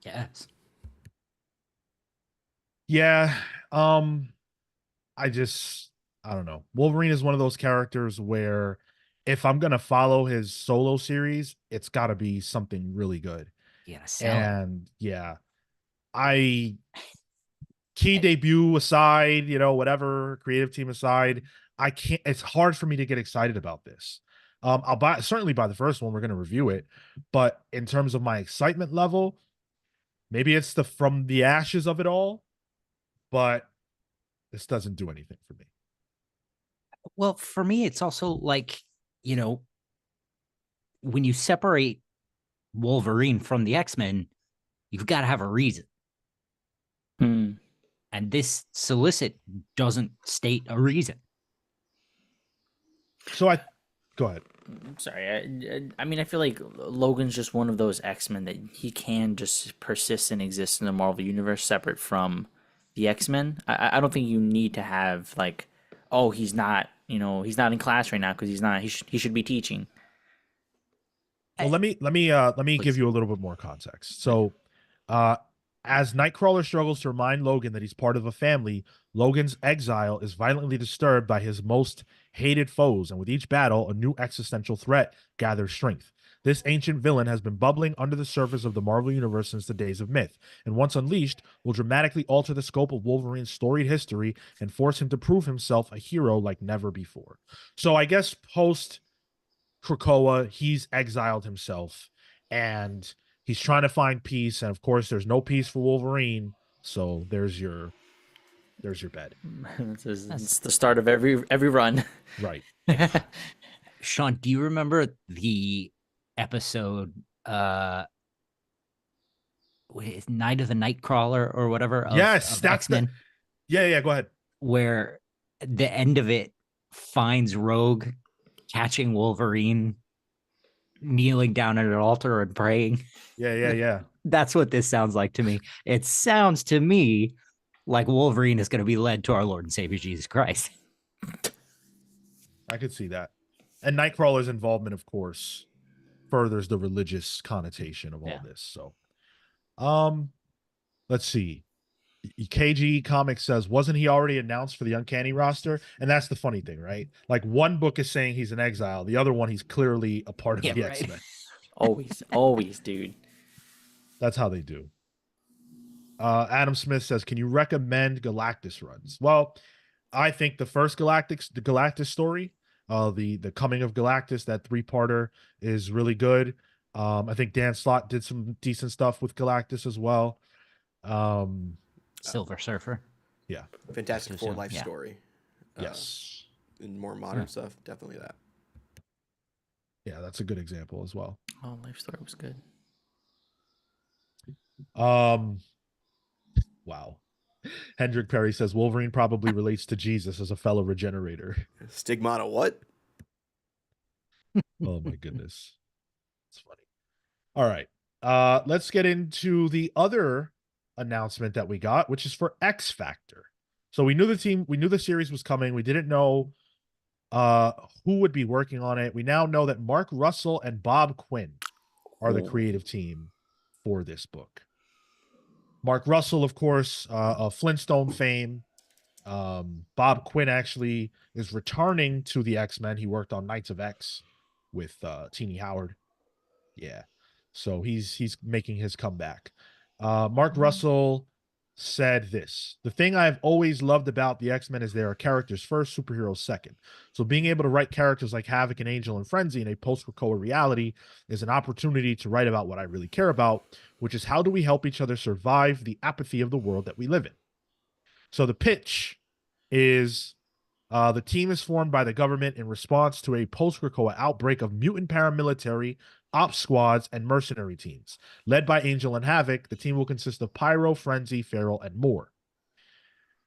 Yes. Yeah. I don't know. Wolverine is one of those characters where if I'm gonna follow his solo series, it's gotta be something really good. Yeah. Sell it. And yeah, key debut aside, whatever, creative team aside, I can't. It's hard for me to get excited about this. I'll certainly buy the first one. We're gonna review it, but in terms of my excitement level, maybe it's the from the ashes of it all, but this doesn't do anything for me. Well, for me, it's also like, when you separate Wolverine from the X-Men, you've got to have a reason. Hmm. And this solicit doesn't state a reason. So go ahead. I'm sorry. I mean, I feel like Logan's just one of those X-Men that he can just persist and exist in the Marvel universe separate from the X-Men. I don't think you need to have like, oh, he's not in class right now because he should be teaching. Well, let me give you a little bit more context. So, as Nightcrawler struggles to remind Logan that he's part of a family, Logan's exile is violently disturbed by his most hated foes, and with each battle, a new existential threat gathers strength. This ancient villain has been bubbling under the surface of the Marvel Universe since the days of myth, and once unleashed, will dramatically alter the scope of Wolverine's storied history and force him to prove himself a hero like never before. So I guess post Krakoa, he's exiled himself, and he's trying to find peace, and of course, there's no peace for Wolverine. So there's your bed. It's the start of every run. Right. Sean, do you remember the episode with Night of the Nightcrawler or whatever of, Yes, of that's X-Men, Yeah, go ahead. where the end of it finds Rogue catching Wolverine kneeling down at an altar and praying? Yeah. That's what this sounds like to me. It sounds to me like Wolverine is going to be led to our Lord and Savior Jesus Christ. I could see that. And Nightcrawler's involvement, of course, furthers the religious connotation of all this. So, let's see. KG Comics says, wasn't he already announced for the Uncanny roster? And that's the funny thing, right? Like one book is saying he's an exile, the other one he's clearly a part of the X-Men. Always, dude. That's how they do. Adam Smith says, can you recommend Galactus runs? Well, I think the first the Galactus story, the coming of Galactus, that 3-parter is really good. I think Dan Slott did some decent stuff with Galactus as well. Silver Surfer. Yeah. Fantastic Four life yeah. story. Yes. And more modern stuff, definitely that. Yeah, that's a good example as well. Oh, Life Story was good. Wow. Hendrik Perry says Wolverine probably relates to Jesus as a fellow regenerator. Stigmata what? Oh my goodness. It's funny. All right. Let's get into the other announcement that we got, which is for X Factor. So we knew the series was coming. We didn't know who would be working on it. We now know that Mark Russell and Bob Quinn are the creative team for this book. Mark Russell, of course, of Flintstone fame. Bob Quinn actually is returning to the X-Men. He worked on Knights of X with Teenie Howard. Yeah. So he's making his comeback. Mark Russell said this: the thing I've always loved about the X-Men is they are characters first, superheroes second. So being able to write characters like Havoc and Angel and Frenzy in a post-Krakoa reality is an opportunity to write about what I really care about, which is how do we help each other survive the apathy of the world that we live in. So the pitch is the team is formed by the government in response to a post-Krakoa outbreak of mutant paramilitary, ops squads, and mercenary teams. Led by Angel and Havoc, the team will consist of Pyro, Frenzy, Feral, and more.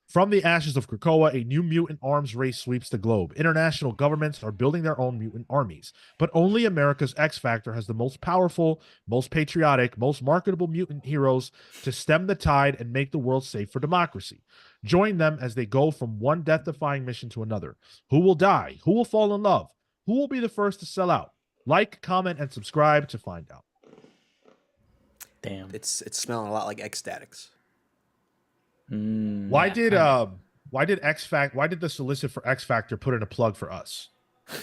From the ashes of Krakoa, a new mutant arms race sweeps the globe. International governments are building their own mutant armies, but only America's X Factor has the most powerful, most patriotic, most marketable mutant heroes to stem the tide and make the world safe for democracy. Join them as they go from one death-defying mission to another. Who will die? Who will fall in love? Who will be the first to sell out? Like, comment, and subscribe to find out. Damn. It's smelling a lot like Ecstatics. Why did the solicit for X Factor put in a plug for us?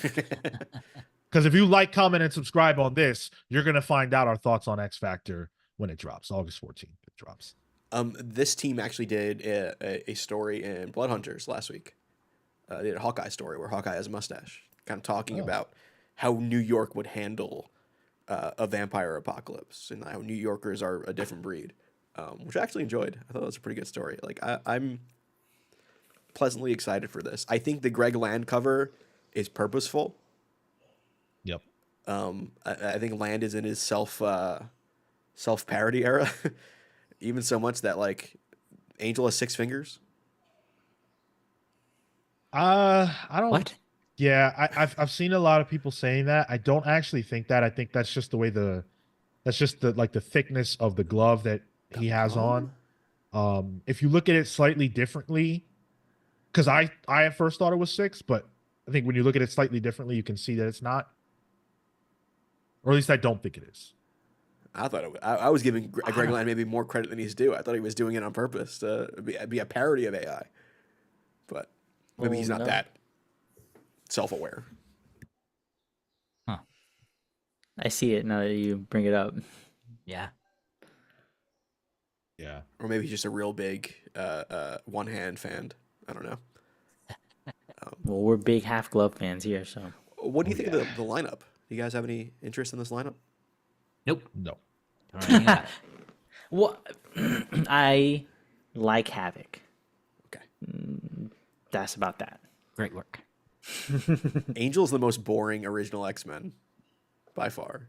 Because if you like, comment, and subscribe on this, you're gonna find out our thoughts on X Factor when it drops. August 14th, it drops. This team actually did a story in Blood Hunters last week. They did a Hawkeye story where Hawkeye has a mustache, kind of talking about how New York would handle a vampire apocalypse and how New Yorkers are a different breed. Which I actually enjoyed. I thought it was a pretty good story. Like I'm pleasantly excited for this. I think the Greg Land cover is purposeful. Yep. I think Land is in his self parody era, even so much that like Angel has 6 fingers. I don't. What? Yeah, I've seen a lot of people saying that. I don't actually think that. I think that's just the way that's just the thickness of the glove that he has on. If you look at it slightly differently, because I at first thought it was 6, but I think when you look at it slightly differently, you can see that it's not, or at least I don't think it is. I thought I was giving Greg Land maybe more credit than he's due. I thought he was doing it on purpose to be a parody of AI, but maybe he's not that self-aware. Huh. I see it now that you bring it up. Yeah. Yeah. Or maybe he's just a real big one-hand fan. I don't know. Well, we're big half glove fans here, so. What do you think of the lineup? Do you guys have any interest in this lineup? Nope. No. Don't know anything about it. Well, I like Havoc. Okay. That's about that. Great work. Angel's the most boring original X-Men by far.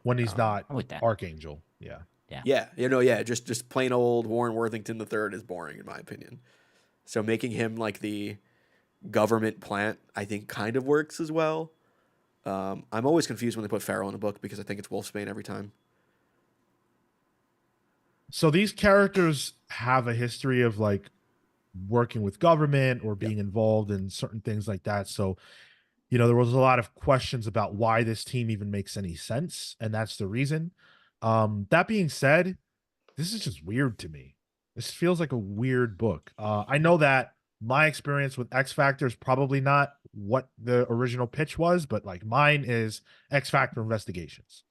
When he's not I'm with that. Archangel. Yeah. Yeah. Just plain old Warren Worthington III is boring in my opinion. So making him like the government plant, I think, kind of works as well. I'm always confused when they put Pharaoh in a book because I think it's Wolfsbane every time. So these characters have a history of like working with government or being involved in certain things like that. So, there was a lot of questions about why this team even makes any sense, and that's the reason. That being said, this is just weird to me. This feels like a weird book. I know that my experience with X Factor is probably not what the original pitch was, but like mine is X Factor Investigations,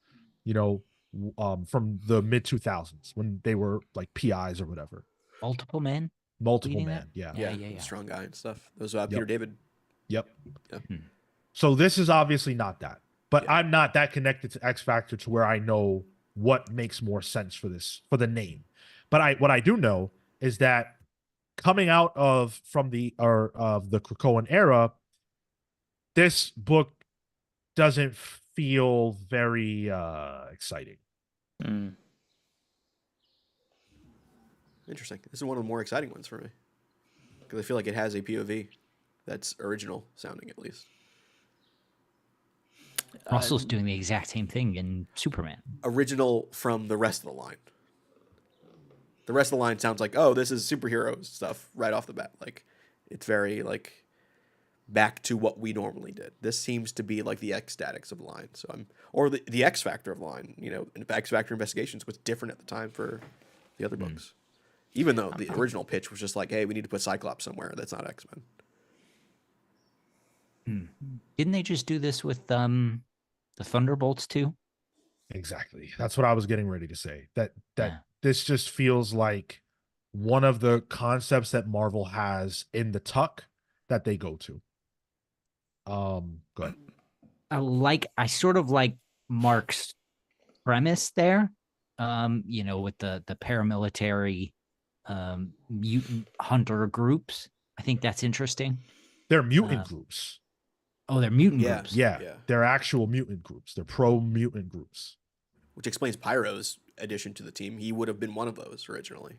from the mid 2000s when they were like PIs or whatever. Multiple men. Multiple Leading man. that? Yeah. Yeah. Strong guy and stuff. Those Peter David. Yep. Yeah. So this is obviously not that, but I'm not that connected to X Factor to where I know what makes more sense for the name. But what I do know is that coming out of the Krakoan era, this book doesn't feel very exciting. Interesting. This is one of the more exciting ones for me because I feel like it has a POV that's original sounding, at least. Russell's doing the exact same thing in Superman. Original from the rest of the line. The rest of the line sounds like, oh, this is superhero stuff right off the bat. Like, it's very like back to what we normally did. This seems to be like the X-statics of the line. So or the X Factor of the line. You know, X Factor Investigations was different at the time for the other books. Even though the original pitch was just like, hey, we need to put Cyclops somewhere. That's not X-Men. Didn't they just do this with the Thunderbolts too? Exactly. That's what I was getting ready to say. That Yeah. this just feels like one of the concepts that Marvel has in the tuck that they go to. Go ahead. I sort of like Mark's premise there. You know, with the paramilitary mutant hunter groups. I think that's interesting. They're mutant groups. Oh, they're mutant Yeah. groups. Yeah, Yeah. they're actual mutant groups. They're pro-mutant groups. Which explains Pyro's addition to the team. He would have been one of those originally.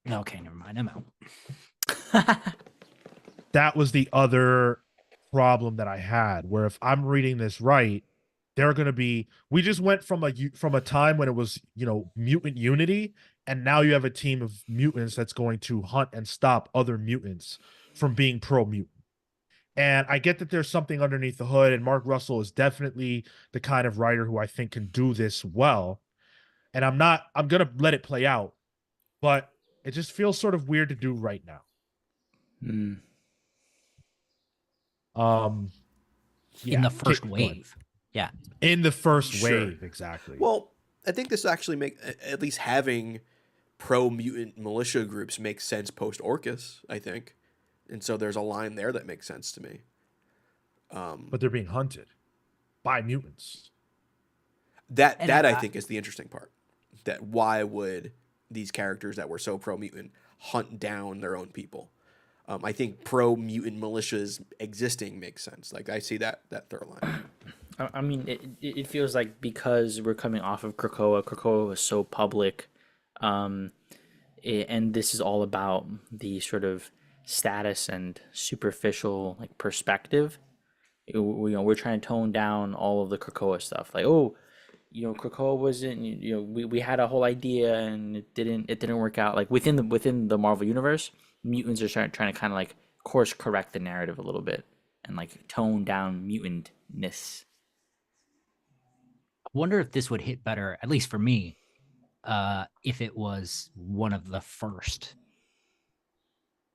Okay, never mind. I'm out. That was the other problem that I had, where if I'm reading this right, they're going to be, we just went from a time when it was, you know, mutant unity, and now you have a team of mutants that's going to hunt and stop other mutants from being pro-mutant. And I get that there's something underneath the hood, and Mark Russell is definitely the kind of writer who I think can do this well. And I'm going to let it play out, but it just feels sort of weird to do right now. In the first wave. Yeah. In the first Sure. wave, exactly. Well, I think this actually at least having pro-mutant militia groups makes sense post-Orcus, I think. And so there's a line there that makes sense to me. But they're being hunted by mutants. That I think is the interesting part. That why would these characters that were so pro-mutant hunt down their own people? I think pro-mutant militias existing makes sense. Like I see that third line. I mean, it feels like because we're coming off of Krakoa was so public, and this is all about the sort of status and superficial like perspective. We're trying to tone down all of the Krakoa stuff. Like, oh, Krakoa wasn't. We had a whole idea and it didn't work out. Like within the Marvel universe, mutants are trying to kind of like course correct the narrative a little bit and like tone down mutantness. I wonder if this would hit better, at least for me, if it was one of the first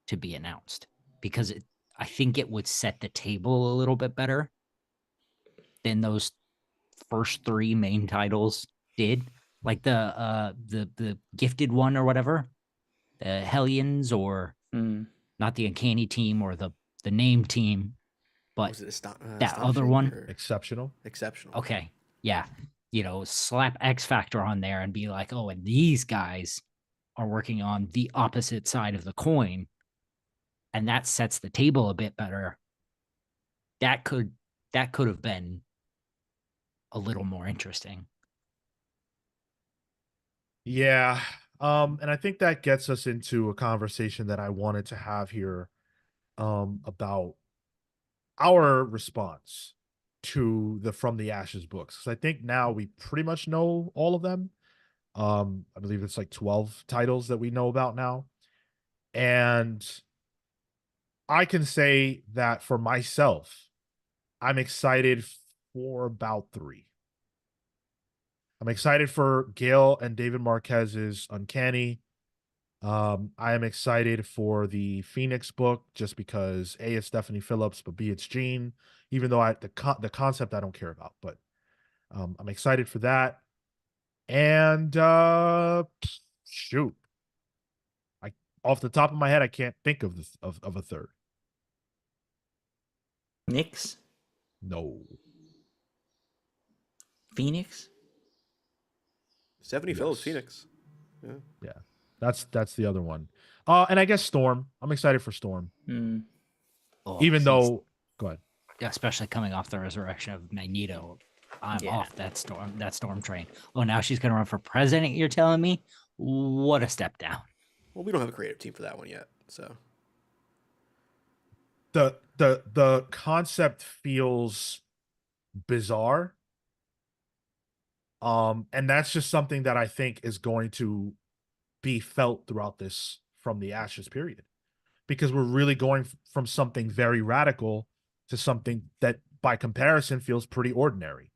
to be announced, because I think it would set the table a little bit better than those first three main titles did, like the gifted one or whatever, the Hellions, or not the Uncanny Team or the name team, but Was it that other one, Exceptional. Okay, yeah, slap X Factor on there and be like, oh, and these guys are working on the opposite side of the coin, and that sets the table a bit better. That could have been a little more interesting. Yeah. And I think that gets us into a conversation that I wanted to have here about our response to the From the Ashes books. Because I think now we pretty much know all of them. I believe it's like 12 titles that we know about now. And I can say that for myself, I'm excited for about 3. I'm excited for Gail and David Marquez's Uncanny. I am excited for the Phoenix book just because A, it's Stephanie Phillips, but B, it's Jean. Even though the concept I don't care about, but I'm excited for that. And shoot, off the top of my head, I can't think of a third. Nyx? No. Phoenix? Stephanie Phillips, Phoenix. Yeah. That's the other one. And I guess Storm. I'm excited for Storm. Even though, go ahead. Especially coming off the resurrection of Magneto, I'm off that storm train. Oh, now she's gonna run for president, you're telling me? What a step down. Well, we don't have a creative team for that one yet, so the concept feels bizarre. And that's just something that I think is going to be felt throughout this From the Ashes period, because we're really going from something very radical to something that by comparison feels pretty ordinary.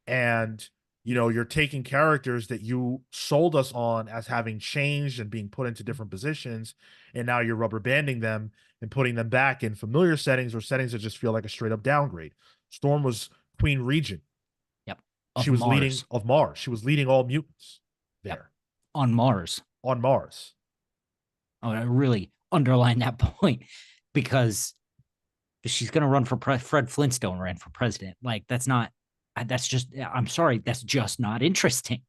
And you're taking characters that you sold us on as having changed and being put into different positions, and now you're rubber banding them and putting them back in familiar settings or settings that just feel like a straight up downgrade. Storm was Queen Regent. Yep. She was leading Mars. of Mars. She was leading all mutants there. Yep. On Mars. On Mars. I want to really underline that point, because she's going to run for Fred Flintstone ran for president. Like, that's just, I'm sorry, that's just not interesting.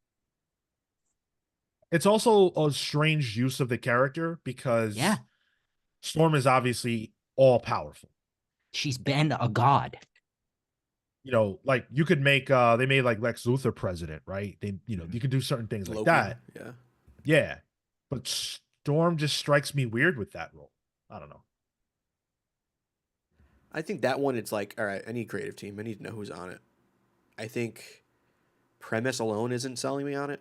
It's also a strange use of the character because Storm is obviously all powerful. She's been a god. Like you could make they made like Lex Luthor president, right? They you could do certain things like that. Yeah. But Storm just strikes me weird with that role. I don't know. I think that one, it's like, all right, I need a creative team. I need to know who's on it. I think premise alone isn't selling me on it.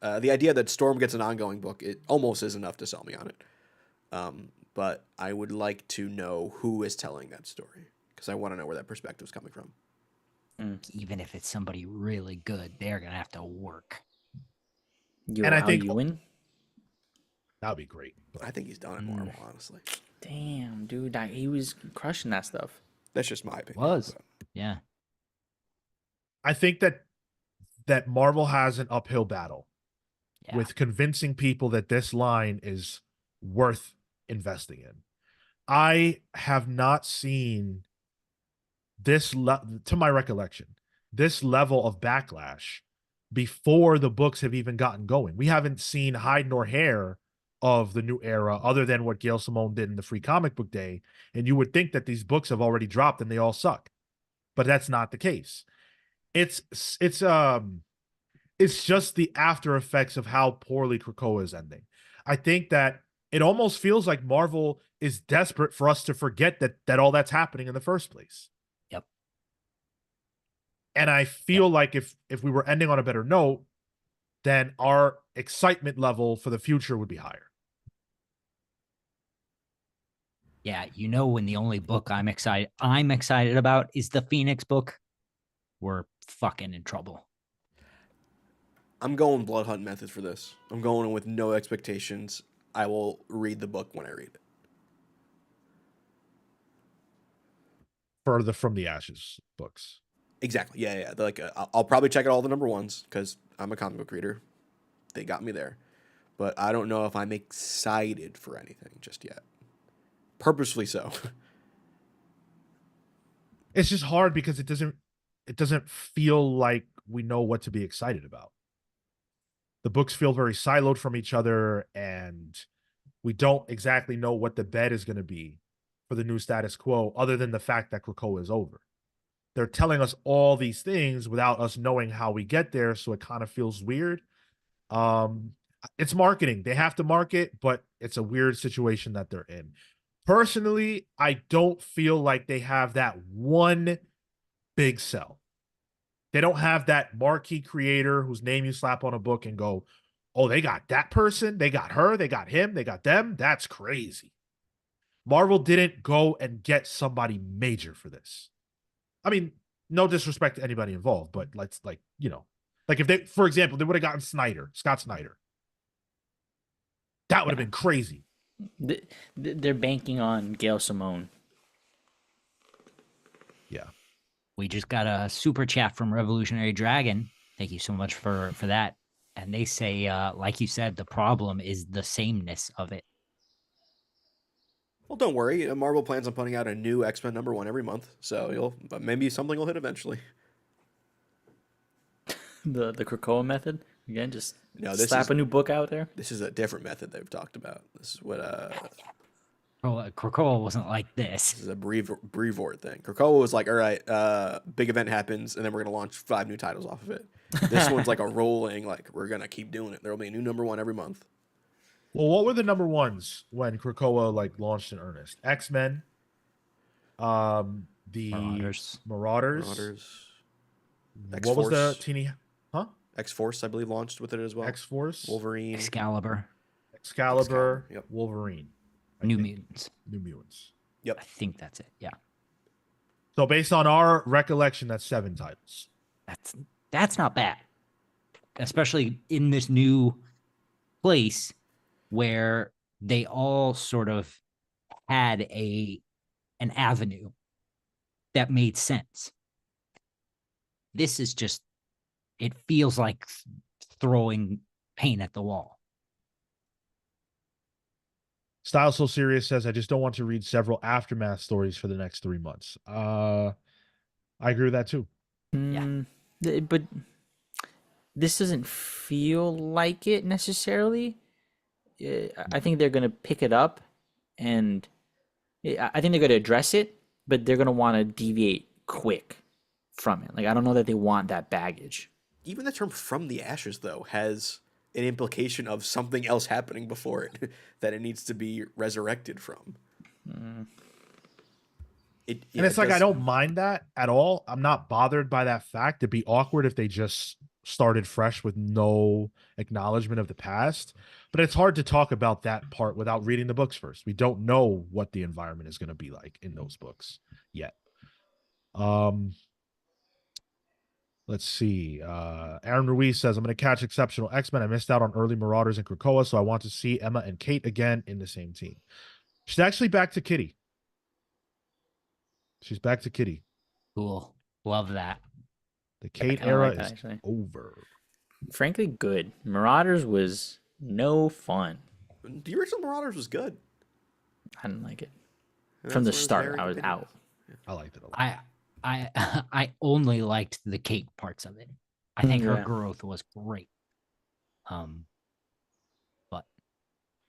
The idea that Storm gets an ongoing book, it almost is enough to sell me on it. But I would like to know who is telling that story, because I want to know where that perspective is coming from. Even if it's somebody really good, they're going to have to work. And I think Ewan? That would be great. But I think he's done at Marvel, honestly. Damn, dude, he was crushing that stuff. That's just my opinion. Was. Yeah. I think that Marvel has an uphill battle with convincing people that this line is worth investing in. I have not seen this, to my recollection, this level of backlash before the books have even gotten going. We haven't seen hide nor hair of the new era other than what Gail Simone did in the Free Comic Book Day. And you would think that these books have already dropped and they all suck, but that's not the case. It's just the after effects of how poorly Krakoa is ending. I think that it almost feels like Marvel is desperate for us to forget that all that's happening in the first place. Yep. And I feel like if we were ending on a better note, then our excitement level for the future would be higher. Yeah, when the only book I'm excited about is the Phoenix book, we're fucking in trouble. I'm going Blood Hunt Methods for this. I'm going with no expectations. I will read the book when I read it. For the From the Ashes books. Exactly. Yeah. Like I'll probably check out all the number ones because I'm a comic book reader. They got me there, but I don't know if I'm excited for anything just yet. Purposefully so. It's just hard because it doesn't feel like we know what to be excited about. The books feel very siloed from each other, and we don't exactly know what the bet is going to be for the new status quo, other than the fact that Krakoa is over. They're telling us all these things without us knowing how we get there, so it kind of feels weird. It's marketing. They have to market, but it's a weird situation that they're in. Personally, I don't feel like they have that one big sell. They don't have that marquee creator whose name you slap on a book and go, oh, they got that person, they got her, they got him, they got them. That's crazy. Marvel didn't go and get somebody major for this. I mean, no disrespect to anybody involved, but let's like if they, for example, they would have gotten Scott Snyder. That would have been crazy. They're banking on Gail Simone. Yeah. We just got a super chat from Revolutionary Dragon. Thank you so much for that. And they say, like you said, the problem is the sameness of it. Well, don't worry. Marvel plans on putting out a new X-Men #1 every month, so maybe something will hit eventually. The Krakoa method again, just slap a new book out there. This is a different method they've talked about. This is what Krakoa wasn't like this. This is a Brevoort thing. Krakoa was like, all right, big event happens, and then we're gonna launch 5 new titles off of it. This one's like a rolling, like we're gonna keep doing it. There will be a new #1 every month. Well, what were the #1s when Krakoa like launched in earnest? X-Men, the Marauders. What was the teeny? Huh? X-Force, I believe, launched with it as well. X-Force, Wolverine, Excalibur, Yep. Wolverine. I New think. Mutants. New Mutants. I think that's it. Yeah. So based on our recollection, that's 7 titles. That's not bad. Especially in this new place where they all sort of had an avenue that made sense. This is just, it feels like throwing paint at the wall. Style So Serious says, I just don't want to read several Aftermath stories for the next 3 months. I agree with that too. But this doesn't feel like it necessarily. I think they're gonna pick it up, and I think they're gonna address it, but they're gonna want to deviate quick from it. Like, I don't know that they want that baggage. Even the term "from the ashes" though has an implication of something else happening before it that it needs to be resurrected from. And it's like, I don't mind that at all. I'm not bothered by that fact. It'd be awkward if they just started fresh with no acknowledgement of the past. But it's hard to talk about that part without reading the books first. We don't know what the environment is going to be like in those books yet. Let's see. Aaron Ruiz says, I'm going to catch Exceptional X-Men. I missed out on early Marauders and Krakoa, so I want to see Emma and Kate again in the same team. She's actually back to Kitty. She's back to Kitty. Cool. Love that. The Kate kinda era like that, is actually. over. Frankly, good. Marauders was no fun. The original Marauders was good. I didn't like it. And From the that's where start, varying I was opinions. out. I liked it a lot. I only liked the Kate parts of it. I think her Yeah. growth was great. But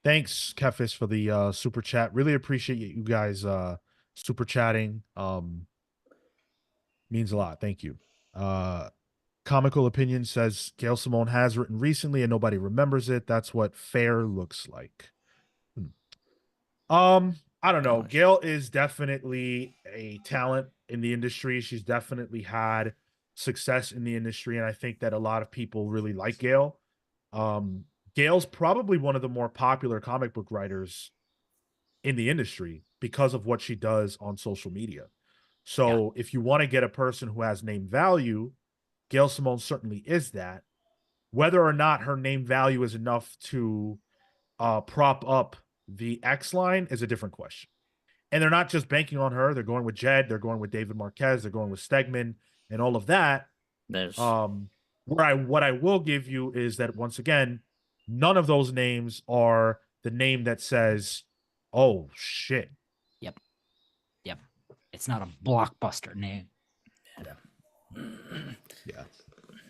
Thanks, Kefis, for the super chat. Really appreciate you guys super chatting. Means a lot. Thank you. Comical Opinion says Gail Simone has written recently and nobody remembers it. That's what fair looks like. I don't know. Gosh. Gail is definitely a talent in the industry. She's definitely had success in the industry, and I think that a lot of people really like Gail. Gail's probably one of the more popular comic book writers in the industry because of what she does on social media. So if you want to get a person who has name value, Gail Simone certainly is that. Whether or not her name value is enough to prop up the X line is a different question. And they're not just banking on her. They're going with Jed. They're going with David Marquez. They're going with Stegman and all of that. There's What I will give you is that, once again, none of those names are the name that says, oh, shit. yep. It's not a blockbuster name. Yeah.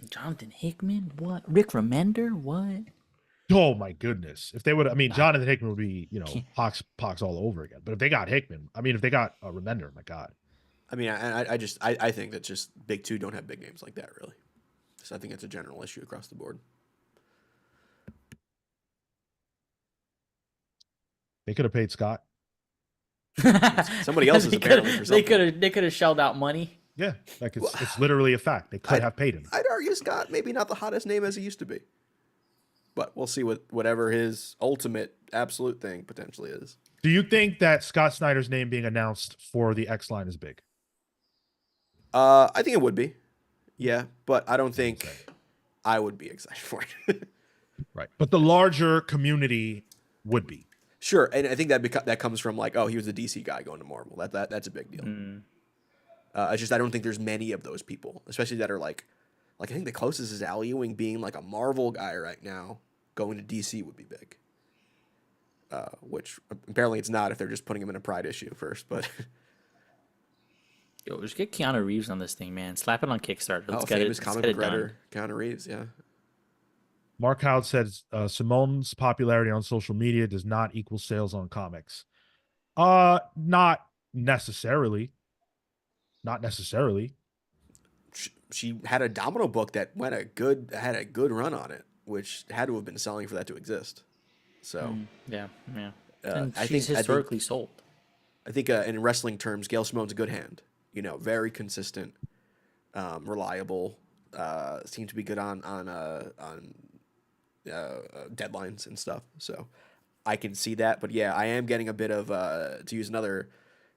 Jonathan Hickman. What? Rick Remender. What? Oh my goodness! If they would, I mean, Jonathan Hickman would be, Pox all over again. But if they got Hickman, I mean, if they got Remender, my God. I mean, I think that just Big Two don't have big names like that, really. So I think it's a general issue across the board. They could have paid Scott. Somebody else is apparently for something. They could have shelled out money. Yeah, like it's literally a fact. They could have paid him. I'd argue Scott maybe not the hottest name as he used to be, but we'll see whatever his ultimate absolute thing potentially is. Do you think that Scott Snyder's name being announced for the X line is big? I think it would be, yeah, but I don't think I would be excited for it. Right, but the larger community would be. Sure, and I think that comes from like, oh, he was a DC guy going to Marvel. That's a big deal. It's just I don't think there's many of those people, especially that are like I think the closest is Al Ewing being like a Marvel guy right now. Going to DC would be big. Which apparently it's not if they're just putting him in a Pride issue first. But Yo, just get Keanu Reeves on this thing, man. Slap it on Kickstarter. Let's get famous it. comic Let's get book it done. writer Keanu Reeves, yeah. Mark Howard says Simone's popularity on social media does not equal sales on comics. Not necessarily. Not necessarily. She had a Domino book that had a good run on it, which had to have been selling for that to exist. So Yeah. I She's think historically sold. I think in wrestling terms, Gail Simone's a good hand. Very consistent, reliable. Seems to be good on deadlines and stuff. So I can see that. But yeah, I am getting a bit of, to use another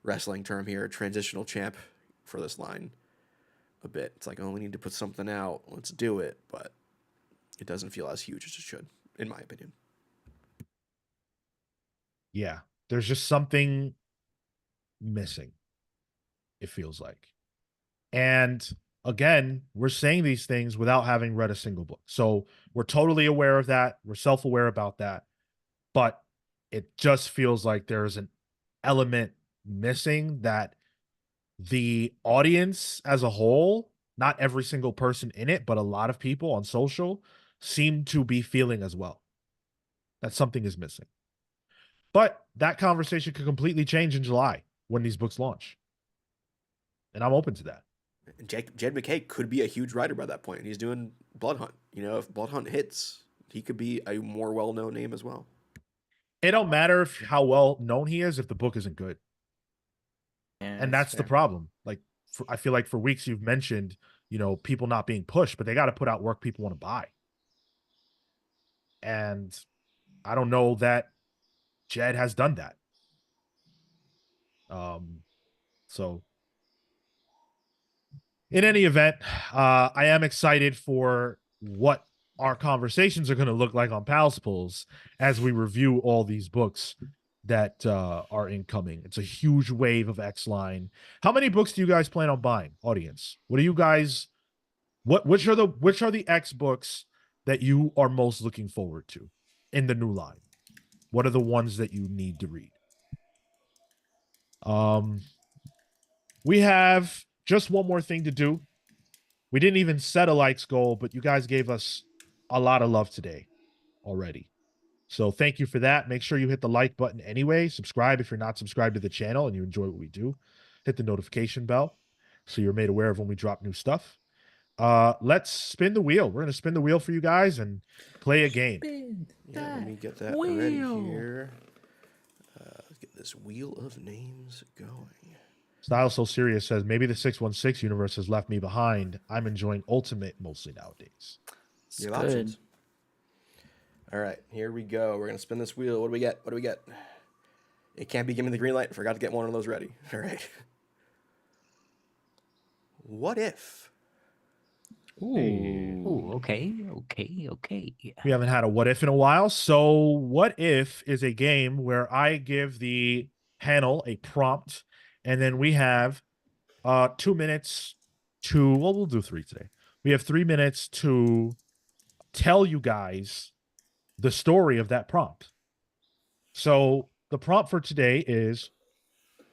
wrestling term here, transitional champ for this line a bit. It's like, oh, we need to put something out. Let's do it. But it doesn't feel as huge as it should, in my opinion. Yeah, there's just something missing, it feels like. And again, we're saying these things without having read a single book. So we're totally aware of that. We're self-aware about that. But it just feels like there's an element missing that the audience as a whole, not every single person in it, but a lot of people on social seem to be feeling as well. That something is missing. But that conversation could completely change in July when these books launch. And I'm open to that. Jed McKay could be a huge writer by that point. He's doing Blood Hunt. You know, if Blood Hunt hits, he could be a more well-known name as well. It don't matter how well known he is if the book isn't good. Yeah, And that's the fair. problem. Like, I feel like for weeks you've mentioned, you know, people not being pushed, but they got to put out work people want to buy. And I don't know that Jed has done that. So in any event, I am excited for what our conversations are going to look like on Pals Pulls as we review all these books that are incoming. It's a huge wave of X line. How many books do you guys plan on buying, audience? What do you guys? Which are the X books that you are most looking forward to in the new line? What are the ones that you need to read? We have just one more thing to do. We didn't even set a likes goal, but you guys gave us a lot of love today already. So thank you for that. Make sure you hit the like button anyway. Subscribe if you're not subscribed to the channel and you enjoy what we do. Hit the notification bell so you're made aware of when we drop new stuff. Let's spin the wheel. We're going to spin the wheel for you guys and play a game. Yeah, let me get that ready here. Let's get this wheel of names going. Style So Serious says, maybe the 616 universe has left me behind. I'm enjoying Ultimate mostly nowadays. You have options. All right, here we go. We're going to spin this wheel. What do we get? What do we get? It can't be giving the green light. I forgot to get one of those ready. All right. What if? Ooh, okay. We haven't had a what if in a while. So what if is a game where I give the panel a prompt, and then we have 2 minutes to, well, we'll do 3 today. We have 3 minutes to tell you guys the story of that prompt. So the prompt for today is,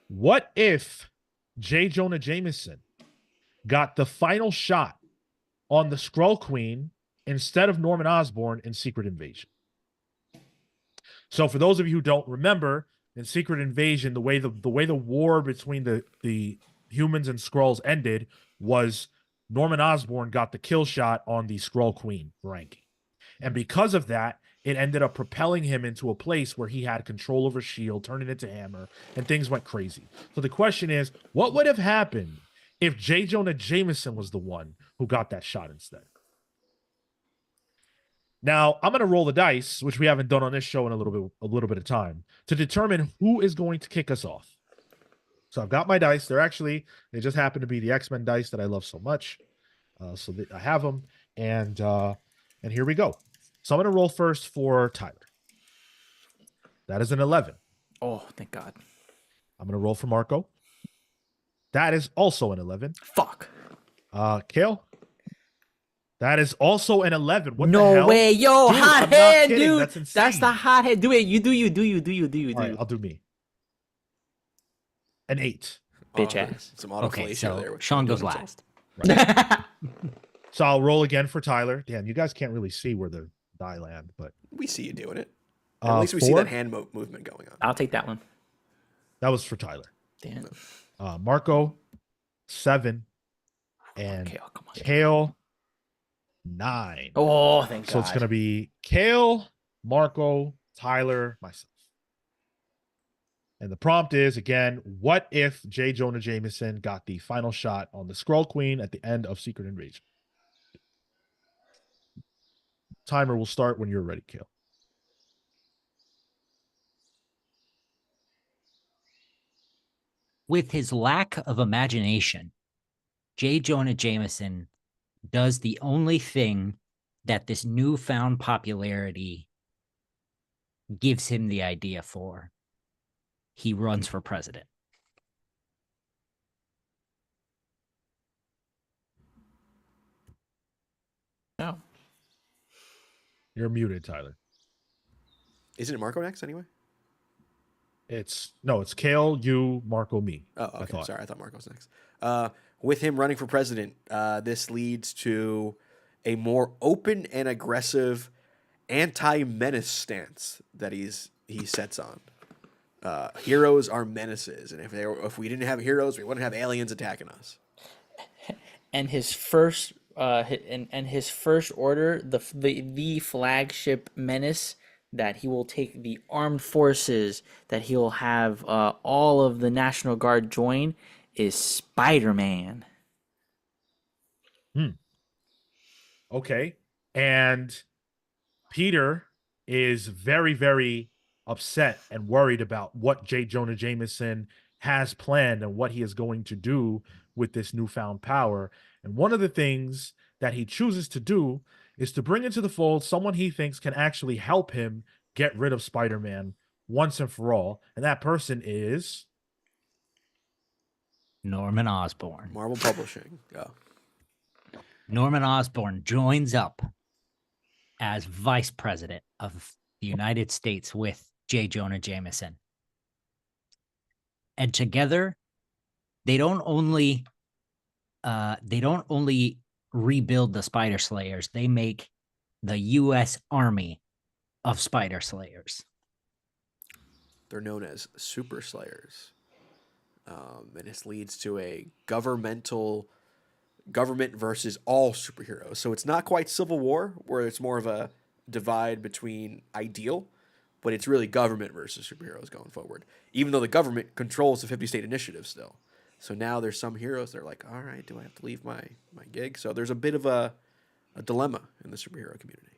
what if J. Jonah Jameson got the final shot on the Skrull Queen instead of Norman Osborn in Secret Invasion? So for those of you who don't remember, in Secret Invasion, the way the war between the humans and Skrulls ended was Norman Osborn got the kill shot on the Skrull Queen ranking. And because of that, it ended up propelling him into a place where he had control over S.H.I.E.L.D., turning it to Hammer, and things went crazy. So the question is, what would have happened if J. Jonah Jameson was the one who got that shot instead? Now, I'm going to roll the dice, which we haven't done on this show in a little bit of time, to determine who is going to kick us off. So I've got my dice. They just happen to be the X-Men dice that I love so much. So I have them, and here we go. So I'm going to roll first for Tyler. That is an 11. Oh, thank God. I'm going to roll for Marco. That is also an 11. Fuck. Cale. That is also an 11. What the No hell? way, yo, Dude, hot I'm not head, kidding. dude. That's insane. That's the hot head. Do it. You do. All right, I'll do me. An 8. Bitch ass. Some Okay, autofellation so there. Sean goes Doing last. Right. So I'll roll again for Tyler. Damn, you guys can't really see where the die land, but we see you doing it. At least we see 4. that hand movement going on. I'll take that one. That was for Tyler. Damn. Marco, 7, and Kale, come on. Cale, 9. Oh, thank God. So it's going to be Cale, Marco, Tyler, myself. And the prompt is, again, what if J. Jonah Jameson got the final shot on the Skrull Queen at the end of Secret Invasion? Timer will start when you're ready, Cale. with his lack of imagination, J. Jonah Jameson does the only thing that this newfound popularity gives him the idea for. He runs for president. No. You're muted, Tyler. Isn't it Marco next anyway? It's Cale, you, Marco, me. Oh, okay. Sorry, I thought Marco was next. With him running for president, this leads to a more open and aggressive anti-menace stance that he sets on. Heroes are menaces, and if we didn't have heroes, we wouldn't have aliens attacking us. And his first his first order, the flagship menace, that he will take the armed forces, that he will have all of the National Guard join, is Spider-Man. Okay. And Peter is very, very upset and worried about what J. Jonah Jameson has planned and what he is going to do with this newfound power. And one of the things that he chooses to do is to bring into the fold someone he thinks can actually help him get rid of Spider-Man once and for all. And that person is Norman Osborn. Marvel Publishing. Yeah. Norman Osborn joins up as vice president of the United States with J. Jonah Jameson. And together, they don't only rebuild the Spider Slayers, they make the U.S. Army of Spider Slayers. They're known as Super Slayers. And this leads to a government versus all superheroes. So it's not quite Civil War, where it's more of a divide between ideal, but it's really government versus superheroes going forward, even though the government controls the 50-state initiative still. So now there's some heroes that are like, all right, do I have to leave my gig? So there's a bit of a dilemma in the superhero community.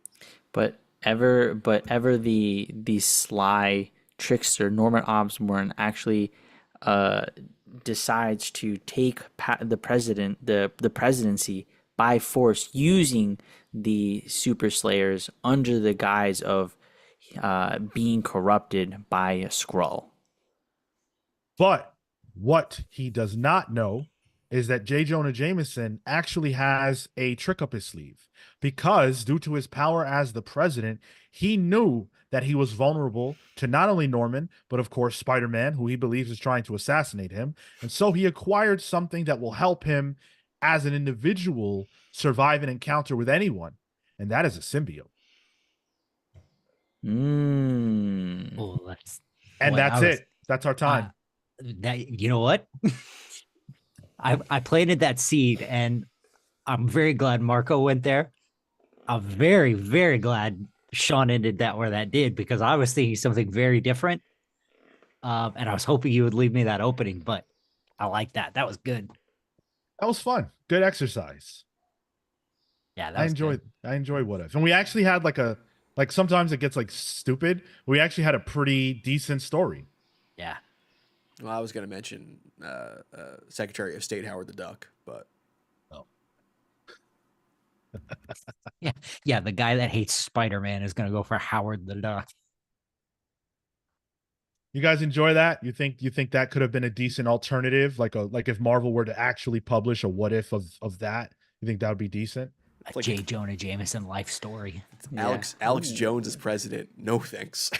But ever the sly trickster Norman Osborn actually decides to take the presidency by force, using the Super Slayers under the guise of being corrupted by a Skrull. But what he does not know is that J. Jonah Jameson actually has a trick up his sleeve, because due to his power as the president, he knew that he was vulnerable to not only Norman, but of course Spider-Man, who he believes is trying to assassinate him. And so he acquired something that will help him as an individual survive an encounter with anyone. And that is a symbiote. Oh, That's it. That's our time. You know what? I planted that seed, and I'm very glad Marco went there. I'm very, very glad Sean ended that where that did, because I was thinking something very different. And I was hoping you would leave me that opening, but I like that. That was good. That was fun. Good exercise. Yeah, I enjoy What If. And we actually had like sometimes it gets like stupid. We actually had a pretty decent story. Yeah. Well, I was going to mention Secretary of State Howard the Duck, but yeah, the guy that hates Spider-Man is going to go for Howard the Duck. You guys enjoy that? You think that could have been a decent alternative, like if Marvel were to actually publish a What If of that? You think that would be decent? A J. Jonah Jameson life story. Alex Jones is president. No thanks.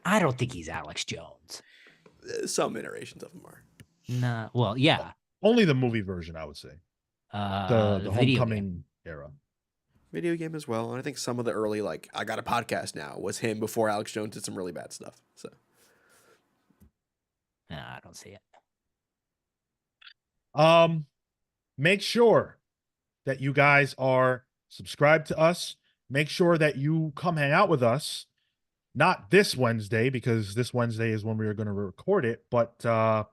I don't think he's Alex Jones. Some iterations of him are. Nah, well, yeah. Only the movie version, I would say. The Homecoming era. Video game as well. And I think some of the early, like, I got a podcast now, was him before Alex Jones did some really bad stuff. So, Nah, I don't see it. Make sure that you guys are subscribed to us. Make sure that you come hang out with us. Not this Wednesday, because this Wednesday is when we are going to record it, but I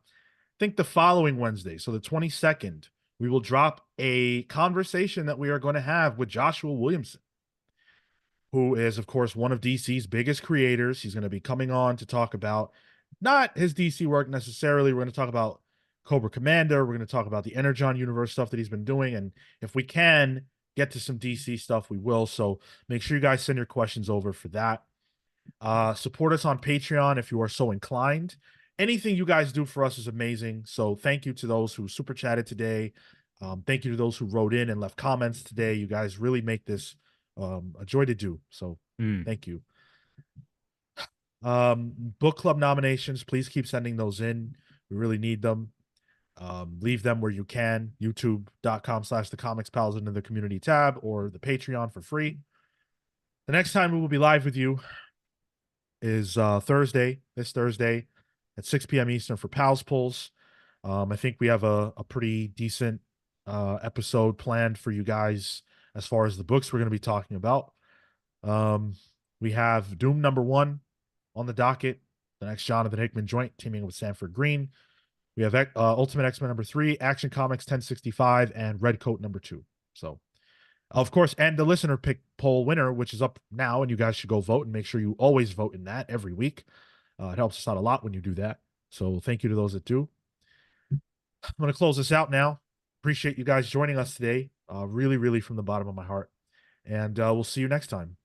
think the following Wednesday, so the 22nd, we will drop a conversation that we are going to have with Joshua Williamson, who is, of course, one of DC's biggest creators. He's going to be coming on to talk about not his DC work necessarily. We're going to talk about Cobra Commander. We're going to talk about the Energon universe stuff that he's been doing. And if we can get to some DC stuff, we will. So make sure you guys send your questions over for that. Support us on Patreon if you are so inclined. Anything you guys do for us is amazing. So thank you to those who super chatted today. Thank you to those who wrote in and left comments today. You guys really make this a joy to do. So thank you. Book club nominations, please keep sending those in. We really need them. Leave them where you can. YouTube.com/theComicsPals into the community tab or the Patreon for free. The next time we will be live with you is this Thursday at 6 p.m. Eastern for Pals Pulls. I think we have a pretty decent episode planned for you guys as far as the books we're going to be talking about. We have Doom #1 on the docket, the next Jonathan Hickman joint teaming with Sanford Green. We have Ultimate X-Men #3, Action Comics 1065, and Red Coat #2. So, of course, and the listener pick poll winner, which is up now, and you guys should go vote and make sure you always vote in that every week. It helps us out a lot when you do that. So thank you to those that do. I'm going to close this out now. Appreciate you guys joining us today. Really, really from the bottom of my heart. And we'll see you next time.